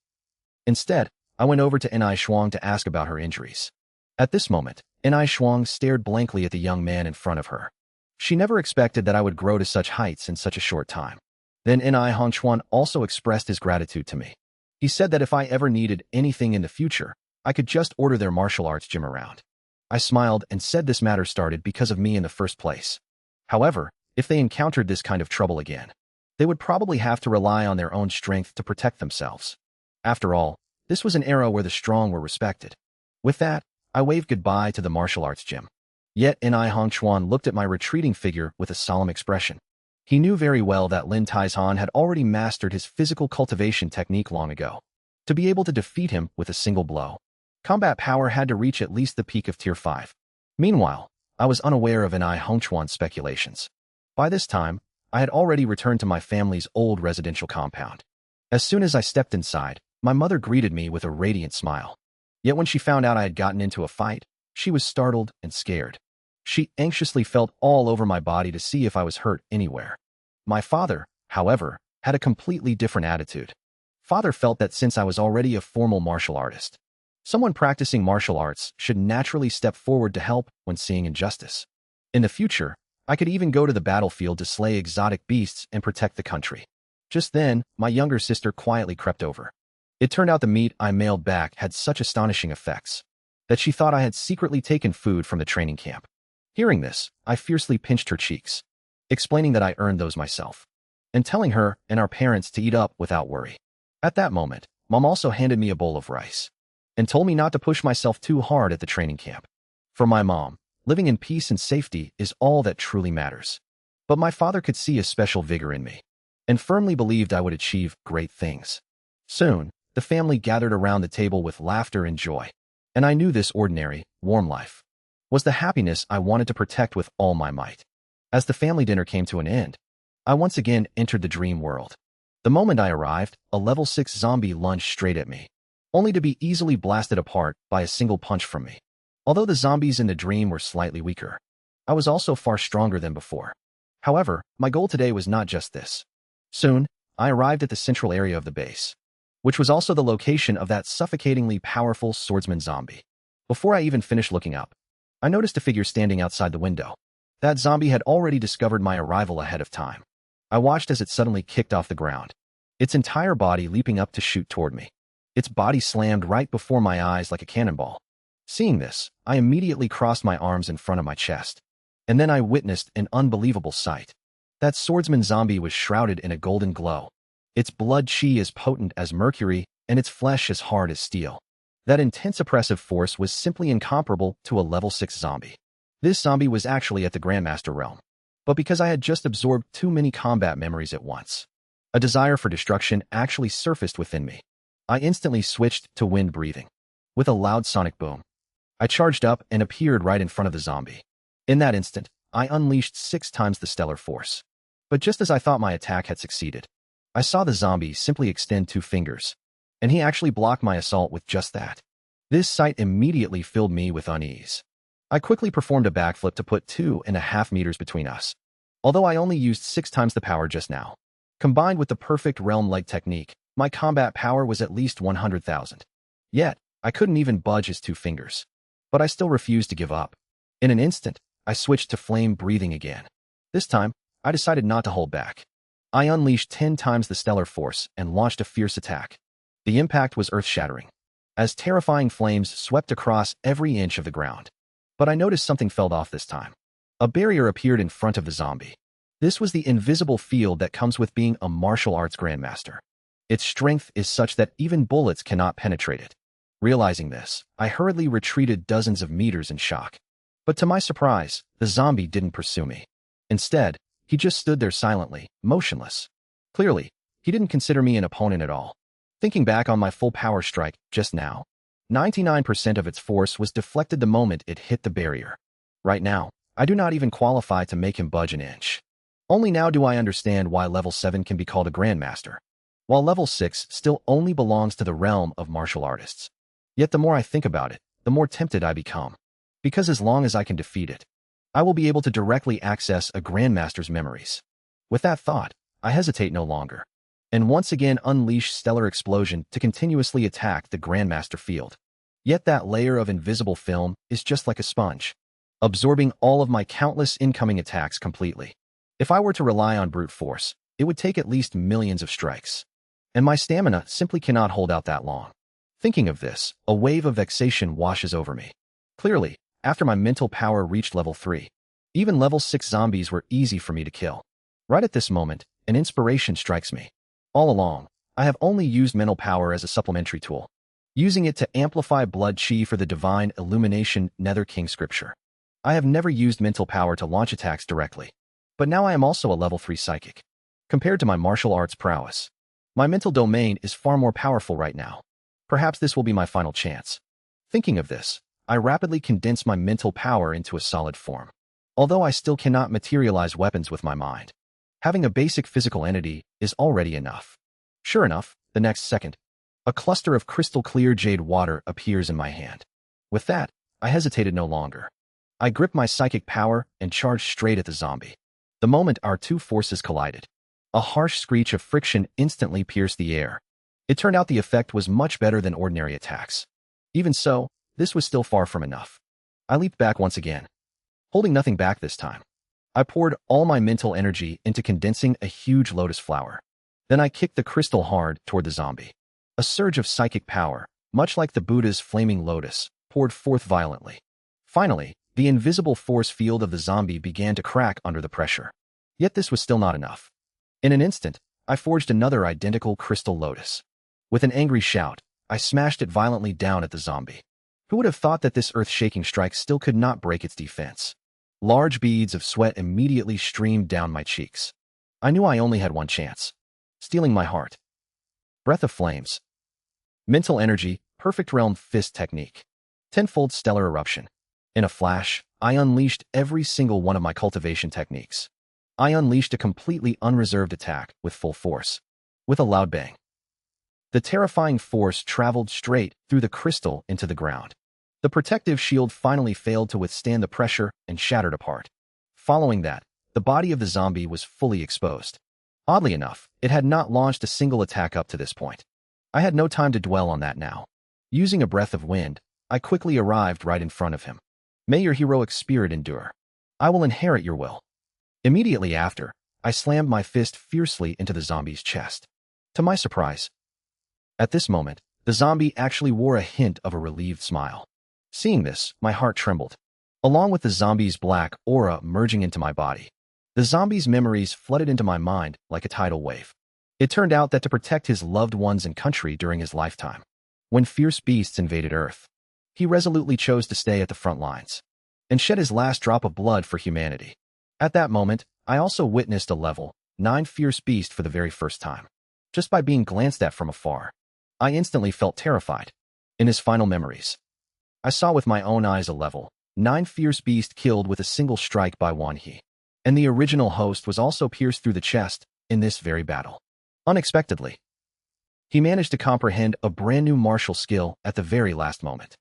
Instead, I went over to Ni Shuang to ask about her injuries. At this moment, Ni Shuang stared blankly at the young man in front of her. She never expected that I would grow to such heights in such a short time. Then Ni Hong Chuan also expressed his gratitude to me. He said that if I ever needed anything in the future, I could just order their martial arts gym around. I smiled and said this matter started because of me in the first place. However, if they encountered this kind of trouble again, they would probably have to rely on their own strength to protect themselves. After all, this was an era where the strong were respected. With that, I waved goodbye to the martial arts gym. Yet Ni Hong Chuan looked at my retreating figure with a solemn expression. He knew very well that Lin Taizhan had already mastered his physical cultivation technique long ago. To be able to defeat him with a single blow, combat power had to reach at least the peak of Tier 5. Meanwhile, I was unaware of Ni Hong Chuan's speculations. By this time, I had already returned to my family's old residential compound. As soon as I stepped inside, my mother greeted me with a radiant smile. Yet when she found out I had gotten into a fight, she was startled and scared. She anxiously felt all over my body to see if I was hurt anywhere. My father, however, had a completely different attitude. Father felt that since I was already a formal martial artist, someone practicing martial arts should naturally step forward to help when seeing injustice. In the future, I could even go to the battlefield to slay exotic beasts and protect the country. Just then, my younger sister quietly crept over. It turned out the meat I mailed back had such astonishing effects that she thought I had secretly taken food from the training camp. Hearing this, I fiercely pinched her cheeks, explaining that I earned those myself, and telling her and our parents to eat up without worry. At that moment, Mom also handed me a bowl of rice and told me not to push myself too hard at the training camp. For my mom, living in peace and safety is all that truly matters. But my father could see a special vigor in me and firmly believed I would achieve great things. Soon, the family gathered around the table with laughter and joy, and I knew this ordinary, warm life was the happiness I wanted to protect with all my might. As the family dinner came to an end, I once again entered the dream world. The moment I arrived, a level 6 zombie lunged straight at me, only to be easily blasted apart by a single punch from me. Although the zombies in the dream were slightly weaker, I was also far stronger than before. However, my goal today was not just this. Soon, I arrived at the central area of the base, which was also the location of that suffocatingly powerful swordsman zombie. Before I even finished looking up, I noticed a figure standing outside the window. That zombie had already discovered my arrival ahead of time. I watched as it suddenly kicked off the ground, its entire body leaping up to shoot toward me. Its body slammed right before my eyes like a cannonball. Seeing this, I immediately crossed my arms in front of my chest. And then I witnessed an unbelievable sight. That swordsman zombie was shrouded in a golden glow. Its blood chi as potent as mercury, and its flesh as hard as steel. That intense oppressive force was simply incomparable to a level 6 zombie. This zombie was actually at the Grandmaster realm. But because I had just absorbed too many combat memories at once, a desire for destruction actually surfaced within me. I instantly switched to wind breathing. With a loud sonic boom, I charged up and appeared right in front of the zombie. In that instant, I unleashed 6 times the stellar force. But just as I thought my attack had succeeded, I saw the zombie simply extend 2 fingers, and he actually blocked my assault with just that. This sight immediately filled me with unease. I quickly performed a backflip to put 2.5 meters between us. Although I only used 6 times the power just now, combined with the perfect realm leg technique, my combat power was at least 100,000. Yet, I couldn't even budge his 2 fingers. But I still refused to give up. In an instant, I switched to flame breathing again. This time, I decided not to hold back. I unleashed 10 times the stellar force and launched a fierce attack. The impact was earth-shattering, as terrifying flames swept across every inch of the ground. But I noticed something fell off this time. A barrier appeared in front of the zombie. This was the invisible field that comes with being a martial arts grandmaster. Its strength is such that even bullets cannot penetrate it. Realizing this, I hurriedly retreated dozens of meters in shock. But to my surprise, the zombie didn't pursue me. Instead, he just stood there silently, motionless. Clearly, he didn't consider me an opponent at all. Thinking back on my full power strike just now, 99% of its force was deflected the moment it hit the barrier. Right now, I do not even qualify to make him budge an inch. Only now do I understand why level 7 can be called a grandmaster, while level 6 still only belongs to the realm of martial artists. Yet the more I think about it, the more tempted I become. Because as long as I can defeat it, I will be able to directly access a grandmaster's memories. With that thought, I hesitate no longer, and once again unleash Stellar Explosion to continuously attack the grandmaster field. Yet that layer of invisible film is just like a sponge, absorbing all of my countless incoming attacks completely. If I were to rely on brute force, it would take at least millions of strikes, and my stamina simply cannot hold out that long. Thinking of this, a wave of vexation washes over me. Clearly, after my mental power reached level 3, even level 6 zombies were easy for me to kill. Right at this moment, an inspiration strikes me. All along, I have only used mental power as a supplementary tool, using it to amplify blood chi for the divine illumination Nether King scripture. I have never used mental power to launch attacks directly, but now I am also a level 3 psychic. Compared to my martial arts prowess, my mental domain is far more powerful right now. Perhaps this will be my final chance. Thinking of this, I rapidly condense my mental power into a solid form. Although I still cannot materialize weapons with my mind, having a basic physical entity is already enough. Sure enough, the next second, a cluster of crystal clear jade water appears in my hand. With that, I hesitated no longer. I gripped my psychic power and charged straight at the zombie. The moment our 2 forces collided, a harsh screech of friction instantly pierced the air. It turned out the effect was much better than ordinary attacks. Even so, this was still far from enough. I leaped back once again, holding nothing back this time. I poured all my mental energy into condensing a huge lotus flower. Then I kicked the crystal hard toward the zombie. A surge of psychic power, much like the Buddha's flaming lotus, poured forth violently. Finally, the invisible force field of the zombie began to crack under the pressure. Yet this was still not enough. In an instant, I forged another identical crystal lotus. With an angry shout, I smashed it violently down at the zombie. Who would have thought that this earth-shaking strike still could not break its defense? Large beads of sweat immediately streamed down my cheeks. I knew I only had one chance. Stealing my heart. Breath of flames. Mental energy, perfect realm fist technique. Tenfold stellar eruption. In a flash, I unleashed every single one of my cultivation techniques. I unleashed a completely unreserved attack with full force. With a loud bang, the terrifying force traveled straight through the crystal into the ground. The protective shield finally failed to withstand the pressure and shattered apart. Following that, the the body of the zombie was fully exposed. Oddly enough, it had not launched a single attack up to this point. I had no time to dwell on that now. Using a breath of wind, I quickly arrived right in front of him. May your heroic spirit endure. I will inherit your will. Immediately after, I slammed my fist fiercely into the zombie's chest. To my surprise, at this moment, the zombie actually wore a hint of a relieved smile. Seeing this, my heart trembled. Along with the zombie's black aura merging into my body, the zombie's memories flooded into my mind like a tidal wave. It turned out that to protect his loved ones and country during his lifetime, when fierce beasts invaded Earth, he resolutely chose to stay at the front lines and shed his last drop of blood for humanity. At that moment, I also witnessed a level 9 fierce beast for the very first time. Just by being glanced at from afar, I instantly felt terrified. In his final memories, I saw with my own eyes a level 9 fierce beast killed with a single strike by Wan He. And the original host was also pierced through the chest in this very battle. Unexpectedly, he managed to comprehend a brand new martial skill at the very last moment.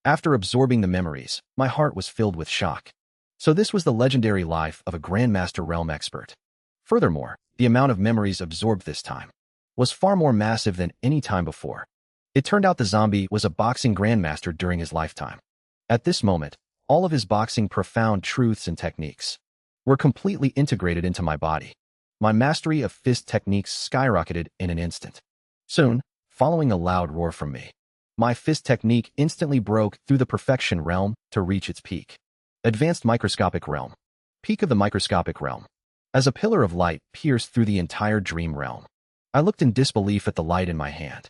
After absorbing the memories, my heart was filled with shock. So this was the legendary life of a Grandmaster Realm expert. Furthermore, the amount of memories absorbed this time was far more massive than any time before. It turned out the zombie was a boxing Grandmaster during his lifetime. At this moment, all of his boxing profound truths and techniques were completely integrated into my body. My mastery of fist techniques skyrocketed in an instant. Soon, following a loud roar from me, my fist technique instantly broke through the perfection realm to reach its peak. Advanced microscopic realm. Peak of the microscopic realm. As a pillar of light pierced through the entire dream realm, I looked in disbelief at the light in my hand.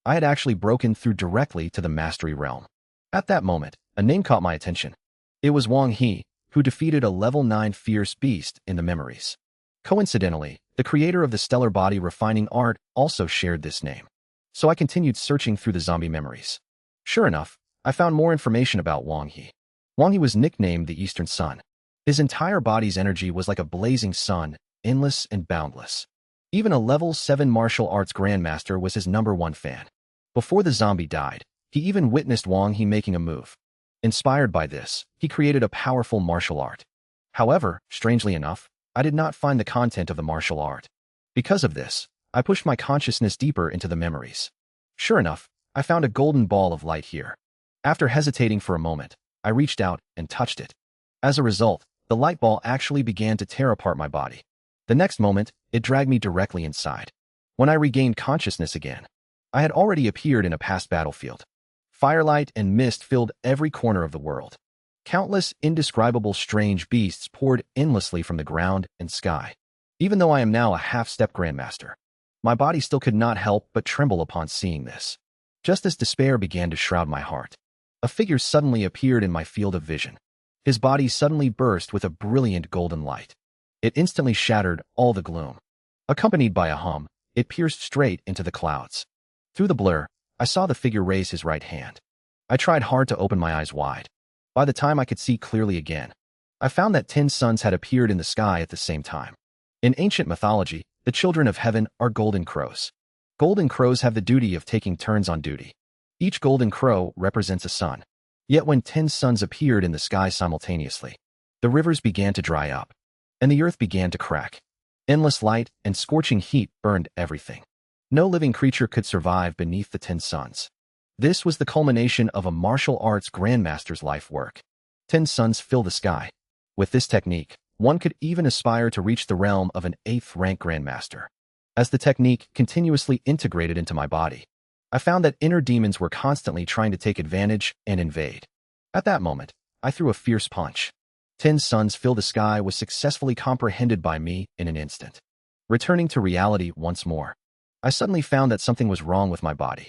I had actually broken through directly to the mastery realm. At that moment, a name caught my attention. It was Wang He, who defeated a level 9 fierce beast in the memories. Coincidentally, the creator of the stellar body refining art also shared this name. So I continued searching through the zombie memories. Sure enough, I found more information about Wang He. Wang He was nicknamed the Eastern Sun. His entire body's energy was like a blazing sun, endless and boundless. Even a level 7 martial arts grandmaster was his #1 fan. Before the zombie died, he even witnessed Wang He making a move. Inspired by this, he created a powerful martial art. However, strangely enough, I did not find the content of the martial art. Because of this, I pushed my consciousness deeper into the memories. Sure enough, I found a golden ball of light here. After hesitating for a moment, I reached out and touched it. As a result, the light ball actually began to tear apart my body. The next moment, it dragged me directly inside. When I regained consciousness again, I had already appeared in a past battlefield. Firelight and mist filled every corner of the world. Countless indescribable strange beasts poured endlessly from the ground and sky. Even though I am now a half-step grandmaster, my body still could not help but tremble upon seeing this. Just as despair began to shroud my heart, a figure suddenly appeared in my field of vision. His body suddenly burst with a brilliant golden light. It instantly shattered all the gloom. Accompanied by a hum, it pierced straight into the clouds. Through the blur, I saw the figure raise his right hand. I tried hard to open my eyes wide. By the time I could see clearly again, I found that 10 suns had appeared in the sky at the same time. In ancient mythology, the children of heaven are golden crows. Golden crows have the duty of taking turns on duty. Each golden crow represents a sun. Yet when 10 suns appeared in the sky simultaneously, the rivers began to dry up, and the earth began to crack. Endless light and scorching heat burned everything. No living creature could survive beneath the 10 suns. This was the culmination of a martial arts grandmaster's life work. 10 suns fill the sky. With this technique, one could even aspire to reach the realm of an 8th rank grandmaster. As the technique continuously integrated into my body, I found that inner demons were constantly trying to take advantage and invade. At that moment, I threw a fierce punch. 10 suns fill the sky was successfully comprehended by me in an instant. Returning to reality once more, I suddenly found that something was wrong with my body.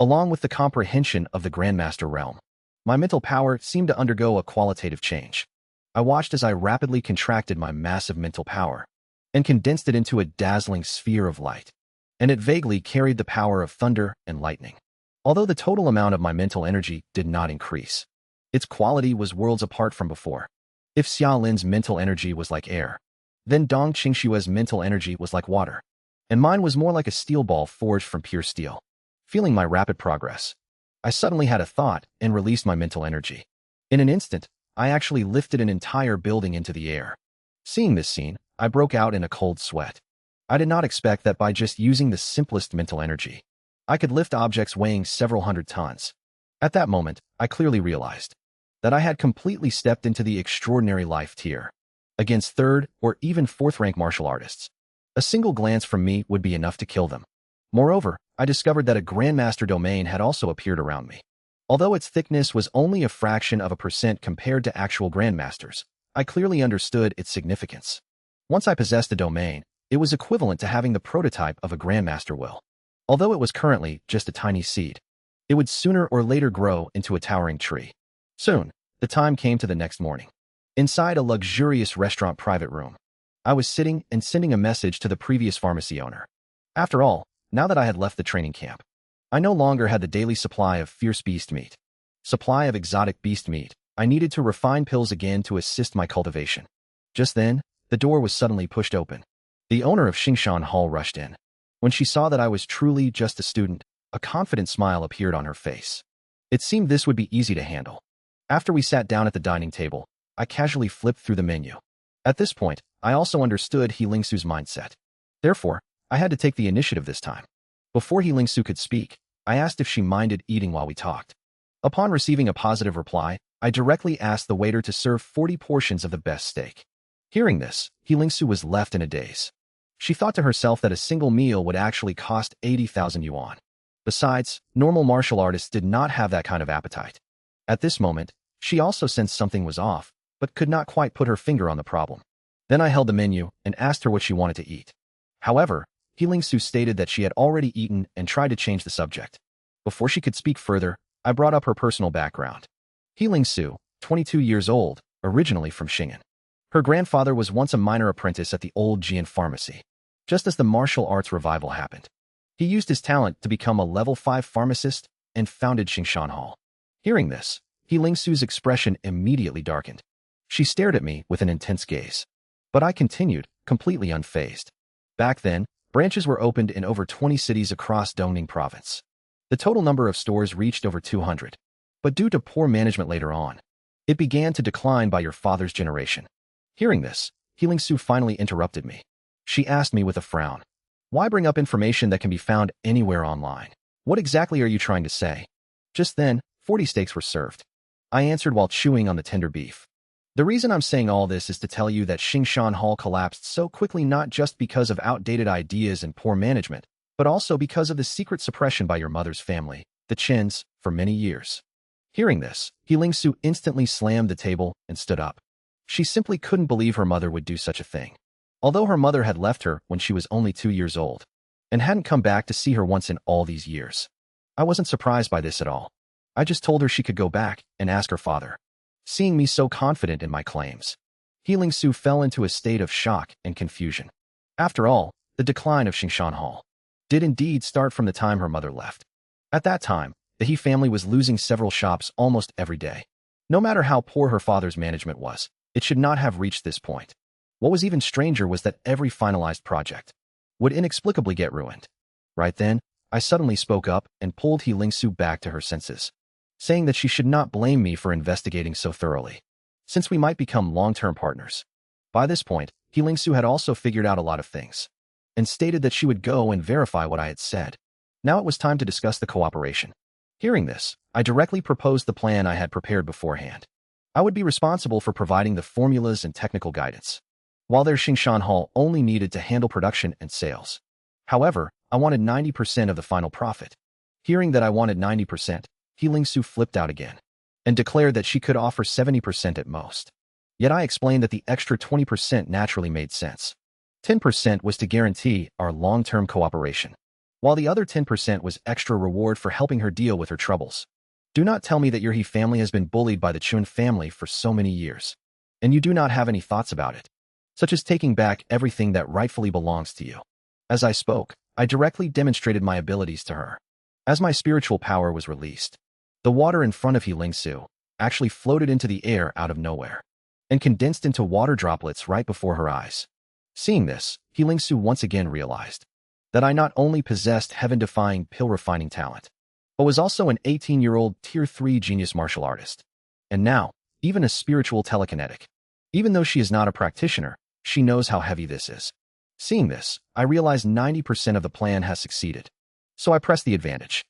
Along with the comprehension of the Grandmaster realm, my mental power seemed to undergo a qualitative change. I watched as I rapidly contracted my massive mental power and condensed it into a dazzling sphere of light, and it vaguely carried the power of thunder and lightning. Although the total amount of my mental energy did not increase, its quality was worlds apart from before. If Xia Lin's mental energy was like air, then Dong Qingshua's mental energy was like water, and mine was more like a steel ball forged from pure steel. Feeling my rapid progress, I suddenly had a thought and released my mental energy. In an instant, I actually lifted an entire building into the air. Seeing this scene, I broke out in a cold sweat. I did not expect that by just using the simplest mental energy, I could lift objects weighing several hundred tons. At that moment, I clearly realized that I had completely stepped into the extraordinary life tier. Against third or even fourth-rank martial artists, a single glance from me would be enough to kill them. Moreover, I discovered that a Grandmaster domain had also appeared around me. Although its thickness was only a fraction of a percent compared to actual Grandmasters, I clearly understood its significance. Once I possessed a domain, it was equivalent to having the prototype of a Grandmaster will. Although it was currently just a tiny seed, it would sooner or later grow into a towering tree. Soon, the time came to the next morning. Inside a luxurious restaurant private room, I was sitting and sending a message to the previous pharmacy owner. After all, now that I had left the training camp, I no longer had the daily supply of fierce beast meat. Supply of exotic beast meat. I needed to refine pills again to assist my cultivation. Just then, the door was suddenly pushed open. The owner of Shingshan Hall rushed in. When she saw that I was truly just a student, a confident smile appeared on her face. It seemed this would be easy to handle. After we sat down at the dining table, I casually flipped through the menu. At this point, I also understood He Lingsu's mindset. Therefore, I had to take the initiative this time. Before He Lingsu could speak, I asked if she minded eating while we talked. Upon receiving a positive reply, I directly asked the waiter to serve 40 portions of the best steak. Hearing this, He Lingsu was left in a daze. She thought to herself that a single meal would actually cost 80,000 yuan. Besides, normal martial artists did not have that kind of appetite. At this moment, she also sensed something was off, but could not quite put her finger on the problem. Then I held the menu and asked her what she wanted to eat. However, He Lingsu stated that she had already eaten and tried to change the subject. Before she could speak further, I brought up her personal background. He Lingsu, 22 years old, originally from Sheng. Her grandfather was once a minor apprentice at the old Jian pharmacy. Just as the martial arts revival happened, he used his talent to become a level 5 pharmacist and founded Shingshan Hall. Hearing this, He Lingsu's expression immediately darkened. She stared at me with an intense gaze. But I continued, completely unfazed. Back then, branches were opened in over 20 cities across Dongning province. The total number of stores reached over 200. But due to poor management later on, it began to decline by your father's generation. Hearing this, He Lingsu finally interrupted me. She asked me with a frown, "Why bring up information that can be found anywhere online? What exactly are you trying to say?" Just then, 40 steaks were served. I answered while chewing on the tender beef. The reason I'm saying all this is to tell you that Shingshan Hall collapsed so quickly not just because of outdated ideas and poor management, but also because of the secret suppression by your mother's family, the Chens, for many years. Hearing this, He Lingsu instantly slammed the table and stood up. She simply couldn't believe her mother would do such a thing. Although her mother had left her when she was only 2 years old, and hadn't come back to see her once in all these years, I wasn't surprised by this at all. I just told her she could go back and ask her father. Seeing me so confident in my claims, He Lingsu fell into a state of shock and confusion. After all, the decline of Shingshan Hall did indeed start from the time her mother left. At that time, the He family was losing several shops almost every day. No matter how poor her father's management was, it should not have reached this point. What was even stranger was that every finalized project would inexplicably get ruined. Right then, I suddenly spoke up and pulled He Lingsu back to her senses, saying that she should not blame me for investigating so thoroughly, since we might become long-term partners. By this point, He Lingsu had also figured out a lot of things, and stated that she would go and verify what I had said. Now it was time to discuss the cooperation. Hearing this, I directly proposed the plan I had prepared beforehand. I would be responsible for providing the formulas and technical guidance, while their Shingshan Hall only needed to handle production and sales. However, I wanted 90% of the final profit. Hearing that I wanted 90%, He Lingsu flipped out again and declared that she could offer 70% at most. Yet I explained that the extra 20% naturally made sense. 10% was to guarantee our long-term cooperation, while the other 10% was extra reward for helping her deal with her troubles. Do not tell me that your He family has been bullied by the Chun family for so many years, and you do not have any thoughts about it, such as taking back everything that rightfully belongs to you. As I spoke, I directly demonstrated my abilities to her. As my spiritual power was released, the water in front of He Lingsu actually floated into the air out of nowhere and condensed into water droplets right before her eyes. Seeing this, He Lingsu once again realized that I not only possessed heaven-defying pill-refining talent, but was also an 18-year-old Tier 3 genius martial artist. And now, even a spiritual telekinetic. Even though she is not a practitioner, She knows how heavy this is. Seeing this, I realize 90% of the plan has succeeded. So I press the advantage.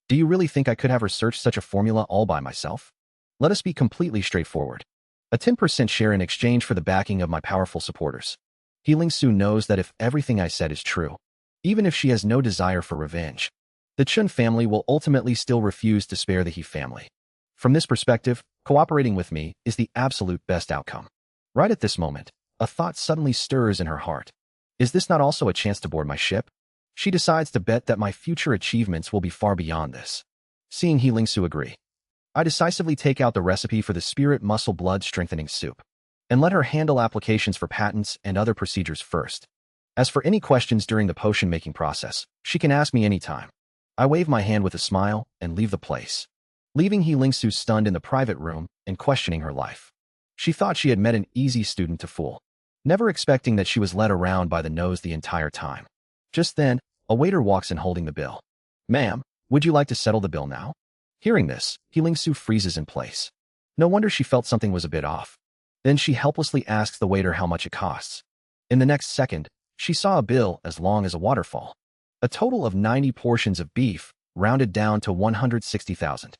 Do you really think I could have researched such a formula all by myself? Let us be completely straightforward. A 10% share in exchange for the backing of my powerful supporters. Healing Su knows that if everything I said is true, even if she has no desire for revenge, the Chun family will ultimately still refuse to spare the He family. From this perspective, cooperating with me is the absolute best outcome. Right at this moment, a thought suddenly stirs in her heart. Is this not also a chance to board my ship? She decides to bet that my future achievements will be far beyond this. Seeing Healing Su agree, I decisively take out the recipe for the spirit muscle blood strengthening soup and let her handle applications for patents and other procedures first. As for any questions during the potion making process, she can ask me anytime. I wave my hand with a smile and leave the place, leaving Healing Su stunned in the private room and questioning her life. She thought she had met an easy student to fool, never expecting that she was led around by the nose the entire time. Just then, a waiter walks in holding the bill. Ma'am, would you like to settle the bill now? Hearing this, Healing Su freezes in place. No wonder she felt something was a bit off. Then she helplessly asks the waiter how much it costs. In the next second, she saw a bill as long as a waterfall. A total of 90 portions of beef, rounded down to 160,000.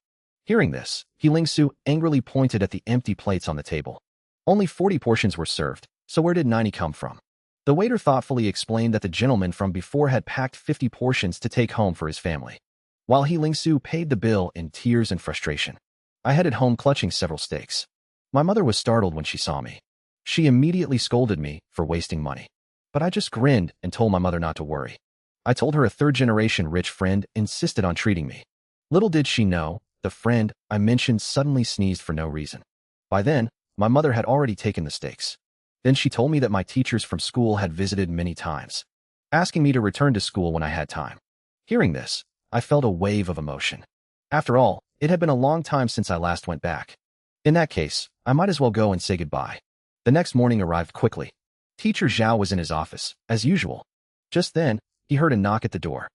Hearing this, Healing Su angrily pointed at the empty plates on the table. Only 40 portions were served, so where did 90 come from? The waiter thoughtfully explained that the gentleman from before had packed 50 portions to take home for his family. While Healing Su paid the bill in tears and frustration, I headed home clutching several steaks. My mother was startled when she saw me. She immediately scolded me for wasting money. But I just grinned and told my mother not to worry. I told her a third-generation rich friend insisted on treating me. Little did she know, the friend I mentioned suddenly sneezed for no reason. By then, my mother had already taken the steaks. Then she told me that my teachers from school had visited many times, asking me to return to school when I had time. Hearing this, I felt a wave of emotion. After all, it had been a long time since I last went back. In that case, I might as well go and say goodbye. The next morning arrived quickly. Teacher Zhao was in his office, as usual. Just then, he heard a knock at the door.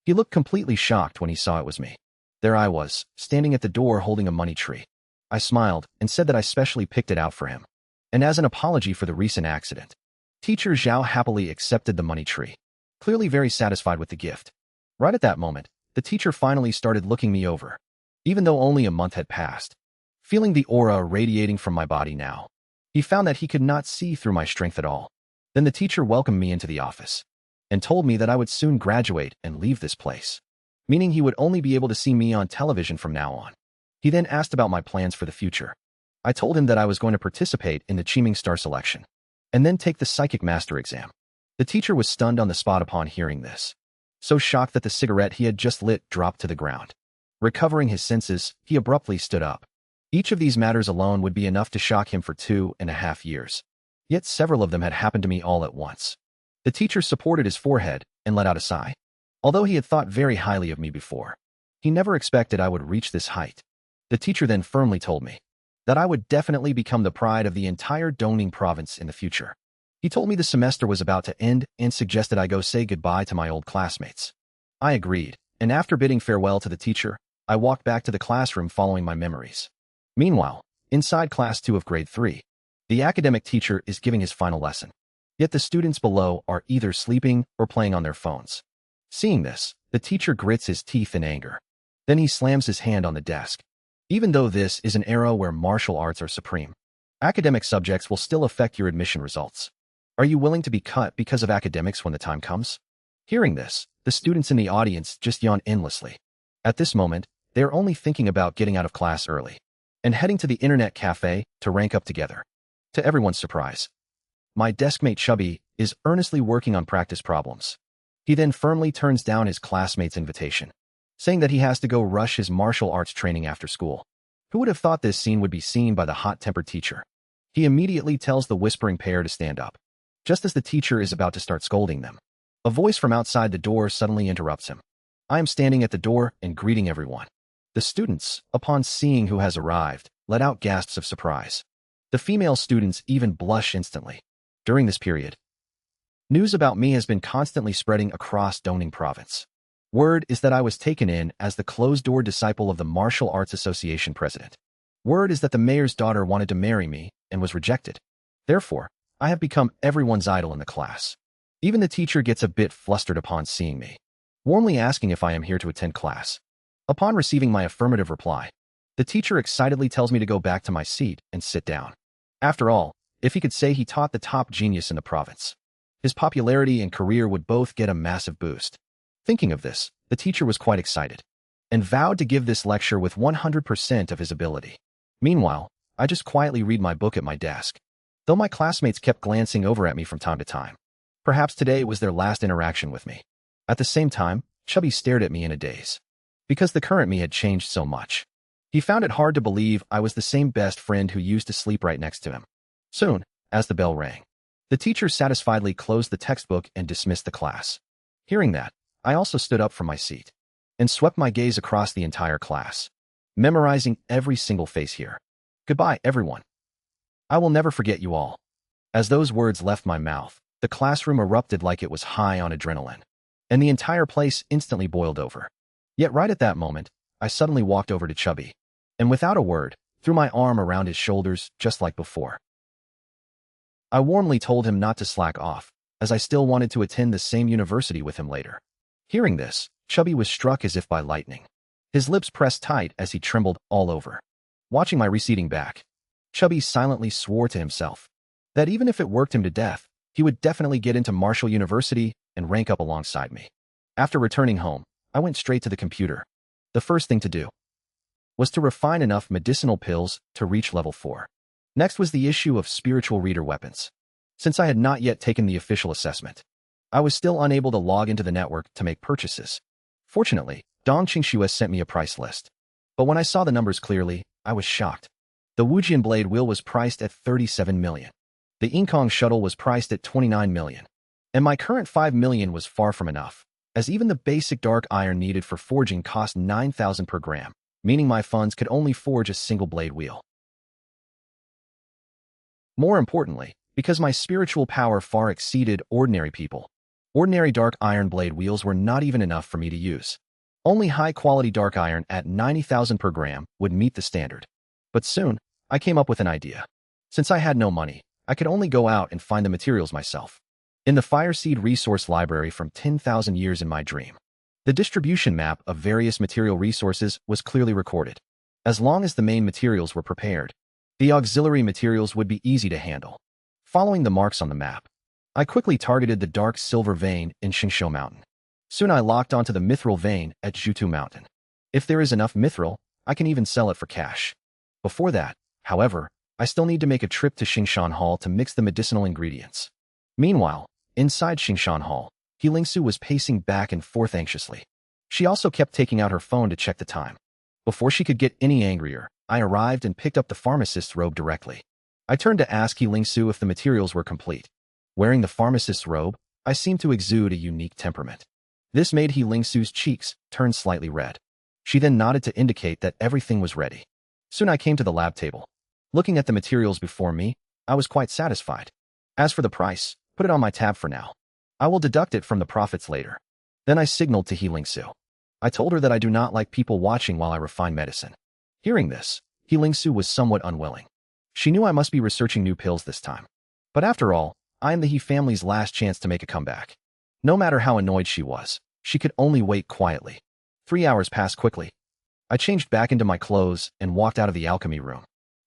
He looked completely shocked when he saw it was me. There I was, standing at the door holding a money tree. I smiled and said that I specially picked it out for him, and as an apology for the recent accident. Teacher Zhao happily accepted the money tree, clearly very satisfied with the gift. Right at that moment, the teacher finally started looking me over, even though only a month had passed. Feeling the aura radiating from my body now, he found that he could not see through my strength at all. Then the teacher welcomed me into the office and told me that I would soon graduate and leave this place, meaning he would only be able to see me on television from now on. He then asked about my plans for the future. I told him that I was going to participate in the Qiming Star selection and then take the Psychic Master exam. The teacher was stunned on the spot upon hearing this, so shocked that the cigarette he had just lit dropped to the ground. Recovering his senses, he abruptly stood up. Each of these matters alone would be enough to shock him for 2.5 years. Yet several of them had happened to me all at once. The teacher supported his forehead and let out a sigh. Although he had thought very highly of me before, he never expected I would reach this height. The teacher then firmly told me that I would definitely become the pride of the entire Dongning province in the future. He told me the semester was about to end and suggested I go say goodbye to my old classmates. I agreed, and after bidding farewell to the teacher, I walked back to the classroom following my memories. Meanwhile, inside class 2 of grade 3, the academic teacher is giving his final lesson. Yet the students below are either sleeping or playing on their phones. Seeing this, the teacher grits his teeth in anger. Then he slams his hand on the desk. Even though this is an era where martial arts are supreme, academic subjects will still affect your admission results. Are you willing to be cut because of academics when the time comes? Hearing this, the students in the audience just yawn endlessly. At this moment, they are only thinking about getting out of class early and heading to the internet cafe to rank up together. To everyone's surprise, my deskmate Chubby is earnestly working on practice problems. He then firmly turns down his classmate's invitation, saying that he has to go rush his martial arts training after school. Who would have thought this scene would be seen by the hot-tempered teacher? He immediately tells the whispering pair to stand up. Just as the teacher is about to start scolding them, a voice from outside the door suddenly interrupts him. I am standing at the door and greeting everyone. The students, upon seeing who has arrived, let out gasps of surprise. The female students even blush instantly. During this period, news about me has been constantly spreading across Dongning province. Word is that I was taken in as the closed-door disciple of the Martial Arts Association president. Word is that the mayor's daughter wanted to marry me and was rejected. Therefore, I have become everyone's idol in the class. Even the teacher gets a bit flustered upon seeing me, warmly asking if I am here to attend class. Upon receiving my affirmative reply, the teacher excitedly tells me to go back to my seat and sit down. After all, if he could say he taught the top genius in the province, his popularity and career would both get a massive boost. Thinking of this, the teacher was quite excited and vowed to give this lecture with 100% of his ability. Meanwhile, I just quietly read my book at my desk, though my classmates kept glancing over at me from time to time. Perhaps today was their last interaction with me. At the same time, Chubby stared at me in a daze, because the current me had changed so much. He found it hard to believe I was the same best friend who used to sleep right next to him. Soon, as the bell rang, the teacher satisfiedly closed the textbook and dismissed the class. Hearing that, I also stood up from my seat and swept my gaze across the entire class, memorizing every single face here. Goodbye, everyone. I will never forget you all. As those words left my mouth, the classroom erupted like it was high on adrenaline, and the entire place instantly boiled over. Yet right at that moment, I suddenly walked over to Chubby, and without a word, threw my arm around his shoulders just like before. I warmly told him not to slack off, as I still wanted to attend the same university with him later. Hearing this, Chubby was struck as if by lightning. His lips pressed tight as he trembled all over. Watching my receding back, Chubby silently swore to himself that even if it worked him to death, he would definitely get into Marshall University and rank up alongside me. After returning home, I went straight to the computer. The first thing to do was to refine enough medicinal pills to reach level 4. Next was the issue of spiritual reader weapons. Since I had not yet taken the official assessment, I was still unable to log into the network to make purchases. Fortunately, Dong Qingxue sent me a price list. But when I saw the numbers clearly, I was shocked. The Wujian blade wheel was priced at 37 million. The Inkong shuttle was priced at 29 million. And my current 5 million was far from enough, as even the basic dark iron needed for forging cost 9,000 per gram, meaning my funds could only forge a single blade wheel. More importantly, because my spiritual power far exceeded ordinary people, ordinary dark iron blade wheels were not even enough for me to use. Only high-quality dark iron at 90,000 per gram would meet the standard. But soon, I came up with an idea. Since I had no money, I could only go out and find the materials myself. In the Fireseed Resource Library from 10,000 years in my dream, the distribution map of various material resources was clearly recorded. As long as the main materials were prepared, the auxiliary materials would be easy to handle. Following the marks on the map, I quickly targeted the dark silver vein in Xingshu Mountain. Soon I locked onto the mithril vein at Zhutu Mountain. If there is enough mithril, I can even sell it for cash. Before that, however, I still need to make a trip to Xingshan Hall to mix the medicinal ingredients. Meanwhile, inside Xingshan Hall, Heilingsu was pacing back and forth anxiously. She also kept taking out her phone to check the time. Before she could get any angrier, I arrived and picked up the pharmacist's robe directly. I turned to ask Heilingsu if the materials were complete. Wearing the pharmacist's robe, I seemed to exude a unique temperament. This made Heilingsu's cheeks turn slightly red. She then nodded to indicate that everything was ready. Soon I came to the lab table. Looking at the materials before me, I was quite satisfied. As for the price, put it on my tab for now. I will deduct it from the profits later. Then I signaled to Heilingsu. I told her that I do not like people watching while I refine medicine. Hearing this, Heilingsu was somewhat unwilling. She knew I must be researching new pills this time. But after all, I am the He family's last chance to make a comeback. No matter how annoyed she was, she could only wait quietly. 3 hours passed quickly. I changed back into my clothes and walked out of the alchemy room.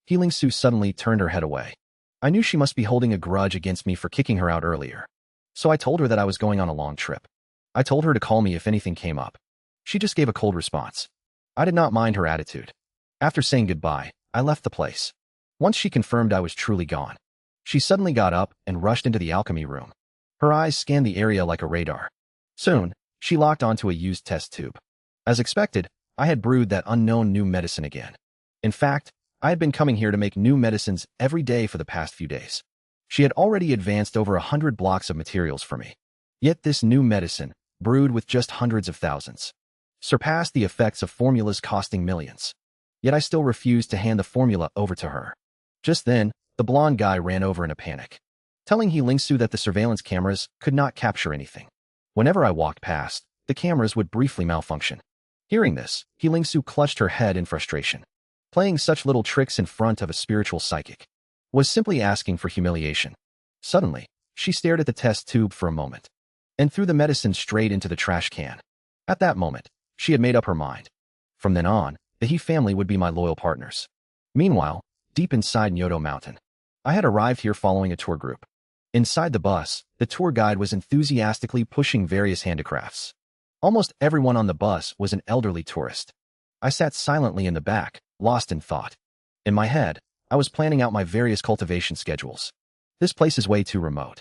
Heilingsu suddenly turned her head away. I knew she must be holding a grudge against me for kicking her out earlier. So I told her that I was going on a long trip. I told her to call me if anything came up. She just gave a cold response. I did not mind her attitude. After saying goodbye, I left the place. Once she confirmed I was truly gone, she suddenly got up and rushed into the alchemy room. Her eyes scanned the area like a radar. Soon, she locked onto a used test tube. As expected, I had brewed that unknown new medicine again. In fact, I had been coming here to make new medicines every day for the past few days. She had already advanced over 100 blocks of materials for me. Yet this new medicine, brewed with just hundreds of thousands, surpassed the effects of formulas costing millions. Yet I still refused to hand the formula over to her. Just then, the blonde guy ran over in a panic, telling Heilingsu that the surveillance cameras could not capture anything. Whenever I walked past, the cameras would briefly malfunction. Hearing this, Heilingsu clutched her head in frustration. Playing such little tricks in front of a spiritual psychic was simply asking for humiliation. Suddenly, she stared at the test tube for a moment and threw the medicine straight into the trash can. At that moment, she had made up her mind. From then on, the He family would be my loyal partners. Meanwhile, deep inside Nyoto Mountain, I had arrived here following a tour group. Inside the bus, the tour guide was enthusiastically pushing various handicrafts. Almost everyone on the bus was an elderly tourist. I sat silently in the back, lost in thought. In my head, I was planning out my various cultivation schedules. This place is way too remote.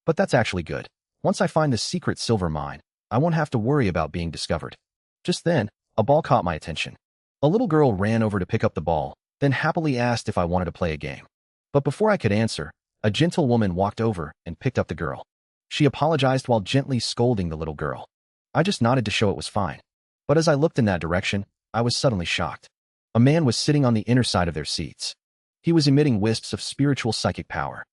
But that's actually good. Once I find the secret silver mine, I won't have to worry about being discovered. Just then, a ball caught my attention. A little girl ran over to pick up the ball, then happily asked if I wanted to play a game. But before I could answer, a gentle woman walked over and picked up the girl. She apologized while gently scolding the little girl. I just nodded to show it was fine. But as I looked in that direction, I was suddenly shocked. A man was sitting on the inner side of their seats. He was emitting wisps of spiritual psychic power.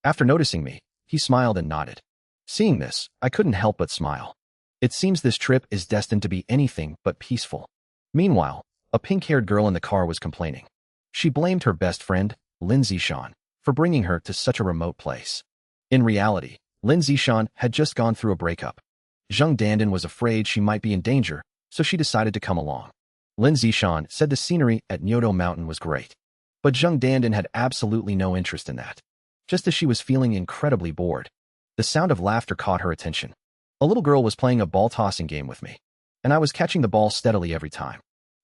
After noticing me, he smiled and nodded. Seeing this, I couldn't help but smile. It seems this trip is destined to be anything but peaceful. Meanwhile, a pink-haired girl in the car was complaining. She blamed her best friend, Lin Zishan, for bringing her to such a remote place. In reality, Lin Zishan had just gone through a breakup. Zheng Dandan was afraid she might be in danger, so she decided to come along. Lin Zishan said the scenery at Nyoto Mountain was great. But Zheng Dandan had absolutely no interest in that. Just as she was feeling incredibly bored, the sound of laughter caught her attention. A little girl was playing a ball-tossing game with me, and I was catching the ball steadily every time.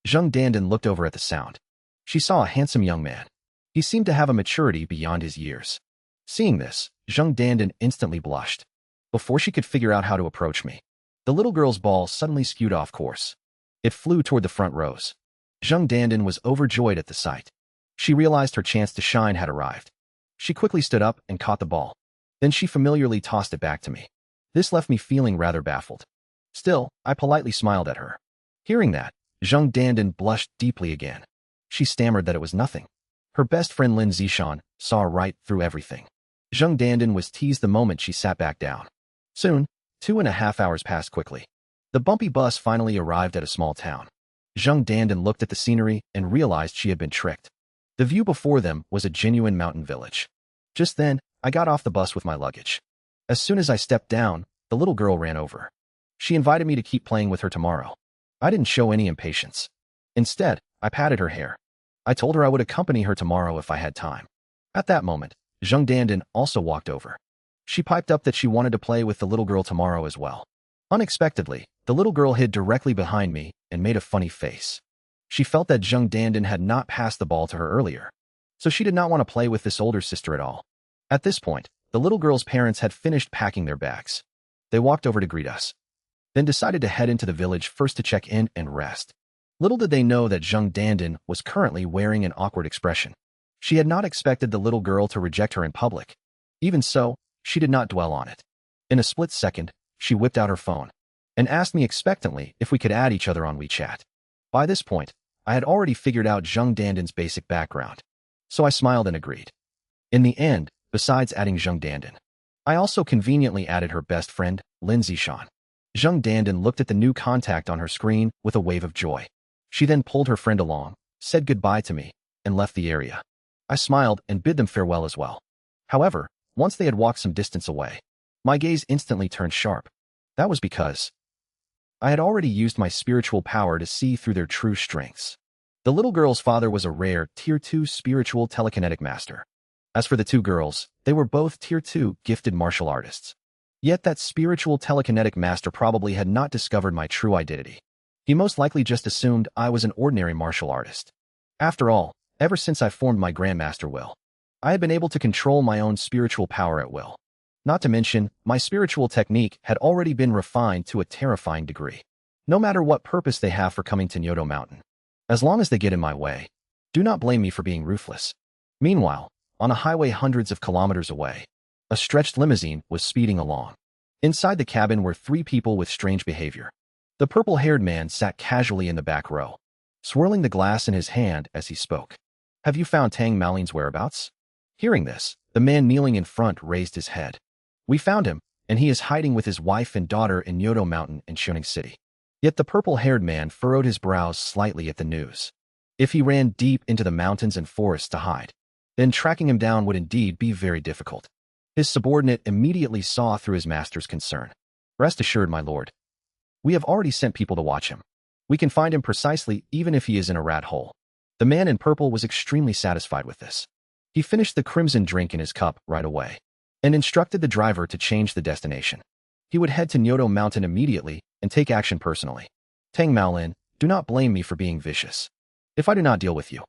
Zheng Dandan looked over at the sound. She saw a handsome young man. He seemed to have a maturity beyond his years. Seeing this, Zheng Dandan instantly blushed. Before she could figure out how to approach me, the little girl's ball suddenly skewed off course. It flew toward the front rows. Zheng Dandan was overjoyed at the sight. She realized her chance to shine had arrived. She quickly stood up and caught the ball. Then she familiarly tossed it back to me. This left me feeling rather baffled. Still, I politely smiled at her. Hearing that, Zheng Dandan blushed deeply again. She stammered that it was nothing. Her best friend Lin Zishan saw right through everything. Zheng Dandan was teased the moment she sat back down. Soon, 2.5 hours passed quickly. The bumpy bus finally arrived at a small town. Zheng Dandan looked at the scenery and realized she had been tricked. The view before them was a genuine mountain village. Just then, I got off the bus with my luggage. As soon as I stepped down, the little girl ran over. She invited me to keep playing with her tomorrow. I didn't show any impatience. Instead, I patted her hair. I told her I would accompany her tomorrow if I had time. At that moment, Zheng Dandan also walked over. She piped up that she wanted to play with the little girl tomorrow as well. Unexpectedly, the little girl hid directly behind me and made a funny face. She felt that Zheng Dandan had not passed the ball to her earlier, so she did not want to play with this older sister at all. At this point, the little girl's parents had finished packing their bags. They walked over to greet us, then decided to head into the village first to check in and rest. Little did they know that Zheng Dandan was currently wearing an awkward expression. She had not expected the little girl to reject her in public. Even so, she did not dwell on it. In a split second, she whipped out her phone and asked me expectantly if we could add each other on WeChat. By this point, I had already figured out Zheng Dandan's basic background, so I smiled and agreed. In the end, besides adding Zheng Dandan, I also conveniently added her best friend, Lin Zishan. Zheng Dandan looked at the new contact on her screen with a wave of joy. She then pulled her friend along, said goodbye to me, and left the area. I smiled and bid them farewell as well. However, once they had walked some distance away, my gaze instantly turned sharp. That was because I had already used my spiritual power to see through their true strengths. The little girl's father was a rare Tier 2 spiritual telekinetic master. As for the two girls, they were both Tier 2 gifted martial artists. Yet that spiritual telekinetic master probably had not discovered my true identity. He most likely just assumed I was an ordinary martial artist. After all, ever since I formed my Grandmaster will, I had been able to control my own spiritual power at will. Not to mention, my spiritual technique had already been refined to a terrifying degree. No matter what purpose they have for coming to Nyoto Mountain, as long as they get in my way, do not blame me for being ruthless. Meanwhile, on a highway hundreds of kilometers away, a stretched limousine was speeding along. Inside the cabin were 3 people with strange behavior. The purple-haired man sat casually in the back row, swirling the glass in his hand as he spoke. Have you found Tang Malin's whereabouts? Hearing this, the man kneeling in front raised his head. We found him, and he is hiding with his wife and daughter in Nyoto Mountain in Sheng City. Yet the purple-haired man furrowed his brows slightly at the news. If he ran deep into the mountains and forests to hide, then tracking him down would indeed be very difficult. His subordinate immediately saw through his master's concern. Rest assured, my lord. We have already sent people to watch him. We can find him precisely even if he is in a rat hole. The man in purple was extremely satisfied with this. He finished the crimson drink in his cup right away and instructed the driver to change the destination. He would head to Nyoto Mountain immediately and take action personally. Tang Maolin, do not blame me for being vicious. If I do not deal with you,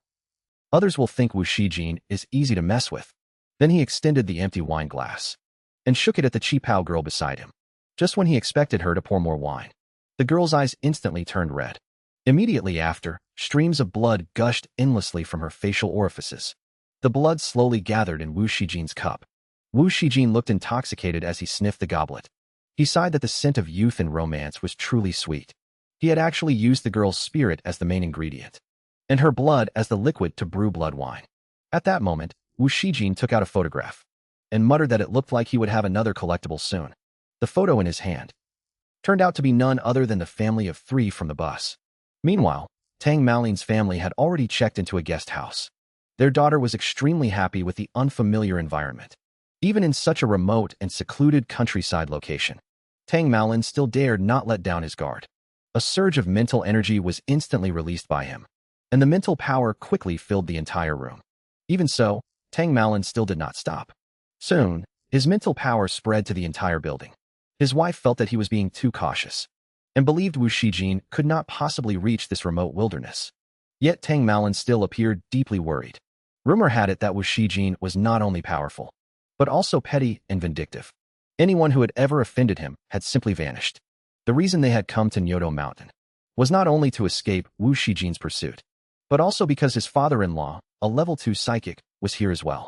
others will think Wu Shijin is easy to mess with. Then he extended the empty wine glass and shook it at the Qipao girl beside him. Just when he expected her to pour more wine, the girl's eyes instantly turned red. Immediately after, streams of blood gushed endlessly from her facial orifices. The blood slowly gathered in Wu Shijin's cup. Wu Shijin looked intoxicated as he sniffed the goblet. He sighed that the scent of youth and romance was truly sweet. He had actually used the girl's spirit as the main ingredient, and her blood as the liquid to brew blood wine. At that moment, Wu Shijin took out a photograph and muttered that it looked like he would have another collectible soon. The photo in his hand turned out to be none other than the family of 3 from the bus. Meanwhile, Tang Maolin's family had already checked into a guest house. Their daughter was extremely happy with the unfamiliar environment. Even in such a remote and secluded countryside location, Tang Maolin still dared not let down his guard. A surge of mental energy was instantly released by him, and the mental power quickly filled the entire room. Even so, Tang Maolin still did not stop. Soon, his mental power spread to the entire building. His wife felt that he was being too cautious, and believed Wu Shijin could not possibly reach this remote wilderness. Yet Tang Maolin still appeared deeply worried. Rumor had it that Wu Shijin was not only powerful, but also petty and vindictive. Anyone who had ever offended him had simply vanished. The reason they had come to Nyoto Mountain was not only to escape Wu Shijin's pursuit, but also because his father-in-law, a level 2 psychic, was here as well.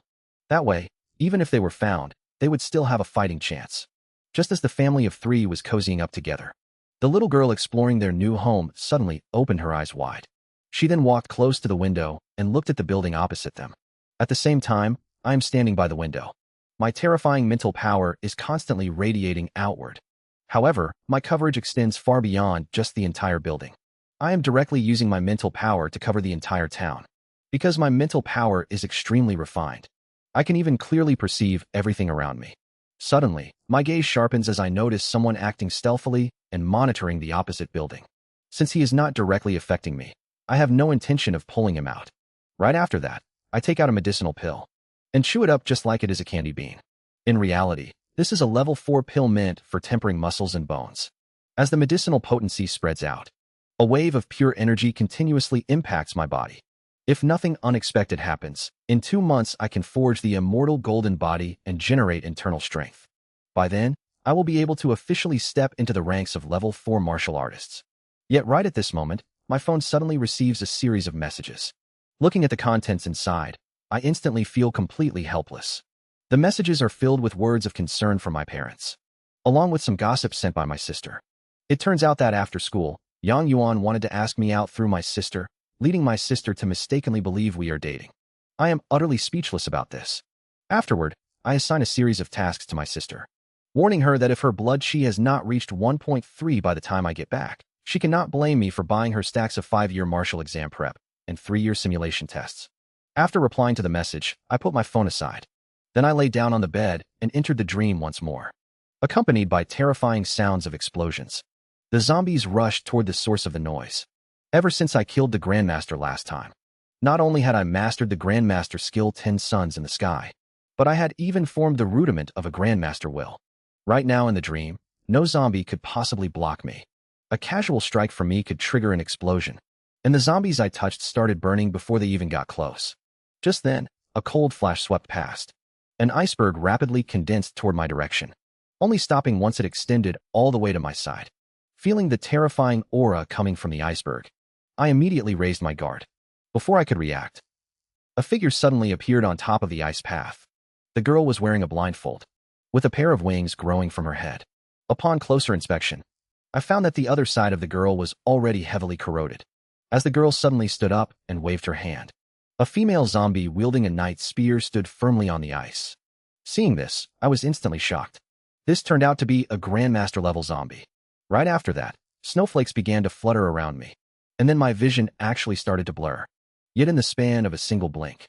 That way, even if they were found, they would still have a fighting chance. Just as the family of 3 was cozying up together, the little girl exploring their new home suddenly opened her eyes wide. She then walked close to the window and looked at the building opposite them. At the same time, I am standing by the window. My terrifying mental power is constantly radiating outward. However, my coverage extends far beyond just the entire building. I am directly using my mental power to cover the entire town. Because my mental power is extremely refined, I can even clearly perceive everything around me. Suddenly, my gaze sharpens as I notice someone acting stealthily and monitoring the opposite building. Since he is not directly affecting me, I have no intention of pulling him out. Right after that, I take out a medicinal pill and chew it up just like it is a candy bean. In reality, this is a level 4 pill meant for tempering muscles and bones. As the medicinal potency spreads out, a wave of pure energy continuously impacts my body. If nothing unexpected happens, in 2 months I can forge the immortal golden body and generate internal strength. By then, I will be able to officially step into the ranks of level 4 martial artists. Yet right at this moment, my phone suddenly receives a series of messages. Looking at the contents inside, I instantly feel completely helpless. The messages are filled with words of concern from my parents, along with some gossip sent by my sister. It turns out that after school, Yang Yuan wanted to ask me out through my sister, leading my sister to mistakenly believe we are dating. I am utterly speechless about this. Afterward, I assign a series of tasks to my sister, warning her that if her blood chi has not reached 1.3 by the time I get back, she cannot blame me for buying her stacks of 5-year martial exam prep and 3-year simulation tests. After replying to the message, I put my phone aside. Then I lay down on the bed and entered the dream once more, accompanied by terrifying sounds of explosions. The zombies rushed toward the source of the noise. Ever since I killed the Grandmaster last time, not only had I mastered the Grandmaster skill 10 Suns in the Sky, but I had even formed the rudiment of a Grandmaster will. Right now in the dream, no zombie could possibly block me. A casual strike from me could trigger an explosion, and the zombies I touched started burning before they even got close. Just then, a cold flash swept past. An iceberg rapidly condensed toward my direction, only stopping once it extended all the way to my side. Feeling the terrifying aura coming from the iceberg, I immediately raised my guard. Before I could react, a figure suddenly appeared on top of the ice path. The girl was wearing a blindfold, with a pair of wings growing from her head. Upon closer inspection, I found that the other side of the girl was already heavily corroded. As the girl suddenly stood up and waved her hand, a female zombie wielding a knight's spear stood firmly on the ice. Seeing this, I was instantly shocked. This turned out to be a Grandmaster-level zombie. Right after that, snowflakes began to flutter around me, and then my vision actually started to blur. Yet in the span of a single blink,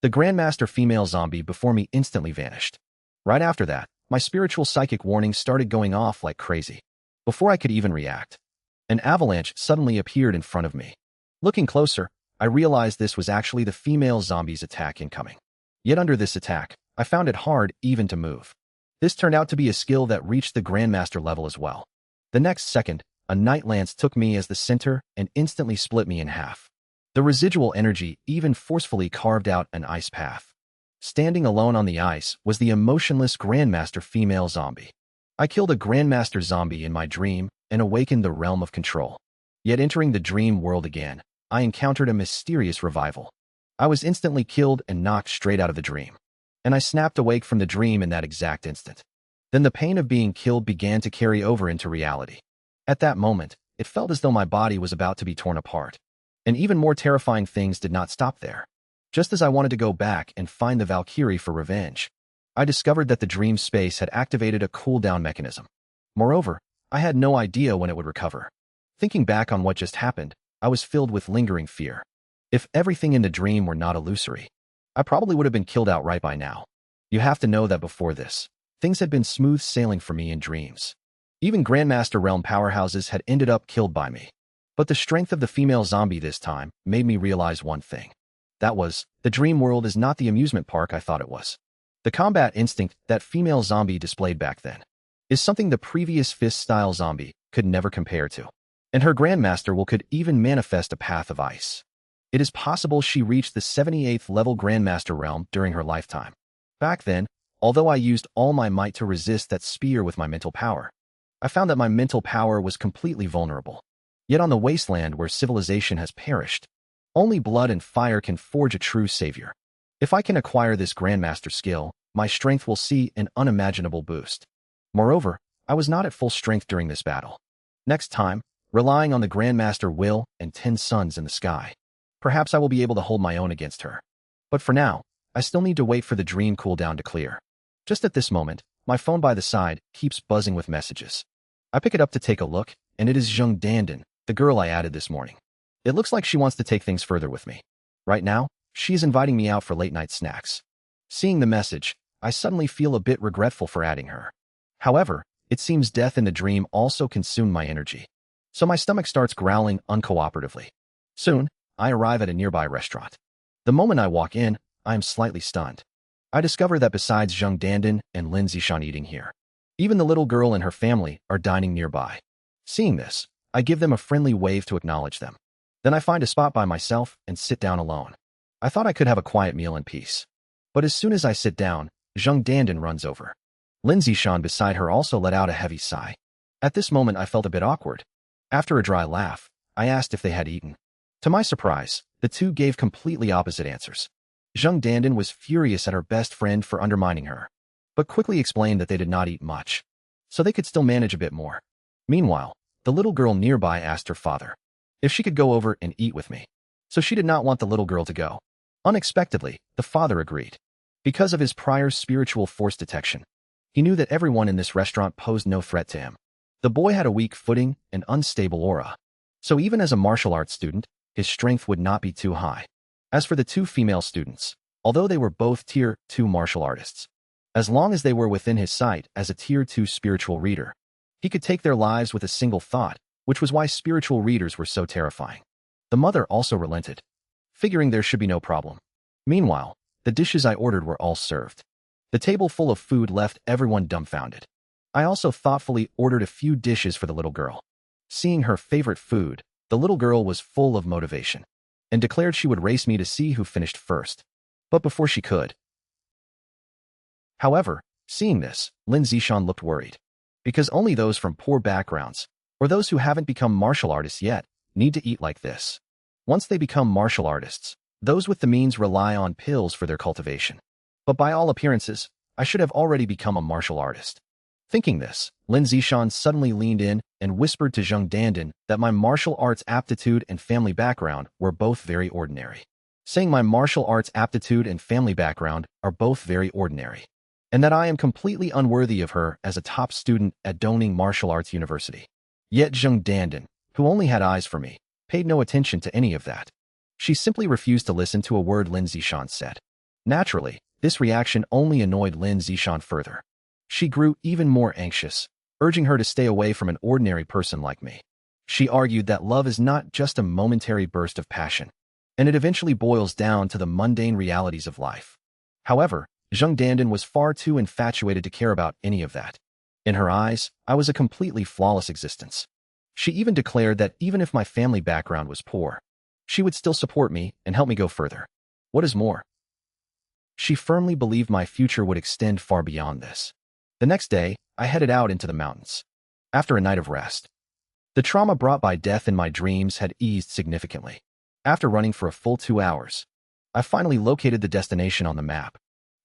the Grandmaster female zombie before me instantly vanished. Right after that, my spiritual psychic warning started going off like crazy. Before I could even react, an avalanche suddenly appeared in front of me. Looking closer, I realized this was actually the female zombie's attack incoming. Yet under this attack, I found it hard even to move. This turned out to be a skill that reached the Grandmaster level as well. The next second, a night lance took me as the center and instantly split me in half. The residual energy even forcefully carved out an ice path. Standing alone on the ice was the emotionless Grandmaster female zombie. I killed a Grandmaster zombie in my dream and awakened the realm of control. Yet entering the dream world again, I encountered a mysterious revival. I was instantly killed and knocked straight out of the dream. And I snapped awake from the dream in that exact instant. Then the pain of being killed began to carry over into reality. At that moment, it felt as though my body was about to be torn apart. And even more terrifying things did not stop there. Just as I wanted to go back and find the Valkyrie for revenge, I discovered that the dream space had activated a cooldown mechanism. Moreover, I had no idea when it would recover. Thinking back on what just happened, I was filled with lingering fear. If everything in the dream were not illusory, I probably would have been killed outright by now. You have to know that before this, things had been smooth sailing for me in dreams. Even Grandmaster Realm powerhouses had ended up killed by me. But the strength of the female zombie this time made me realize one thing. That was, the dream world is not the amusement park I thought it was. The combat instinct that female zombie displayed back then is something the previous fist-style zombie could never compare to. And her Grandmaster could even manifest a path of ice. It is possible she reached the 78th level Grandmaster realm during her lifetime. Back then, although I used all my might to resist that spear with my mental power, I found that my mental power was completely vulnerable. Yet on the wasteland where civilization has perished, only blood and fire can forge a true savior. If I can acquire this Grandmaster skill, my strength will see an unimaginable boost. Moreover, I was not at full strength during this battle. Next time, relying on the Grandmaster will and 10 suns in the sky, perhaps I will be able to hold my own against her. But for now, I still need to wait for the dream cooldown to clear. Just at this moment, my phone by the side keeps buzzing with messages. I pick it up to take a look, and it is Sheng, the girl I added this morning. It looks like she wants to take things further with me. Right now, she is inviting me out for late-night snacks. Seeing the message, I suddenly feel a bit regretful for adding her. However, it seems death in the dream also consumed my energy. So my stomach starts growling uncooperatively. Soon, I arrive at a nearby restaurant. The moment I walk in, I am slightly stunned. I discover that besides Sheng and Lin Zishan eating here, even the little girl and her family are dining nearby. Seeing this, I give them a friendly wave to acknowledge them. Then I find a spot by myself and sit down alone. I thought I could have a quiet meal in peace. But as soon as I sit down, Sheng runs over. Lin Zishan beside her also let out a heavy sigh. At this moment I felt a bit awkward. After a dry laugh, I asked if they had eaten. To my surprise, the two gave completely opposite answers. Sheng was furious at her best friend for undermining her, but quickly explained that they did not eat much, so they could still manage a bit more. Meanwhile, the little girl nearby asked her father if she could go over and eat with me, so she did not want the little girl to go. Unexpectedly, the father agreed. Because of his prior spiritual force detection, he knew that everyone in this restaurant posed no threat to him. The boy had a weak footing and unstable aura, so even as a martial arts student, his strength would not be too high. As for the two female students, although they were both Tier 2 martial artists, as long as they were within his sight as a Tier 2 spiritual reader, he could take their lives with a single thought, which was why spiritual readers were so terrifying. The mother also relented, figuring there should be no problem. Meanwhile, the dishes I ordered were all served. The table full of food left everyone dumbfounded. I also thoughtfully ordered a few dishes for the little girl. Seeing her favorite food, the little girl was full of motivation and declared she would race me to see who finished first. But before she could. However, seeing this, Lin Zishan looked worried. Because only those from poor backgrounds, or those who haven't become martial artists yet, need to eat like this. Once they become martial artists, those with the means rely on pills for their cultivation. But by all appearances, I should have already become a martial artist. Thinking this, Lin Zishan suddenly leaned in and whispered to Sheng that my martial arts aptitude and family background were both very ordinary. Saying my martial arts aptitude and family background are both very ordinary, and that I am completely unworthy of her as a top student at Dongning Martial Arts University. Yet Sheng who only had eyes for me, paid no attention to any of that. She simply refused to listen to a word Lin Zishan said. Naturally, This reaction only annoyed Lin Zishan further. She grew even more anxious, urging her to stay away from an ordinary person like me. She argued that love is not just a momentary burst of passion, and it eventually boils down to the mundane realities of life. However, Zheng Dandan was far too infatuated to care about any of that. In her eyes, I was a completely flawless existence. She even declared that even if my family background was poor, she would still support me and help me go further. What is more, she firmly believed my future would extend far beyond this. The next day, I headed out into the mountains. After a night of rest, the trauma brought by death in my dreams had eased significantly. After running for a full 2 hours, I finally located the destination on the map.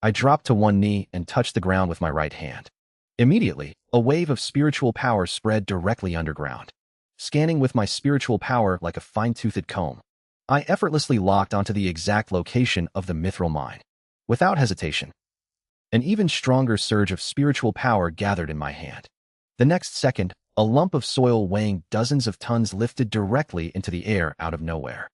I dropped to one knee and touched the ground with my right hand. Immediately, a wave of spiritual power spread directly underground. Scanning with my spiritual power like a fine-toothed comb, I effortlessly locked onto the exact location of the mithril mine. Without hesitation, an even stronger surge of spiritual power gathered in my hand. The next second, a lump of soil weighing dozens of tons lifted directly into the air out of nowhere.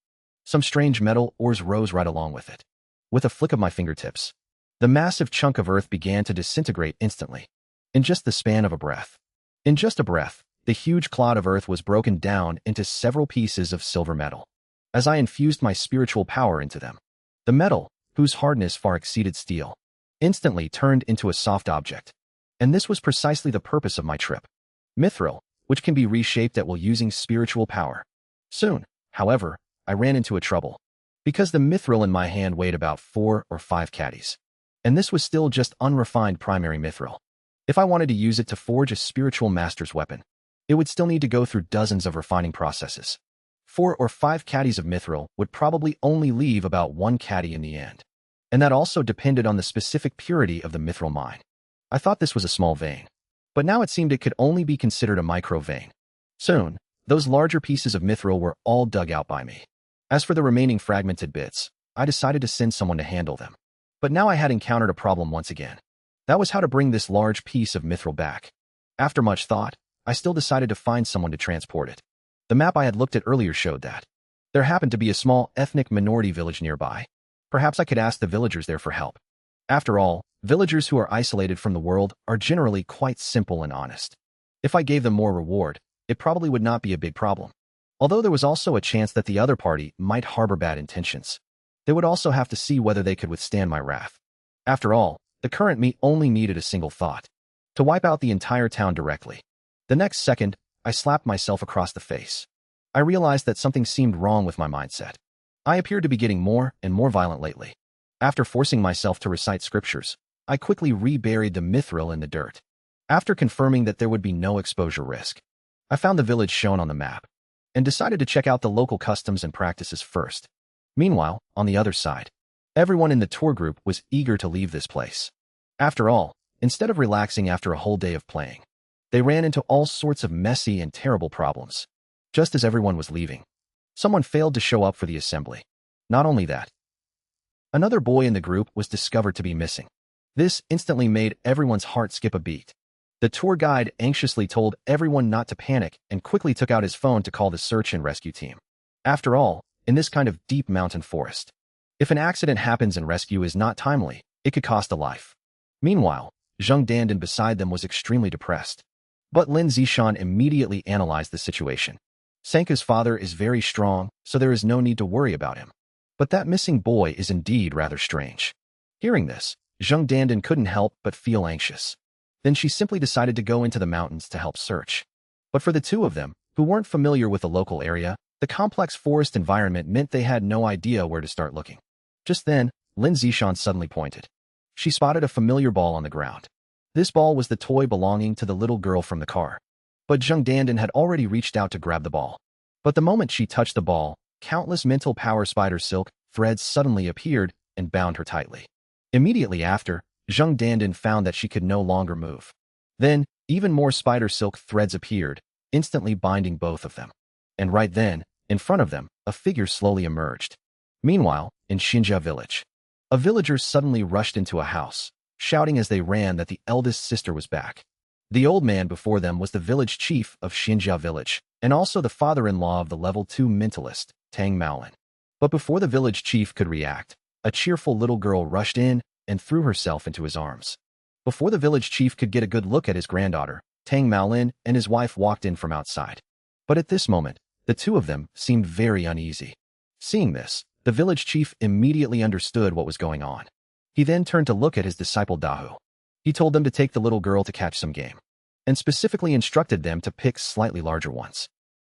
Some strange metal ores rose right along with it. With a flick of my fingertips, the massive chunk of earth began to disintegrate instantly. In just the span of a breath. In just a breath, the huge clod of earth was broken down into several pieces of silver metal. As I infused my spiritual power into them, the metal, whose hardness far exceeded steel, instantly turned into a soft object. And this was precisely the purpose of my trip. Mithril, which can be reshaped at will using spiritual power. Soon, however, I ran into a trouble. Because the mithril in my hand weighed about 4 or 5 caddies. And this was still just unrefined primary mithril. If I wanted to use it to forge a spiritual master's weapon, it would still need to go through dozens of refining processes. 4 or 5 caddies of mithril would probably only leave about 1 caddy in the end. And that also depended on the specific purity of the mithril mine. I thought this was a small vein, but now it seemed it could only be considered a micro vein. Soon, those larger pieces of mithril were all dug out by me. As for the remaining fragmented bits, I decided to send someone to handle them. But now I had encountered a problem once again. That was how to bring this large piece of mithril back. After much thought, I still decided to find someone to transport it. The map I had looked at earlier showed that there happened to be a small ethnic minority village nearby. Perhaps I could ask the villagers there for help. After all, villagers who are isolated from the world are generally quite simple and honest. If I gave them more reward, it probably would not be a big problem. Although there was also a chance that the other party might harbor bad intentions. They would also have to see whether they could withstand my wrath. After all, the current me only needed a single thought: to wipe out the entire town directly. The next second, I slapped myself across the face. I realized that something seemed wrong with my mindset. I appeared to be getting more and more violent lately. After forcing myself to recite scriptures, I quickly reburied the mithril in the dirt. After confirming that there would be no exposure risk, I found the village shown on the map and decided to check out the local customs and practices first. Meanwhile, on the other side, everyone in the tour group was eager to leave this place. After all, instead of relaxing after a whole day of playing, they ran into all sorts of messy and terrible problems. Just as everyone was leaving, someone failed to show up for the assembly. Not only that, another boy in the group was discovered to be missing. This instantly made everyone's heart skip a beat. The tour guide anxiously told everyone not to panic and quickly took out his phone to call the search and rescue team. After all, in this kind of deep mountain forest, if an accident happens and rescue is not timely, it could cost a life. Meanwhile, Zheng Dandan beside them was extremely depressed. But Lin Zishan immediately analyzed the situation. Sanka's father is very strong, so there is no need to worry about him. But that missing boy is indeed rather strange. Hearing this, Zheng Dandan couldn't help but feel anxious. Then she simply decided to go into the mountains to help search. But for the two of them, who weren't familiar with the local area, the complex forest environment meant they had no idea where to start looking. Just then, Lin Zishan suddenly pointed. She spotted a familiar ball on the ground. This ball was the toy belonging to the little girl from the car. But Zheng Dandan had already reached out to grab the ball. But the moment she touched the ball, countless mental power spider silk threads suddenly appeared and bound her tightly. Immediately after, Zheng Dandan found that she could no longer move. Then, even more spider silk threads appeared, instantly binding both of them. And right then, in front of them, a figure slowly emerged. Meanwhile, in Xinjia village, a villager suddenly rushed into a house, shouting as they ran that the eldest sister was back. The old man before them was the village chief of Xinjia village, and also the father-in-law of the level 2 mentalist, Tang Maolin. But before the village chief could react, a cheerful little girl rushed in and threw herself into his arms. Before the village chief could get a good look at his granddaughter, Tang Maolin and his wife walked in from outside. But at this moment, the two of them seemed very uneasy. Seeing this, the village chief immediately understood what was going on. He then turned to look at his disciple Dahu. He told them to take the little girl to catch some game, and specifically instructed them to pick slightly larger ones.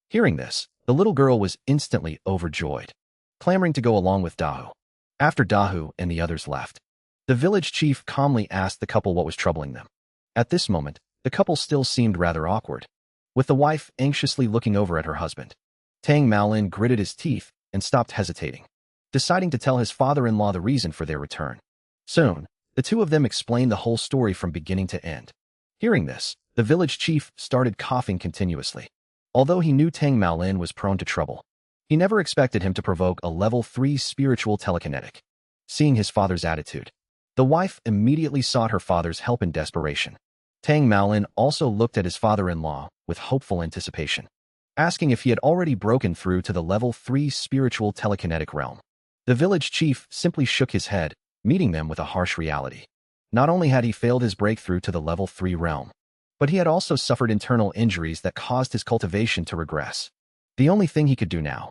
Hearing this, the little girl was instantly overjoyed, clamoring to go along with Dahu. After Dahu and the others left, the village chief calmly asked the couple what was troubling them. At this moment, the couple still seemed rather awkward, with the wife anxiously looking over at her husband. Tang Maolin gritted his teeth and stopped hesitating, deciding to tell his father-in-law the reason for their return. Soon, the two of them explained the whole story from beginning to end. Hearing this, the village chief started coughing continuously. Although he knew Tang Maolin was prone to trouble, he never expected him to provoke a level 3 spiritual telekinetic. Seeing his father's attitude, the wife immediately sought her father's help in desperation. Tang Maolin also looked at his father-in-law with hopeful anticipation, asking if he had already broken through to the level 3 spiritual telekinetic realm. The village chief simply shook his head, meeting them with a harsh reality. Not only had he failed his breakthrough to the level 3 realm, but he had also suffered internal injuries that caused his cultivation to regress. The only thing he could do now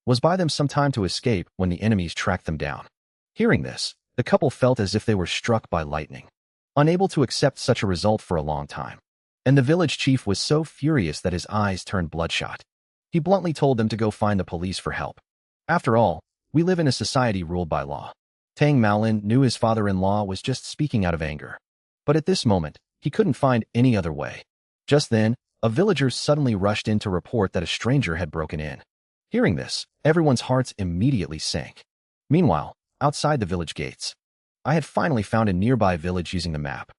was buy them some time to escape when the enemies tracked them down. Hearing this, the couple felt as if they were struck by lightning, unable to accept such a result for a long time. And the village chief was so furious that his eyes turned bloodshot. He bluntly told them to go find the police for help. After all, we live in a society ruled by law. Tang Maolin knew his father-in-law was just speaking out of anger. But at this moment, he couldn't find any other way. Just then, a villager suddenly rushed in to report that a stranger had broken in. Hearing this, everyone's hearts immediately sank. Meanwhile, outside the village gates, I had finally found a nearby village using the map.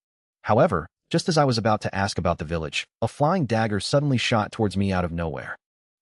However, just as I was about to ask about the village, a flying dagger suddenly shot towards me out of nowhere.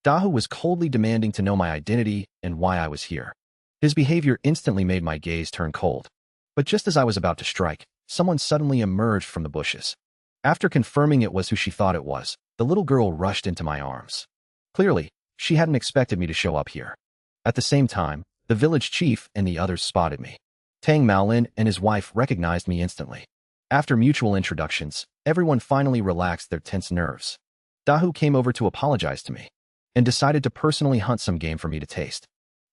Dahu was coldly demanding to know my identity and why I was here. His behavior instantly made my gaze turn cold. But just as I was about to strike, someone suddenly emerged from the bushes. After confirming it was who she thought it was, the little girl rushed into my arms. Clearly, she hadn't expected me to show up here. At the same time, the village chief and the others spotted me. Tang Maolin and his wife recognized me instantly. After mutual introductions, everyone finally relaxed their tense nerves. Dahu came over to apologize to me and decided to personally hunt some game for me to taste.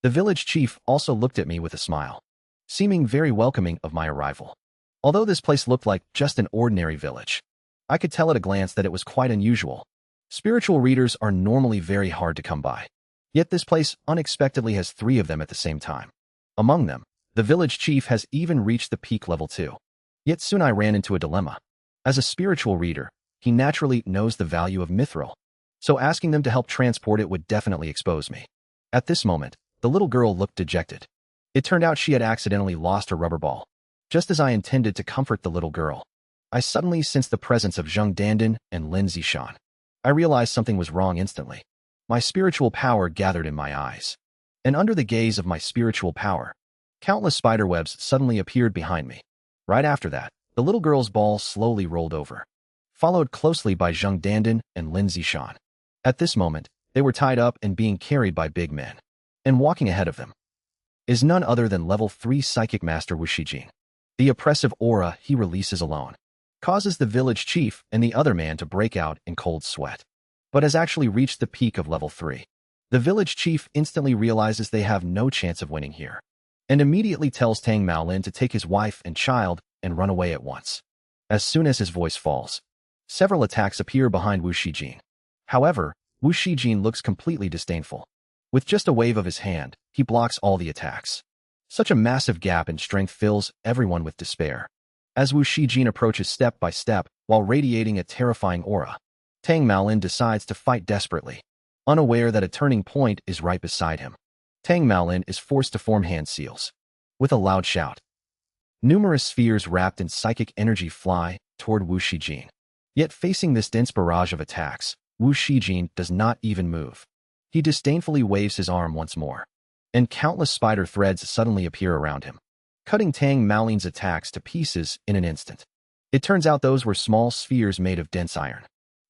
The village chief also looked at me with a smile, seeming very welcoming of my arrival. Although this place looked like just an ordinary village, I could tell at a glance that it was quite unusual. Spiritual readers are normally very hard to come by. Yet this place unexpectedly has 3 of them at the same time. Among them, the village chief has even reached the peak level 2. Yet soon I ran into a dilemma. As a spiritual reader, he naturally knows the value of mithril, so asking them to help transport it would definitely expose me. At this moment, the little girl looked dejected. It turned out she had accidentally lost her rubber ball. Just as I intended to comfort the little girl, I suddenly sensed the presence of Zheng Dandan and Lin Zishan. I realized something was wrong instantly. My spiritual power gathered in my eyes, and under the gaze of my spiritual power, countless spiderwebs suddenly appeared behind me. Right after that, the little girl's ball slowly rolled over, followed closely by Zheng Dandan and Lin Zishan. At this moment, they were tied up and being carried by big men. And walking ahead of them is none other than level 3 psychic master Wu Shijin. The oppressive aura he releases alone causes the village chief and the other man to break out in cold sweat, but has actually reached the peak of level 3. The village chief instantly realizes they have no chance of winning here, and immediately tells Tang Maolin to take his wife and child and run away at once. As soon as his voice falls, several attacks appear behind Wu Shijin. However, Wu Shijin looks completely disdainful. With just a wave of his hand, he blocks all the attacks. Such a massive gap in strength fills everyone with despair. As Wu Shijin approaches step by step while radiating a terrifying aura, Tang Maolin decides to fight desperately, unaware that a turning point is right beside him. Tang Maolin is forced to form hand seals. With a loud shout, numerous spheres wrapped in psychic energy fly toward Wu Shijin. Yet facing this dense barrage of attacks, Wu Shijin does not even move. He disdainfully waves his arm once more, and countless spider threads suddenly appear around him, cutting Tang Maolin's attacks to pieces in an instant. It turns out those were small spheres made of dense iron,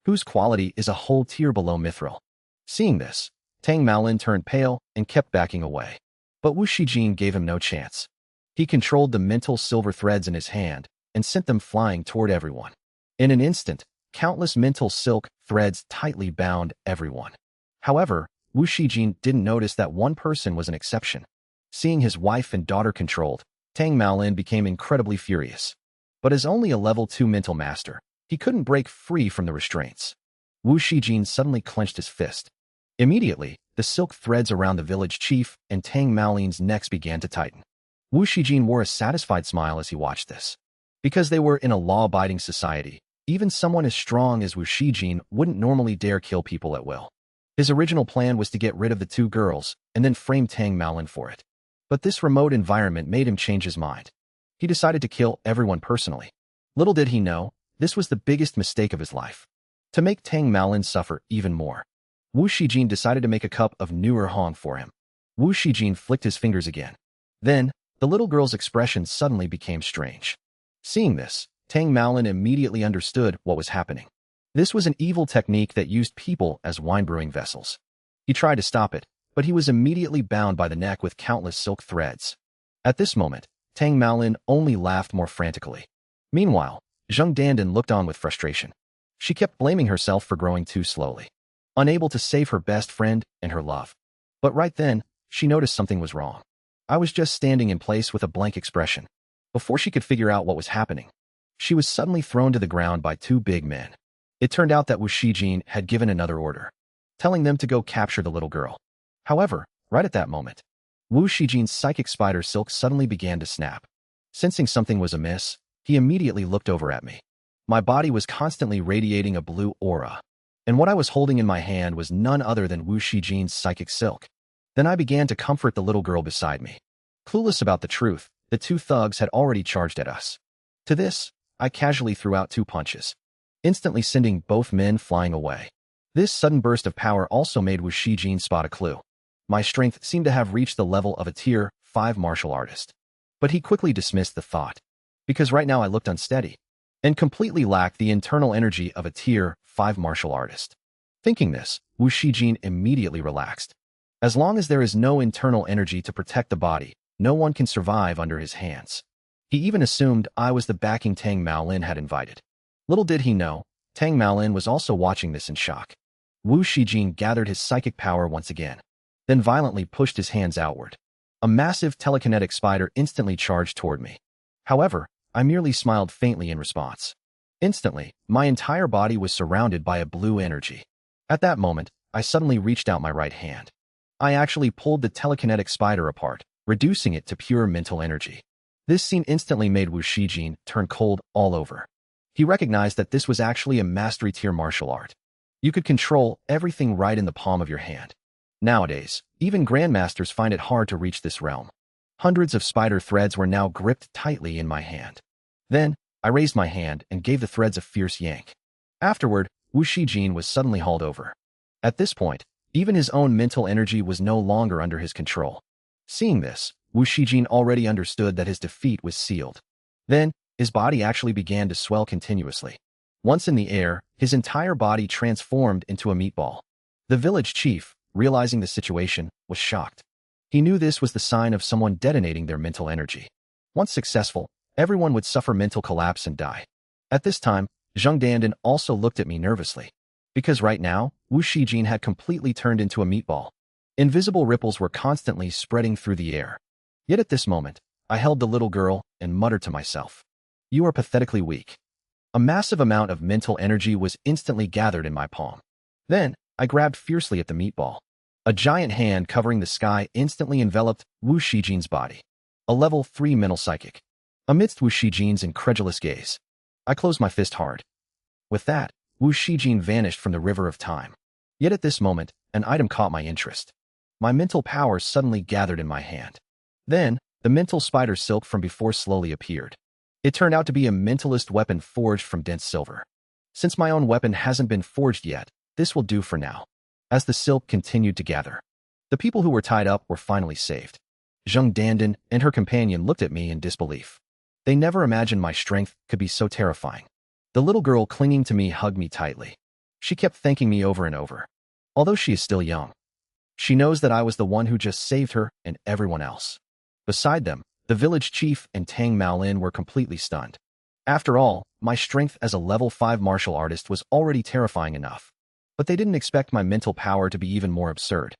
whose quality is a whole tier below mithril. Seeing this, Tang Maolin turned pale and kept backing away. But Wu Shijin gave him no chance. He controlled the mental silver threads in his hand and sent them flying toward everyone. In an instant, countless mental silk threads tightly bound everyone. However, Wu Shijin didn't notice that one person was an exception. Seeing his wife and daughter controlled, Tang Maolin became incredibly furious. But as only a level 2 mental master, he couldn't break free from the restraints. Wu Shijin suddenly clenched his fist. Immediately, the silk threads around the village chief and Tang Maolin's necks began to tighten. Wu Shijin wore a satisfied smile as he watched this. Because they were in a law-abiding society, even someone as strong as Wu Shijin wouldn't normally dare kill people at will. His original plan was to get rid of the two girls and then frame Tang Maolin for it. But this remote environment made him change his mind. He decided to kill everyone personally. Little did he know, this was the biggest mistake of his life. To make Tang Maolin suffer even more, Wu Shijin decided to make a cup of newer Hong for him. Wu Shijin flicked his fingers again. Then, the little girl's expression suddenly became strange. Seeing this, Tang Maolin immediately understood what was happening. This was an evil technique that used people as wine-brewing vessels. He tried to stop it, but he was immediately bound by the neck with countless silk threads. At this moment, Tang Maolin only laughed more frantically. Meanwhile, Zheng Dandan looked on with frustration. She kept blaming herself for growing too slowly, unable to save her best friend and her love. But right then, she noticed something was wrong. I was just standing in place with a blank expression. Before she could figure out what was happening, she was suddenly thrown to the ground by two big men. It turned out that Wu Shijin had given another order, telling them to go capture the little girl. However, right at that moment, Wu Shijin's psychic spider silk suddenly began to snap. Sensing something was amiss, he immediately looked over at me. My body was constantly radiating a blue aura, and what I was holding in my hand was none other than Wu Shijin's psychic silk. Then I began to comfort the little girl beside me. Clueless about the truth, the two thugs had already charged at us. To this, I casually threw out two punches, instantly sending both men flying away. This sudden burst of power also made Wu Shijin spot a clue. My strength seemed to have reached the level of a Tier 5 martial artist. But he quickly dismissed the thought, because right now I looked unsteady and completely lacked the internal energy of a Tier 5 martial artist. Thinking this, Wu Shijin immediately relaxed. As long as there is no internal energy to protect the body, no one can survive under his hands. He even assumed I was the backing Tang Maolin had invited. Little did he know, Tang Maolin was also watching this in shock. Wu Shijin gathered his psychic power once again, then violently pushed his hands outward. A massive telekinetic spider instantly charged toward me. However, I merely smiled faintly in response. Instantly, my entire body was surrounded by a blue energy. At that moment, I suddenly reached out my right hand. I actually pulled the telekinetic spider apart, reducing it to pure mental energy. This scene instantly made Wu Shijin turn cold all over. He recognized that this was actually a mastery tier martial art. You could control everything right in the palm of your hand. Nowadays, even grandmasters find it hard to reach this realm. Hundreds of spider threads were now gripped tightly in my hand. Then, I raised my hand and gave the threads a fierce yank. Afterward, Wu Shijin was suddenly hauled over. At this point, even his own mental energy was no longer under his control. Seeing this, Wu Shijin already understood that his defeat was sealed. Then, his body actually began to swell continuously. Once in the air, his entire body transformed into a meatball. The village chief, realizing the situation, was shocked. He knew this was the sign of someone detonating their mental energy. Once successful, everyone would suffer mental collapse and die. At this time, Zheng Dandan also looked at me nervously. Because right now, Wu Shijin had completely turned into a meatball. Invisible ripples were constantly spreading through the air. Yet at this moment, I held the little girl and muttered to myself, "You are pathetically weak." A massive amount of mental energy was instantly gathered in my palm. Then, I grabbed fiercely at the meatball. A giant hand covering the sky instantly enveloped Wu Shijin's body. A level 3 mental psychic. Amidst Wu Shijin's incredulous gaze, I closed my fist hard. With that, Wu Shijin vanished from the river of time. Yet at this moment, an item caught my interest. My mental power suddenly gathered in my hand. Then, the mental spider silk from before slowly appeared. It turned out to be a mentalist weapon forged from dense silver. Since my own weapon hasn't been forged yet, this will do for now. As the silk continued to gather, the people who were tied up were finally saved. Zheng Dandan and her companion looked at me in disbelief. They never imagined my strength could be so terrifying. The little girl clinging to me hugged me tightly. She kept thanking me over and over. Although she is still young, she knows that I was the one who just saved her and everyone else. Beside them, The village chief and Tang Maolin were completely stunned. After all, my strength as a level 5 martial artist was already terrifying enough. But they didn't expect my mental power to be even more absurd.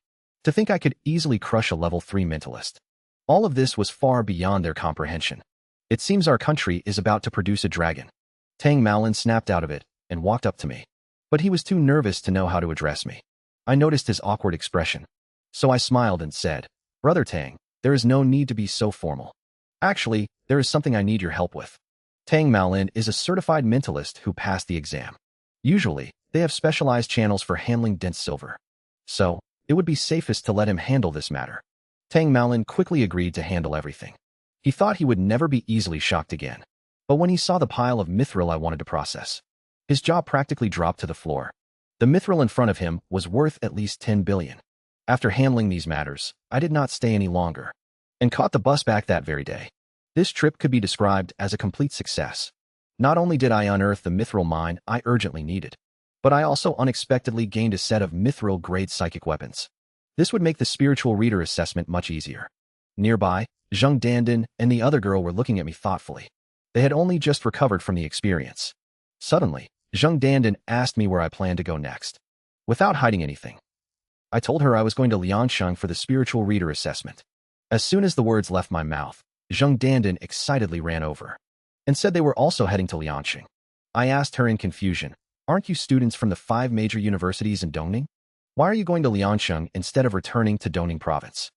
To think I could easily crush a level 3 mentalist. All of this was far beyond their comprehension. It seems our country is about to produce a dragon. Tang Maolin snapped out of it and walked up to me. But he was too nervous to know how to address me. I noticed his awkward expression. So I smiled and said, "Brother Tang, there is no need to be so formal. Actually, there is something I need your help with." Tang Maolin is a certified mentalist who passed the exam. Usually, they have specialized channels for handling dense silver. So, it would be safest to let him handle this matter. Tang Maolin quickly agreed to handle everything. He thought he would never be easily shocked again. But when he saw the pile of mithril I wanted to process, his jaw practically dropped to the floor. The mithril in front of him was worth at least 10 billion. After handling these matters, I did not stay any longer, and caught the bus back that very day. This trip could be described as a complete success. Not only did I unearth the mithril mine I urgently needed, but I also unexpectedly gained a set of mithril-grade psychic weapons. This would make the spiritual reader assessment much easier. Nearby, Zheng Dandan and the other girl were looking at me thoughtfully. They had only just recovered from the experience. Suddenly, Zheng Dandan asked me where I planned to go next. Without hiding anything, I told her I was going to Liansheng for the spiritual reader assessment. As soon as the words left my mouth, Zheng Dandan excitedly ran over and said they were also heading to Liansheng. I asked her in confusion, "Aren't you students from the 5 major universities in Dongning? Why are you going to Liansheng instead of returning to Dongning province?"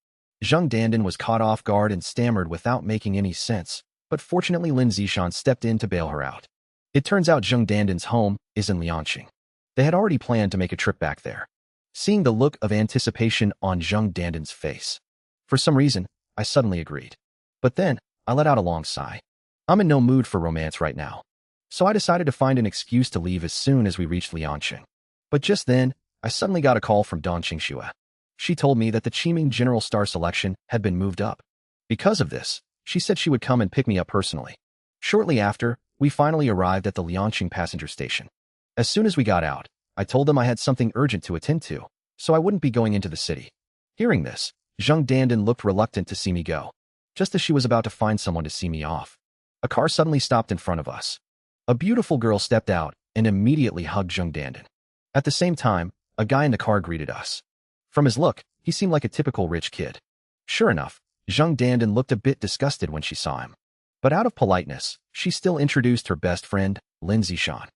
Zheng Dandan was caught off guard and stammered without making any sense, but fortunately Lin Zishan stepped in to bail her out. It turns out Zheng Dandan's home is in Liansheng. They had already planned to make a trip back there. Seeing the look of anticipation on Zheng Dandan's face, for some reason, I suddenly agreed. But then, I let out a long sigh. I'm in no mood for romance right now. So I decided to find an excuse to leave as soon as we reached Liansheng. But just then, I suddenly got a call from Dong Qingxue. She told me that the Qiming General Star selection had been moved up. Because of this, she said she would come and pick me up personally. Shortly after, we finally arrived at the Liansheng passenger station. As soon as we got out, I told them I had something urgent to attend to, so I wouldn't be going into the city. Hearing this, Zheng Dandan looked reluctant to see me go. Just as she was about to find someone to see me off, a car suddenly stopped in front of us. A beautiful girl stepped out and immediately hugged Zheng Dandan. At the same time, a guy in the car greeted us. From his look, he seemed like a typical rich kid. Sure enough, Zheng Dandan looked a bit disgusted when she saw him. But out of politeness, she still introduced her best friend, Lin Zishan.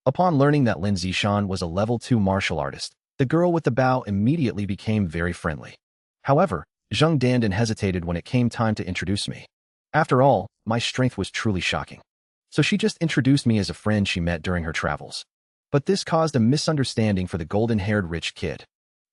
Upon learning that Lin Zishan was a level 2 martial artist, the girl with the bow immediately became very friendly. However, Zheng Dandan hesitated when it came time to introduce me. After all, my strength was truly shocking. So she just introduced me as a friend she met during her travels. But this caused a misunderstanding for the golden-haired rich kid.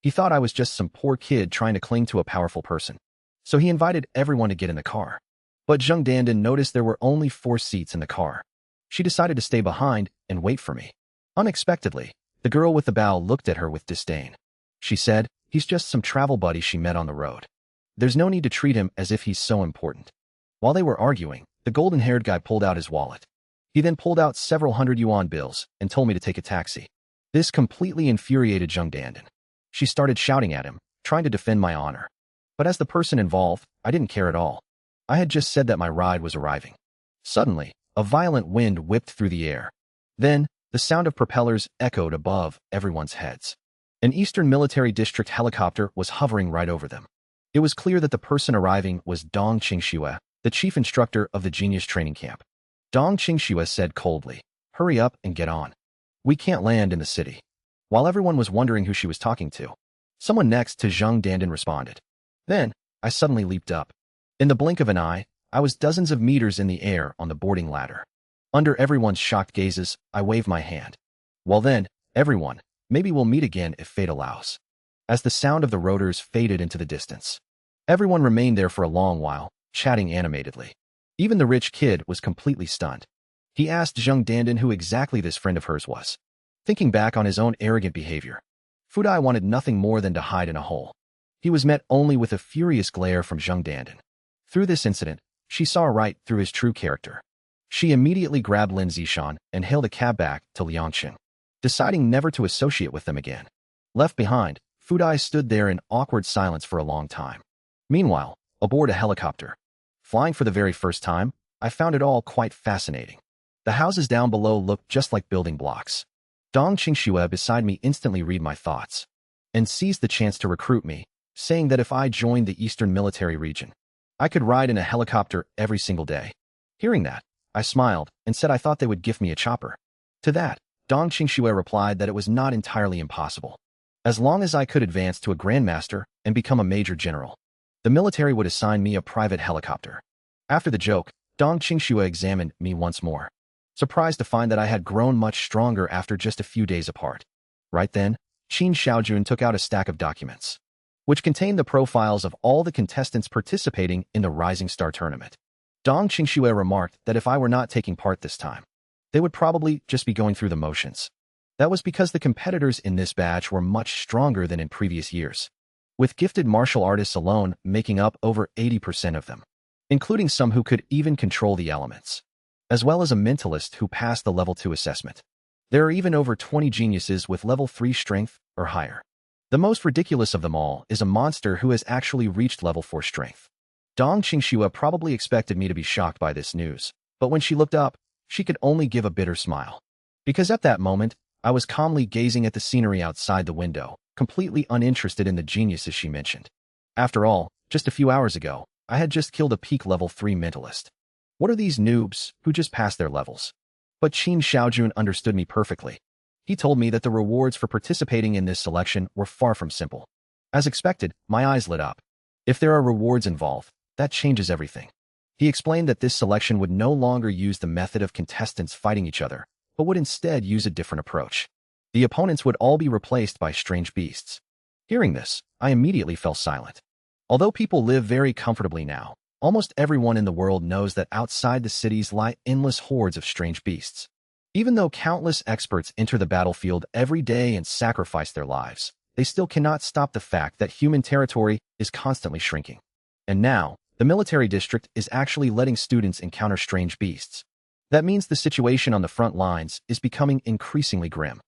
He thought I was just some poor kid trying to cling to a powerful person. So he invited everyone to get in the car. But Zheng Dandan noticed there were only 4 seats in the car. She decided to stay behind and wait for me. Unexpectedly, the girl with the bow looked at her with disdain. She said, "He's just some travel buddy she met on the road. There's no need to treat him as if he's so important." While they were arguing, the golden-haired guy pulled out his wallet. He then pulled out several hundred yuan bills and told me to take a taxi. This completely infuriated Zheng Dandan. She started shouting at him, trying to defend my honor. But as the person involved, I didn't care at all. I had just said that my ride was arriving. Suddenly, a violent wind whipped through the air. Then, the sound of propellers echoed above everyone's heads. An Eastern Military District helicopter was hovering right over them. It was clear that the person arriving was Dong Qingxue, the chief instructor of the Genius Training Camp. Dong Qingxue said coldly, "Hurry up and get on. We can't land in the city." While everyone was wondering who she was talking to, someone next to Zheng Dandan responded. Then, I suddenly leaped up. In the blink of an eye, I was dozens of meters in the air on the boarding ladder. Under everyone's shocked gazes, I waved my hand. "Well then, everyone, maybe we'll meet again if fate allows." As the sound of the rotors faded into the distance, everyone remained there for a long while, chatting animatedly. Even the rich kid was completely stunned. He asked Zheng Dandan who exactly this friend of hers was. Thinking back on his own arrogant behavior, Fudai wanted nothing more than to hide in a hole. He was met only with a furious glare from Zheng Dandan. Through this incident, she saw right through his true character. She immediately grabbed Lin Zishan and hailed a cab back to Liansheng, deciding never to associate with them again. Left behind, Fudai stood there in awkward silence for a long time. Meanwhile, aboard a helicopter, Flying for the very first time, I found it all quite fascinating. The houses down below looked just like building blocks. Dong Qingxue beside me instantly read my thoughts and seized the chance to recruit me, saying that if I joined the Eastern Military Region, I could ride in a helicopter every single day. Hearing that, I smiled and said I thought they would gift me a chopper. To that, Dong Qingxue replied that it was not entirely impossible. As long as I could advance to a grandmaster and become a major general, the military would assign me a private helicopter. After the joke, Dong Qingxue examined me once more, surprised to find that I had grown much stronger after just a few days apart. Right then, Qin Xiaojun took out a stack of documents, which contained the profiles of all the contestants participating in the Rising Star tournament. Dong Qingxue remarked that if I were not taking part this time, they would probably just be going through the motions. That was because the competitors in this batch were much stronger than in previous years, with gifted martial artists alone making up over 80% of them, including some who could even control the elements, as well as a mentalist who passed the level 2 assessment. There are even over 20 geniuses with level 3 strength or higher. The most ridiculous of them all is a monster who has actually reached level 4 strength. Dong Qingxue probably expected me to be shocked by this news, but when she looked up, she could only give a bitter smile. Because at that moment, I was calmly gazing at the scenery outside the window, completely uninterested in the geniuses she mentioned. After all, just a few hours ago, I had just killed a peak level 3 mentalist. What are these noobs who just passed their levels? But Qin Xiaojun understood me perfectly. He told me that the rewards for participating in this selection were far from simple. As expected, my eyes lit up. If there are rewards involved, that changes everything. He explained that this selection would no longer use the method of contestants fighting each other, but would instead use a different approach. The opponents would all be replaced by strange beasts. Hearing this, I immediately fell silent. Although people live very comfortably now, almost everyone in the world knows that outside the cities lie endless hordes of strange beasts. Even though countless experts enter the battlefield every day and sacrifice their lives, they still cannot stop the fact that human territory is constantly shrinking. And now, the military district is actually letting students encounter strange beasts. That means the situation on the front lines is becoming increasingly grim.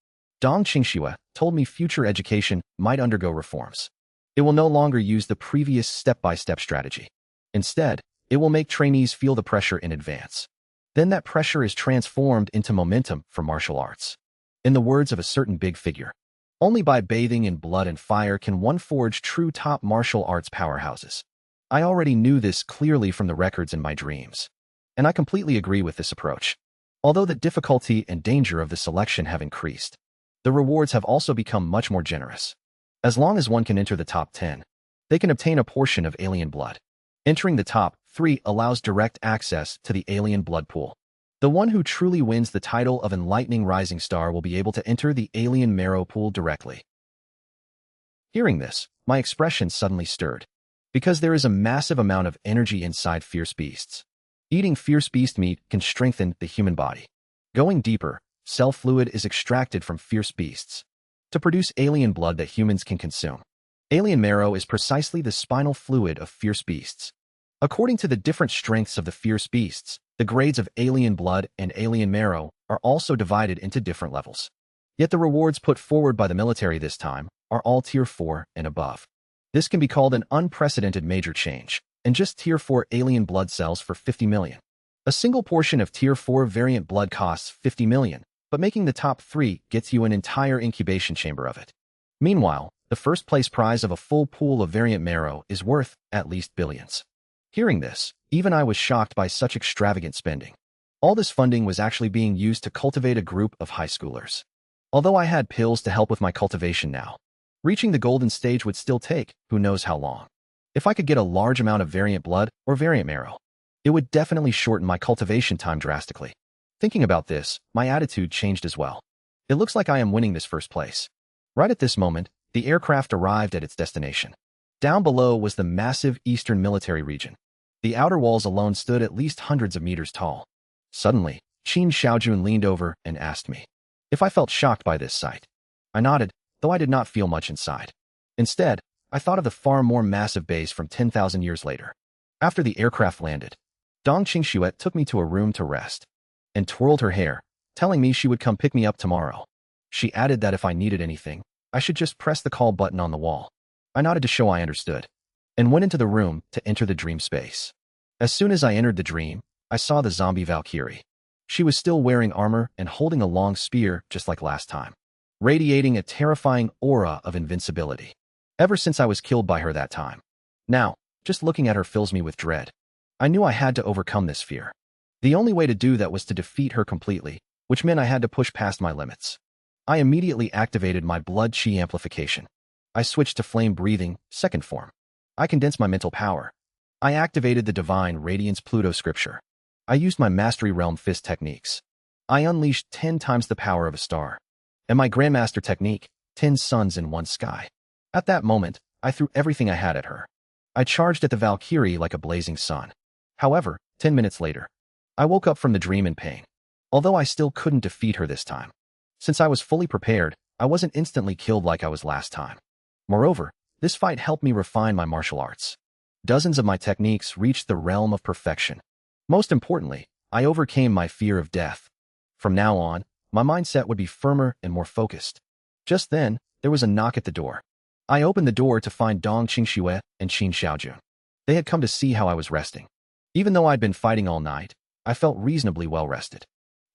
Dong Qingxue told me future education might undergo reforms. It will no longer use the previous step-by-step strategy. Instead, it will make trainees feel the pressure in advance. Then that pressure is transformed into momentum for martial arts. In the words of a certain big figure, only by bathing in blood and fire can one forge true top martial arts powerhouses. I already knew this clearly from the records in my dreams, and I completely agree with this approach. Although the difficulty and danger of the selection have increased, the rewards have also become much more generous. As long as one can enter the top 10, they can obtain a portion of alien blood. Entering the top 3 allows direct access to the alien blood pool. The one who truly wins the title of Enlightening Rising Star will be able to enter the alien marrow pool directly. Hearing this, my expression suddenly stirred, because there is a massive amount of energy inside fierce beasts. Eating fierce beast meat can strengthen the human body. Going deeper, cell fluid is extracted from fierce beasts to produce alien blood that humans can consume. Alien marrow is precisely the spinal fluid of fierce beasts. According to the different strengths of the fierce beasts, the grades of alien blood and alien marrow are also divided into different levels. Yet the rewards put forward by the military this time are all tier 4 and above. This can be called an unprecedented major change, and just tier 4 alien blood cells for 50 million. A single portion of tier 4 variant blood costs 50 million, but making the top 3 gets you an entire incubation chamber of it. Meanwhile, the first place prize of a full pool of variant marrow is worth at least billions. Hearing this, even I was shocked by such extravagant spending. All this funding was actually being used to cultivate a group of high schoolers. Although I had pills to help with my cultivation now, reaching the golden stage would still take who knows how long. If I could get a large amount of variant blood or variant marrow, it would definitely shorten my cultivation time drastically. Thinking about this, my attitude changed as well. It looks like I am winning this first place. Right at this moment, the aircraft arrived at its destination. Down below was the massive Eastern Military Region. The outer walls alone stood at least hundreds of meters tall. Suddenly, Qin Xiaojun leaned over and asked me if I felt shocked by this sight. I nodded, though I did not feel much inside. Instead, I thought of the far more massive base from 10,000 years later. After the aircraft landed, Dong Qingxue took me to a room to rest and twirled her hair, telling me she would come pick me up tomorrow. She added that if I needed anything, I should just press the call button on the wall. I nodded to show I understood and went into the room to enter the dream space. As soon as I entered the dream, I saw the zombie Valkyrie. She was still wearing armor and holding a long spear just like last time, radiating a terrifying aura of invincibility. Ever since I was killed by her that time. Now, just looking at her fills me with dread. I knew I had to overcome this fear. The only way to do that was to defeat her completely, which meant I had to push past my limits. I immediately activated my blood chi amplification. I switched to flame breathing, second form. I condensed my mental power. I activated the divine radiance Pluto scripture. I used my mastery realm fist techniques. I unleashed 10 times the power of a star. And my grandmaster technique, 10 suns in one sky. At that moment, I threw everything I had at her. I charged at the Valkyrie like a blazing sun. However, 10 minutes later, I woke up from the dream in pain. Although I still couldn't defeat her this time. Since I was fully prepared, I wasn't instantly killed like I was last time. Moreover, this fight helped me refine my martial arts. Dozens of my techniques reached the realm of perfection. Most importantly, I overcame my fear of death. From now on, my mindset would be firmer and more focused. Just then, there was a knock at the door. I opened the door to find Dong Qingxue and Qin Xiaojun. They had come to see how I was resting. Even though I'd been fighting all night, I felt reasonably well rested.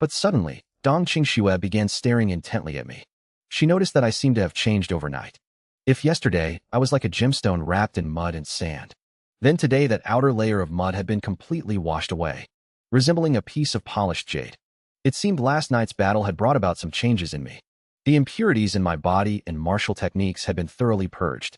But suddenly, Dong Qingxue began staring intently at me. She noticed that I seemed to have changed overnight. If yesterday, I was like a gemstone wrapped in mud and sand, then today that outer layer of mud had been completely washed away, resembling a piece of polished jade. It seemed last night's battle had brought about some changes in me. The impurities in my body and martial techniques had been thoroughly purged.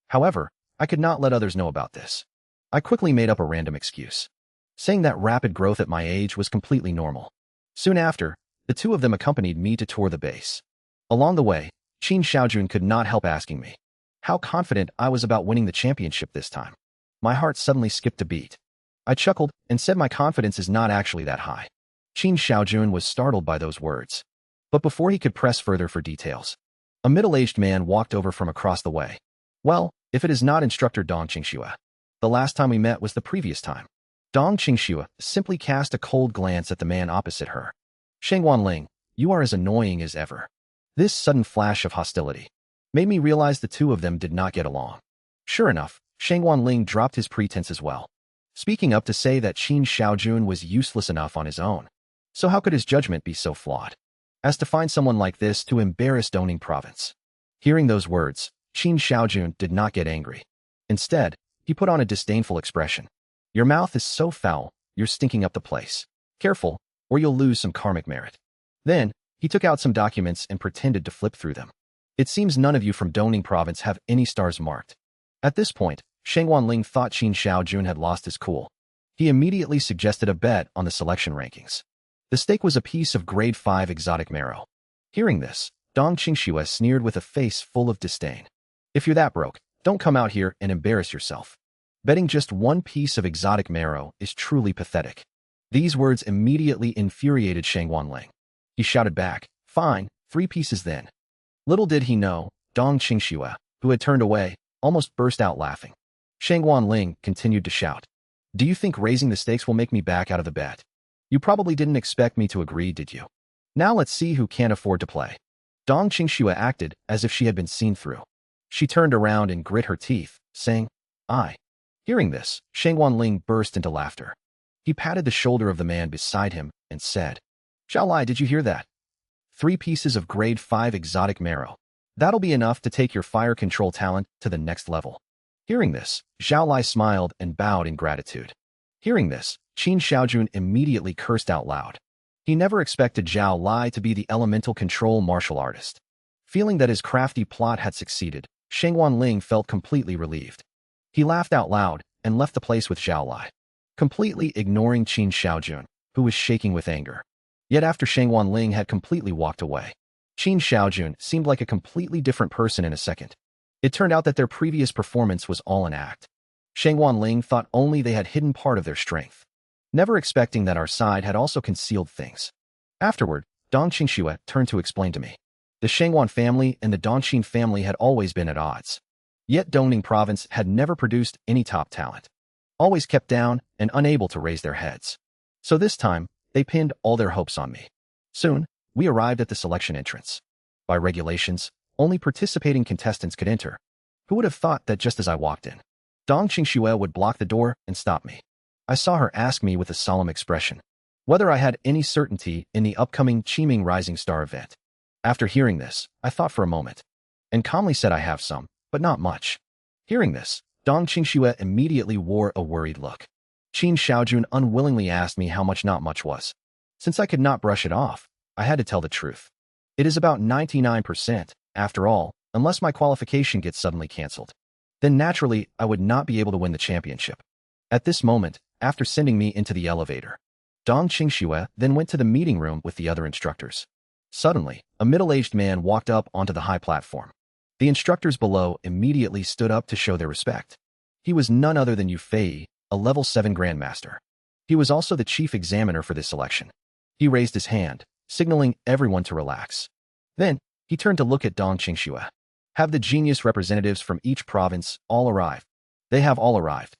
However, I could not let others know about this. I quickly made up a random excuse, saying that rapid growth at my age was completely normal. Soon after, the two of them accompanied me to tour the base. Along the way, Qin Xiaojun could not help asking me how confident I was about winning the championship this time. My heart suddenly skipped a beat. I chuckled and said my confidence is not actually that high. Qin Xiaojun was startled by those words. But before he could press further for details, a middle-aged man walked over from across the way. Well, if it is not instructor Dong Qingxue. The last time we met was the previous time. Dong Qingxue simply cast a cold glance at the man opposite her. Sheng Wanling, you are as annoying as ever. This sudden flash of hostility made me realize the two of them did not get along. Sure enough, Sheng Wanling dropped his pretense as well, speaking up to say that Qin Xiaojun was useless enough on his own. So how could his judgment be so flawed as to find someone like this to embarrass Dongning province? Hearing those words, Qin Xiaojun did not get angry. Instead, he put on a disdainful expression. Your mouth is so foul, you're stinking up the place. Careful, or you'll lose some karmic merit. Then, he took out some documents and pretended to flip through them. It seems none of you from Dongning province have any stars marked. At this point, Sheng Wanling thought Qin Xiaojun had lost his cool. He immediately suggested a bet on the selection rankings. The stake was a piece of grade 5 exotic marrow. Hearing this, Dong Qingxue sneered with a face full of disdain. If you're that broke, don't come out here and embarrass yourself. Betting just one piece of exotic marrow is truly pathetic. These words immediately infuriated Sheng Wanling. He shouted back, fine, 3 pieces then. Little did he know, Dong Qingxue, who had turned away, almost burst out laughing. Sheng Wanling continued to shout. Do you think raising the stakes will make me back out of the bet? You probably didn't expect me to agree, did you? Now let's see who can't afford to play. Dong Qingxue acted as if she had been seen through. She turned around and grit her teeth, saying, I. Hearing this, Sheng Wanling burst into laughter. He patted the shoulder of the man beside him and said, Zhao Lai, did you hear that? 3 pieces of grade 5 exotic marrow. That'll be enough to take your fire control talent to the next level. Hearing this, Zhao Lai smiled and bowed in gratitude. Hearing this, Qin Xiaojun immediately cursed out loud. He never expected Zhao Lai to be the elemental control martial artist. Feeling that his crafty plot had succeeded, Sheng Wanling felt completely relieved. He laughed out loud and left the place with Zhao Lai, completely ignoring Qin Xiaojun, who was shaking with anger. Yet after Sheng Wanling had completely walked away, Qin Xiaojun seemed like a completely different person in a second. It turned out that their previous performance was all an act. Sheng Wanling thought only they had hidden part of their strength, never expecting that our side had also concealed things. Afterward, Dong Qingxue turned to explain to me. The Shengwan family and the Dongqin family had always been at odds. Yet Dongning province had never produced any top talent, always kept down and unable to raise their heads. So this time, they pinned all their hopes on me. Soon, we arrived at the selection entrance. By regulations, only participating contestants could enter. Who would have thought that just as I walked in, Dong Qingxue would block the door and stop me? I saw her ask me with a solemn expression whether I had any certainty in the upcoming Qiming Rising Star event. After hearing this, I thought for a moment, and calmly said I have some, but not much. Hearing this, Dong Qingxue immediately wore a worried look. Qin Xiaojun unwillingly asked me how much not much was. Since I could not brush it off, I had to tell the truth. It is about 99%, after all, unless my qualification gets suddenly cancelled. Then naturally, I would not be able to win the championship. At this moment, after sending me into the elevator, Dong Qingxue then went to the meeting room with the other instructors. Suddenly, a middle-aged man walked up onto the high platform. The instructors below immediately stood up to show their respect. He was none other than Yu Fei, a level 7 grandmaster. He was also the chief examiner for this selection. He raised his hand, signaling everyone to relax. Then, he turned to look at Dong Qingxue. Have the genius representatives from each province all arrived? They have all arrived.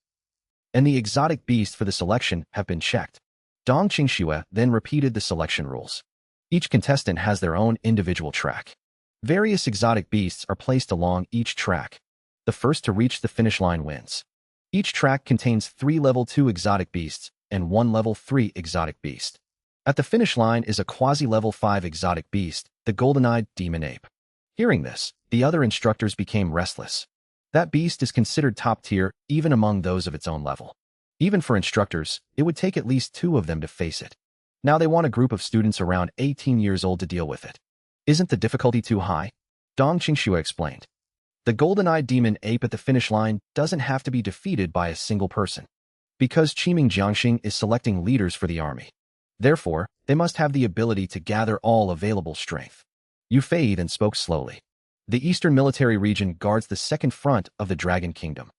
And the exotic beasts for the selection have been checked. Dong Qingxue then repeated the selection rules. Each contestant has their own individual track. Various exotic beasts are placed along each track. The first to reach the finish line wins. Each track contains 3 level 2 exotic beasts and 1 level 3 exotic beast. At the finish line is a quasi-level 5 exotic beast, the golden-eyed demon ape. Hearing this, the other instructors became restless. That beast is considered top tier even among those of its own level. Even for instructors, it would take at least 2 of them to face it. Now they want a group of students around 18 years old to deal with it. Isn't the difficulty too high? Dong Qingxue explained. The golden-eyed demon ape at the finish line doesn't have to be defeated by a single person. Because Qiming Jiangxing is selecting leaders for the army. Therefore, they must have the ability to gather all available strength. Yu Fei then spoke slowly. The Eastern Military Region guards the second front of the Dragon Kingdom.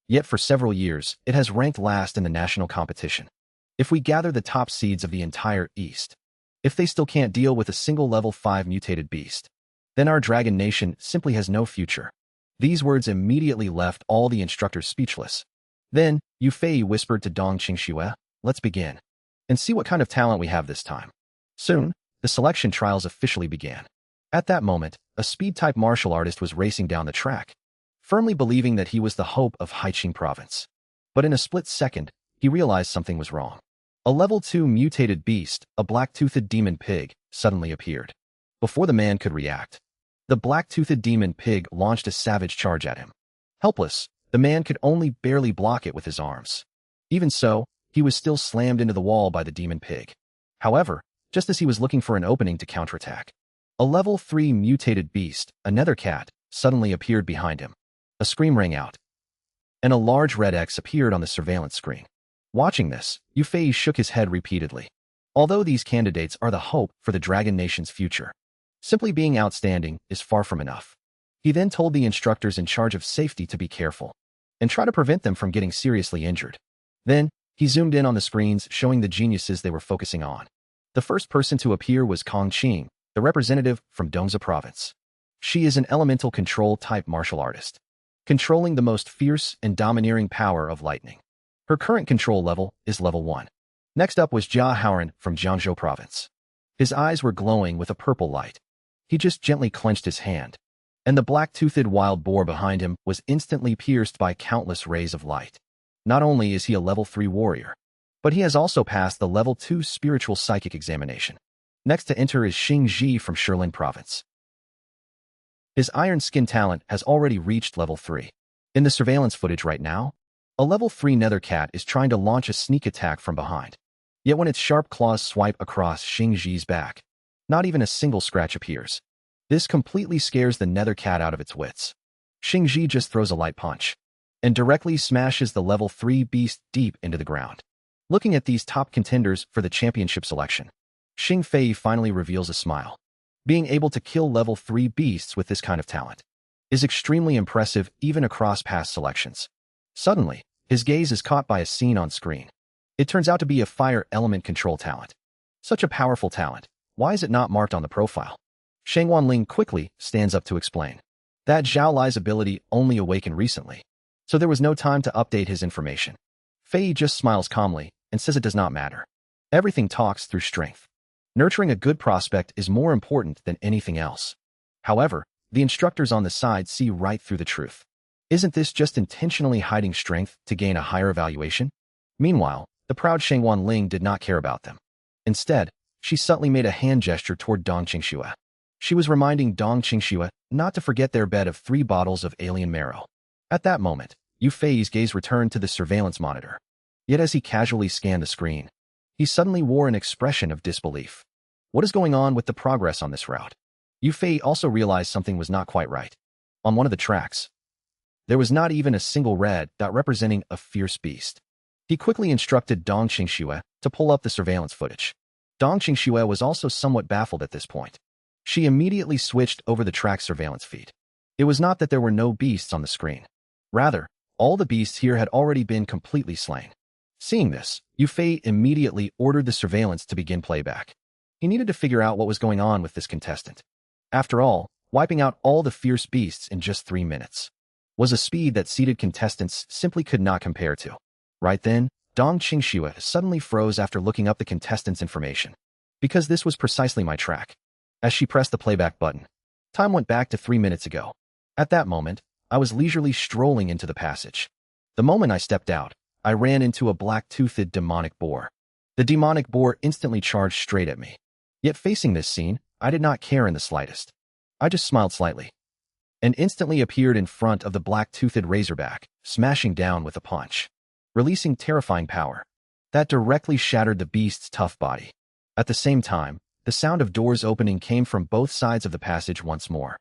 Yet for several years, it has ranked last in the national competition. If we gather the top seeds of the entire East, if they still can't deal with a single level 5 mutated beast, then our Dragon Nation simply has no future. These words immediately left all the instructors speechless. Then, Yu Fei whispered to Dong Qingxue, let's begin, and see what kind of talent we have this time. Soon, the selection trials officially began. At that moment, a speed-type martial artist was racing down the track, firmly believing that he was the hope of Haiqing province. But in a split second, he realized something was wrong. A level 2 mutated beast, a black-toothed demon pig, suddenly appeared. Before the man could react, the black-toothed demon pig launched a savage charge at him. Helpless, the man could only barely block it with his arms. Even so, he was still slammed into the wall by the demon pig. However, just as he was looking for an opening to counterattack, a level 3 mutated beast, a nether cat, suddenly appeared behind him. A scream rang out, and a large red X appeared on the surveillance screen. Watching this, Yu Fei shook his head repeatedly. Although these candidates are the hope for the Dragon Nation's future, simply being outstanding is far from enough. He then told the instructors in charge of safety to be careful and try to prevent them from getting seriously injured. Then, he zoomed in on the screens showing the geniuses they were focusing on. The first person to appear was Kong Qing, the representative from Dongza province. She is an elemental control-type martial artist, controlling the most fierce and domineering power of lightning. Her current control level is level 1. Next up was Jia Haoran from Jiangzhou province. His eyes were glowing with a purple light. He just gently clenched his hand, and the black-toothed wild boar behind him was instantly pierced by countless rays of light. Not only is he a level 3 warrior, but he has also passed the level 2 spiritual psychic examination. Next to enter is Xing Ji from Shilin province. His iron skin talent has already reached level 3. In the surveillance footage right now, a level 3 nether cat is trying to launch a sneak attack from behind. Yet when its sharp claws swipe across Xing Ji's back, not even a single scratch appears. This completely scares the nether cat out of its wits. Xing Ji just throws a light punch and directly smashes the level 3 beast deep into the ground. Looking at these top contenders for the championship selection, Xing Fei finally reveals a smile. Being able to kill level 3 beasts with this kind of talent is extremely impressive even across past selections. Suddenly, his gaze is caught by a scene on screen. It turns out to be a fire element control talent. Such a powerful talent, why is it not marked on the profile? Sheng Wanling quickly stands up to explain. That Zhao Lai's ability only awakened recently, so there was no time to update his information. Fei just smiles calmly and says it does not matter. Everything talks through strength. Nurturing a good prospect is more important than anything else. However, the instructors on the side see right through the truth. Isn't this just intentionally hiding strength to gain a higher evaluation? Meanwhile, The proud Sheng Ling did not care about them. Instead, she subtly made a hand gesture toward Dong Qingxue. She was reminding Dong Qingxue not to forget their bet of 3 bottles of alien marrow. At that moment, Yu Fei's gaze returned to the surveillance monitor. Yet as he casually scanned the screen, he suddenly wore an expression of disbelief. What is going on with the progress on this route? Yu Fei also realized something was not quite right. On one of the tracks, there was not even a single red dot representing a fierce beast. He quickly instructed Dong Qingxue to pull up the surveillance footage. Dong Qingxue was also somewhat baffled at this point. She immediately switched over the track surveillance feed. It was not that there were no beasts on the screen. Rather, all the beasts here had already been completely slain. Seeing this, Yu Fei immediately ordered the surveillance to begin playback. He needed to figure out what was going on with this contestant. After all, wiping out all the fierce beasts in just 3 minutes was a speed that seeded contestants simply could not compare to. Right then, Dong Qingxue suddenly froze after looking up the contestants' information. Because this was precisely my track. As she pressed the playback button, time went back to 3 minutes ago. At that moment, I was leisurely strolling into the passage. The moment I stepped out, I ran into a black-toothed demonic boar. The demonic boar instantly charged straight at me. Yet facing this scene, I did not care in the slightest. I just smiled slightly, and instantly appeared in front of the black-toothed razorback, smashing down with a punch, releasing terrifying power that directly shattered the beast's tough body. At the same time, the sound of doors opening came from both sides of the passage once more.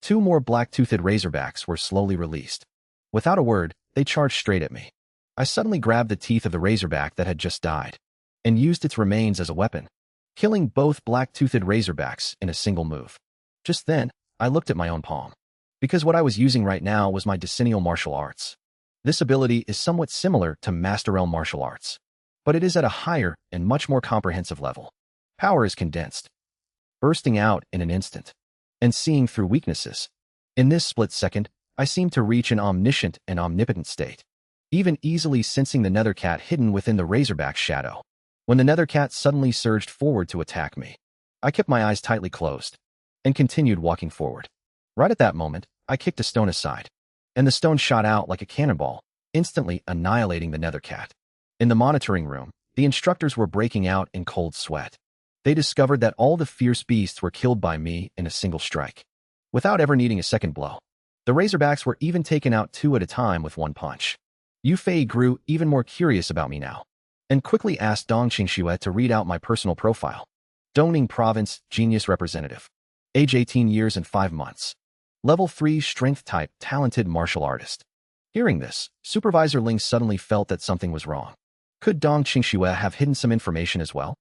2 more black-toothed razorbacks were slowly released. Without a word, they charged straight at me. I suddenly grabbed the teeth of the razorback that had just died and used its remains as a weapon, killing both black-toothed razorbacks in a single move. Just then, I looked at my own palm, because what I was using right now was my decennial martial arts. This ability is somewhat similar to Master Realm martial arts, but it is at a higher and much more comprehensive level. Power is condensed, bursting out in an instant, and seeing through weaknesses. In this split second, I seemed to reach an omniscient and omnipotent state, even easily sensing the nether cat hidden within the razorback's shadow. When the nether cat suddenly surged forward to attack me, I kept my eyes tightly closed and continued walking forward. Right at that moment, I kicked a stone aside, and the stone shot out like a cannonball, instantly annihilating the nether cat. In the monitoring room, the instructors were breaking out in cold sweat. They discovered that all the fierce beasts were killed by me in a single strike, without ever needing a second blow. The razorbacks were even taken out 2 at a time with 1 punch. Yu Fei grew even more curious about me now, and quickly asked Dong Qingxue to read out my personal profile. Dongning Province, Genius Representative. Age 18 years and 5 months. Level 3 Strength Type, Talented Martial Artist. Hearing this, Supervisor Ling suddenly felt that something was wrong. Could Dong Qingxue have hidden some information as well?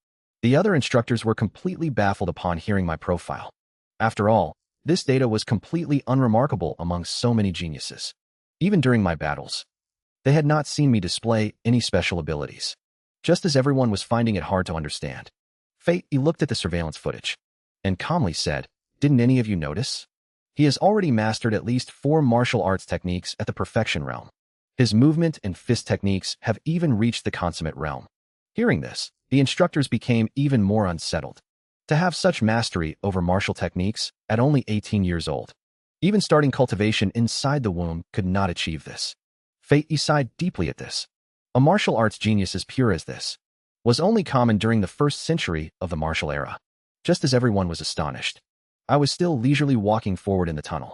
The other instructors were completely baffled upon hearing my profile. After all, this data was completely unremarkable among so many geniuses. Even during my battles, they had not seen me display any special abilities. Just as everyone was finding it hard to understand, Fei looked at the surveillance footage and calmly said, "Didn't any of you notice? He has already mastered at least 4 martial arts techniques at the perfection realm. His movement and fist techniques have even reached the consummate realm." Hearing this, the instructors became even more unsettled. To have such mastery over martial techniques at only 18 years old, even starting cultivation inside the womb could not achieve this. Fei sighed deeply at this. A martial arts genius as pure as this was only common during the 1st century of the martial era. Just as everyone was astonished, I was still leisurely walking forward in the tunnel.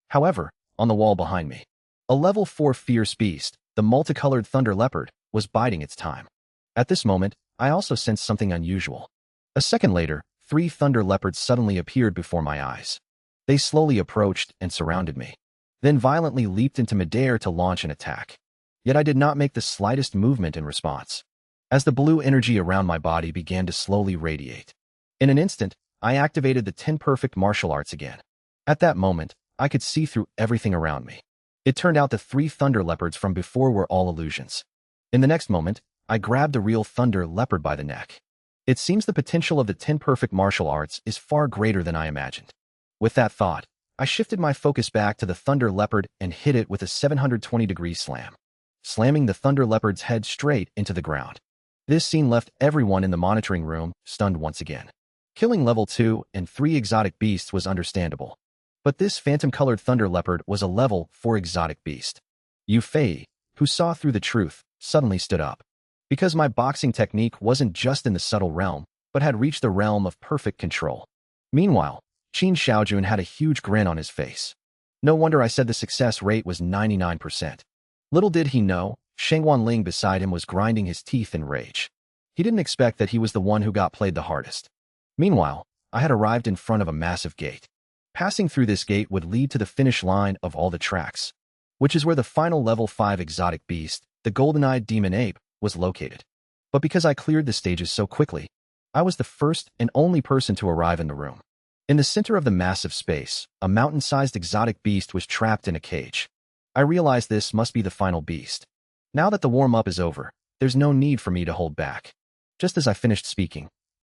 However, on the wall behind me, a level 4 fierce beast, the multicolored thunder leopard, was biding its time. At this moment, I also sensed something unusual. A second later, 3 thunder leopards suddenly appeared before my eyes. They slowly approached and surrounded me, then violently leaped into midair to launch an attack. Yet I did not make the slightest movement in response, as the blue energy around my body began to slowly radiate. In an instant, I activated the 10 perfect martial arts again. At that moment, I could see through everything around me. It turned out the 3 thunder leopards from before were all illusions. In the next moment, I grabbed the real thunder leopard by the neck. It seems the potential of the 10 perfect martial arts is far greater than I imagined. With that thought, I shifted my focus back to the thunder leopard and hit it with a 720-degree slam, slamming the thunder leopard's head straight into the ground. This scene left everyone in the monitoring room stunned once again. Killing level 2 and 3 exotic beasts was understandable, but this phantom-colored thunder leopard was a level 4 exotic beast. Yu Fei, who saw through the truth, suddenly stood up. Because my boxing technique wasn't just in the subtle realm, but had reached the realm of perfect control. Meanwhile, Qin Xiaojun had a huge grin on his face. No wonder I said the success rate was 99%. Little did he know, Sheng Wanling beside him was grinding his teeth in rage. He didn't expect that he was the one who got played the hardest. Meanwhile, I had arrived in front of a massive gate. Passing through this gate would lead to the finish line of all the tracks, which is where the final level 5 exotic beast, the golden-eyed demon ape, was located. But because I cleared the stages so quickly, I was the first and only person to arrive in the room. In the center of the massive space, a mountain-sized exotic beast was trapped in a cage. I realized this must be the final beast. Now that the warm-up is over, there's no need for me to hold back. Just as I finished speaking,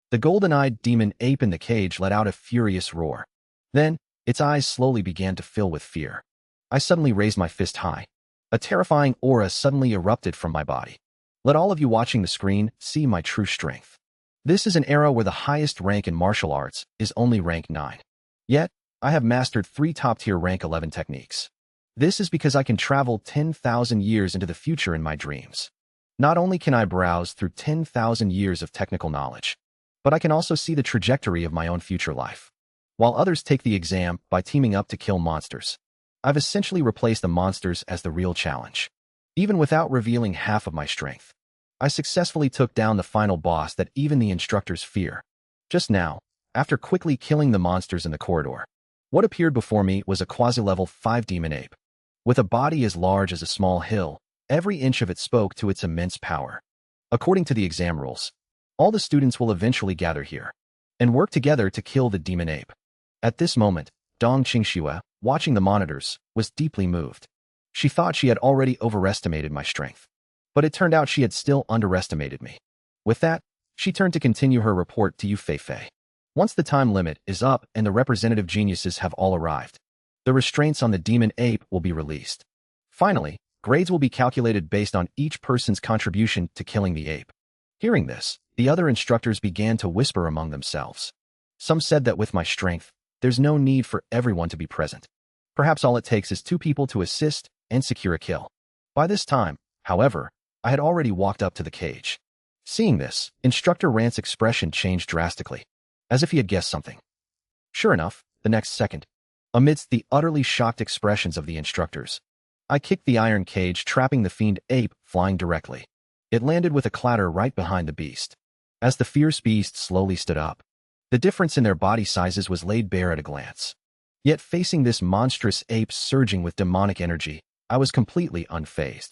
the golden-eyed demon ape in the cage let out a furious roar. Then, its eyes slowly began to fill with fear. I suddenly raised my fist high. A terrifying aura suddenly erupted from my body. Let all of you watching the screen see my true strength. This is an era where the highest rank in martial arts is only rank 9. Yet, I have mastered 3 top-tier rank 11 techniques. This is because I can travel 10,000 years into the future in my dreams. Not only can I browse through 10,000 years of technical knowledge, but I can also see the trajectory of my own future life. While others take the exam by teaming up to kill monsters, I've essentially replaced the monsters as the real challenge. Even without revealing half of my strength, I successfully took down the final boss that even the instructors fear. Just now, after quickly killing the monsters in the corridor, what appeared before me was a quasi-level 5 demon ape. With a body as large as a small hill, every inch of it spoke to its immense power. According to the exam rules, all the students will eventually gather here and work together to kill the demon ape. At this moment, Dong Qingxue, watching the monitors, was deeply moved. She thought she had already overestimated my strength, but it turned out she had still underestimated me. With that, she turned to continue her report to Yu Feifei. Once the time limit is up and the representative geniuses have all arrived, the restraints on the demon ape will be released. Finally, grades will be calculated based on each person's contribution to killing the ape. Hearing this, the other instructors began to whisper among themselves. Some said that with my strength, there's no need for everyone to be present. Perhaps all it takes is 2 people to assist and secure a kill. By this time, however, I had already walked up to the cage. Seeing this, Instructor Rant's expression changed drastically, as if he had guessed something. Sure enough, the next second, amidst the utterly shocked expressions of the instructors, I kicked the iron cage, trapping the fiend ape flying directly. It landed with a clatter right behind the beast. As the fierce beast slowly stood up, the difference in their body sizes was laid bare at a glance. Yet facing this monstrous ape surging with demonic energy, I was completely unfazed.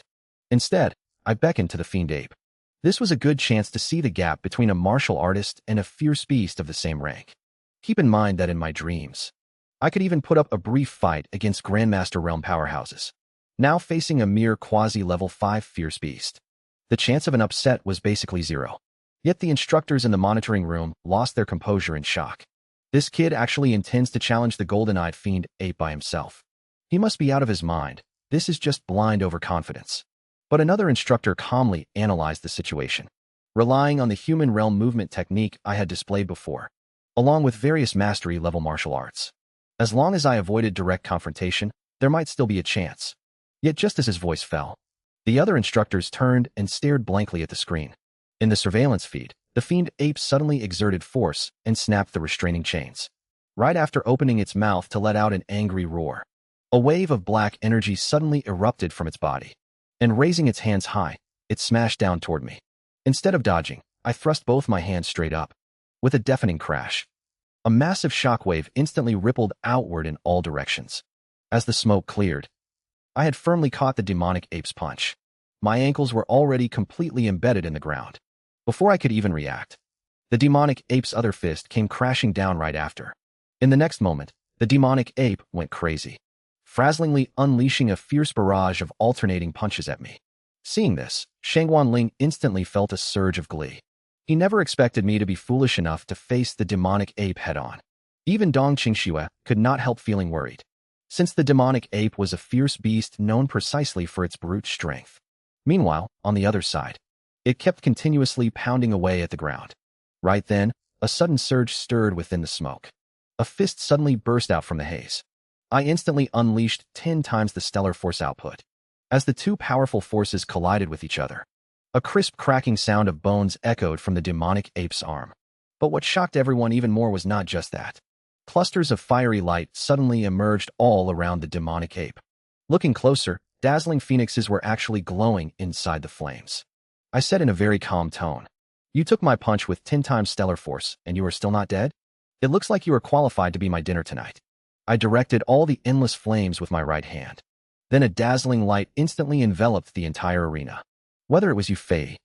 Instead, I beckoned to the fiend ape. This was a good chance to see the gap between a martial artist and a fierce beast of the same rank. Keep in mind that in my dreams, I could even put up a brief fight against Grandmaster Realm powerhouses, now facing a mere quasi-level 5 fierce beast. The chance of an upset was basically 0. Yet the instructors in the monitoring room lost their composure in shock. This kid actually intends to challenge the golden-eyed fiend ape by himself. He must be out of his mind. This is just blind overconfidence. But another instructor calmly analyzed the situation, relying on the human realm movement technique I had displayed before, along with various mastery-level martial arts. As long as I avoided direct confrontation, there might still be a chance. Yet just as his voice fell, the other instructors turned and stared blankly at the screen. In the surveillance feed, the fiend ape suddenly exerted force and snapped the restraining chains. Right after opening its mouth to let out an angry roar, a wave of black energy suddenly erupted from its body, and raising its hands high, it smashed down toward me. Instead of dodging, I thrust both my hands straight up. With a deafening crash, a massive shockwave instantly rippled outward in all directions. As the smoke cleared, I had firmly caught the demonic ape's punch. My ankles were already completely embedded in the ground. Before I could even react, the demonic ape's other fist came crashing down right after. In the next moment, the demonic ape went crazy, frazzlingly unleashing a fierce barrage of alternating punches at me. Seeing this, Sheng Wanling instantly felt a surge of glee. He never expected me to be foolish enough to face the demonic ape head-on. Even Dong Qingxue could not help feeling worried, since the demonic ape was a fierce beast known precisely for its brute strength. Meanwhile, on the other side, it kept continuously pounding away at the ground. Right then, a sudden surge stirred within the smoke. A fist suddenly burst out from the haze. I instantly unleashed 10 times the stellar force output. As the two powerful forces collided with each other, A crisp cracking sound of bones echoed from the demonic ape's arm. But what shocked everyone even more was not just that. Clusters of fiery light suddenly emerged all around the demonic ape. Looking closer, dazzling phoenixes were actually glowing inside the flames. I said in a very calm tone, "You took my punch with 10 times stellar force, and you are still not dead? It looks like you are qualified to be my dinner tonight." I directed all the endless flames with my right hand. Then a dazzling light instantly enveloped the entire arena. Whether it was Yu Fei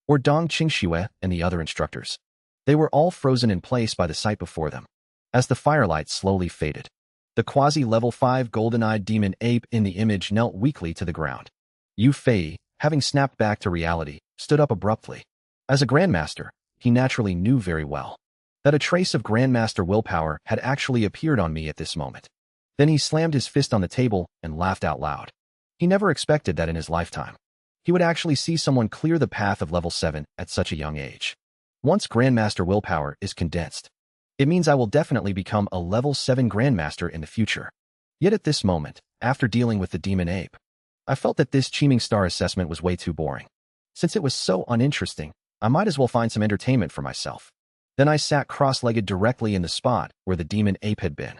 or Dong Qingxue and the other instructors, they were all frozen in place by the sight before them. As the firelight slowly faded, the quasi-level 5 golden-eyed demon ape in the image knelt weakly to the ground. Yu Fei, having snapped back to reality, stood up abruptly. As a grandmaster, he naturally knew very well that a trace of grandmaster willpower had actually appeared on me at this moment. Then he slammed his fist on the table and laughed out loud. He never expected that in his lifetime he would actually see someone clear the path of level 7 at such a young age. Once grandmaster willpower is condensed, it means I will definitely become a level 7 grandmaster in the future. Yet at this moment, after dealing with the demon ape, I felt that this Chiming Star assessment was way too boring. Since it was so uninteresting, I might as well find some entertainment for myself. Then I sat cross-legged directly in the spot where the demon ape had been.